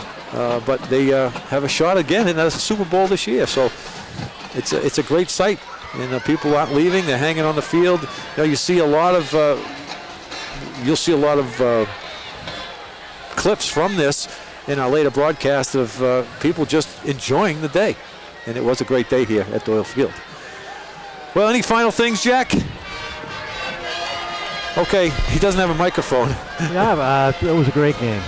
but they have a shot again in the Super Bowl this year. So it's a great sight, and people aren't leaving. They're hanging on the field. You'll see a lot of clips from this in our later broadcast of people just enjoying the day, and it was a great day here at Doyle Field. Well, any final things, Jack? Okay, he doesn't have a microphone. Yeah, it was a great game.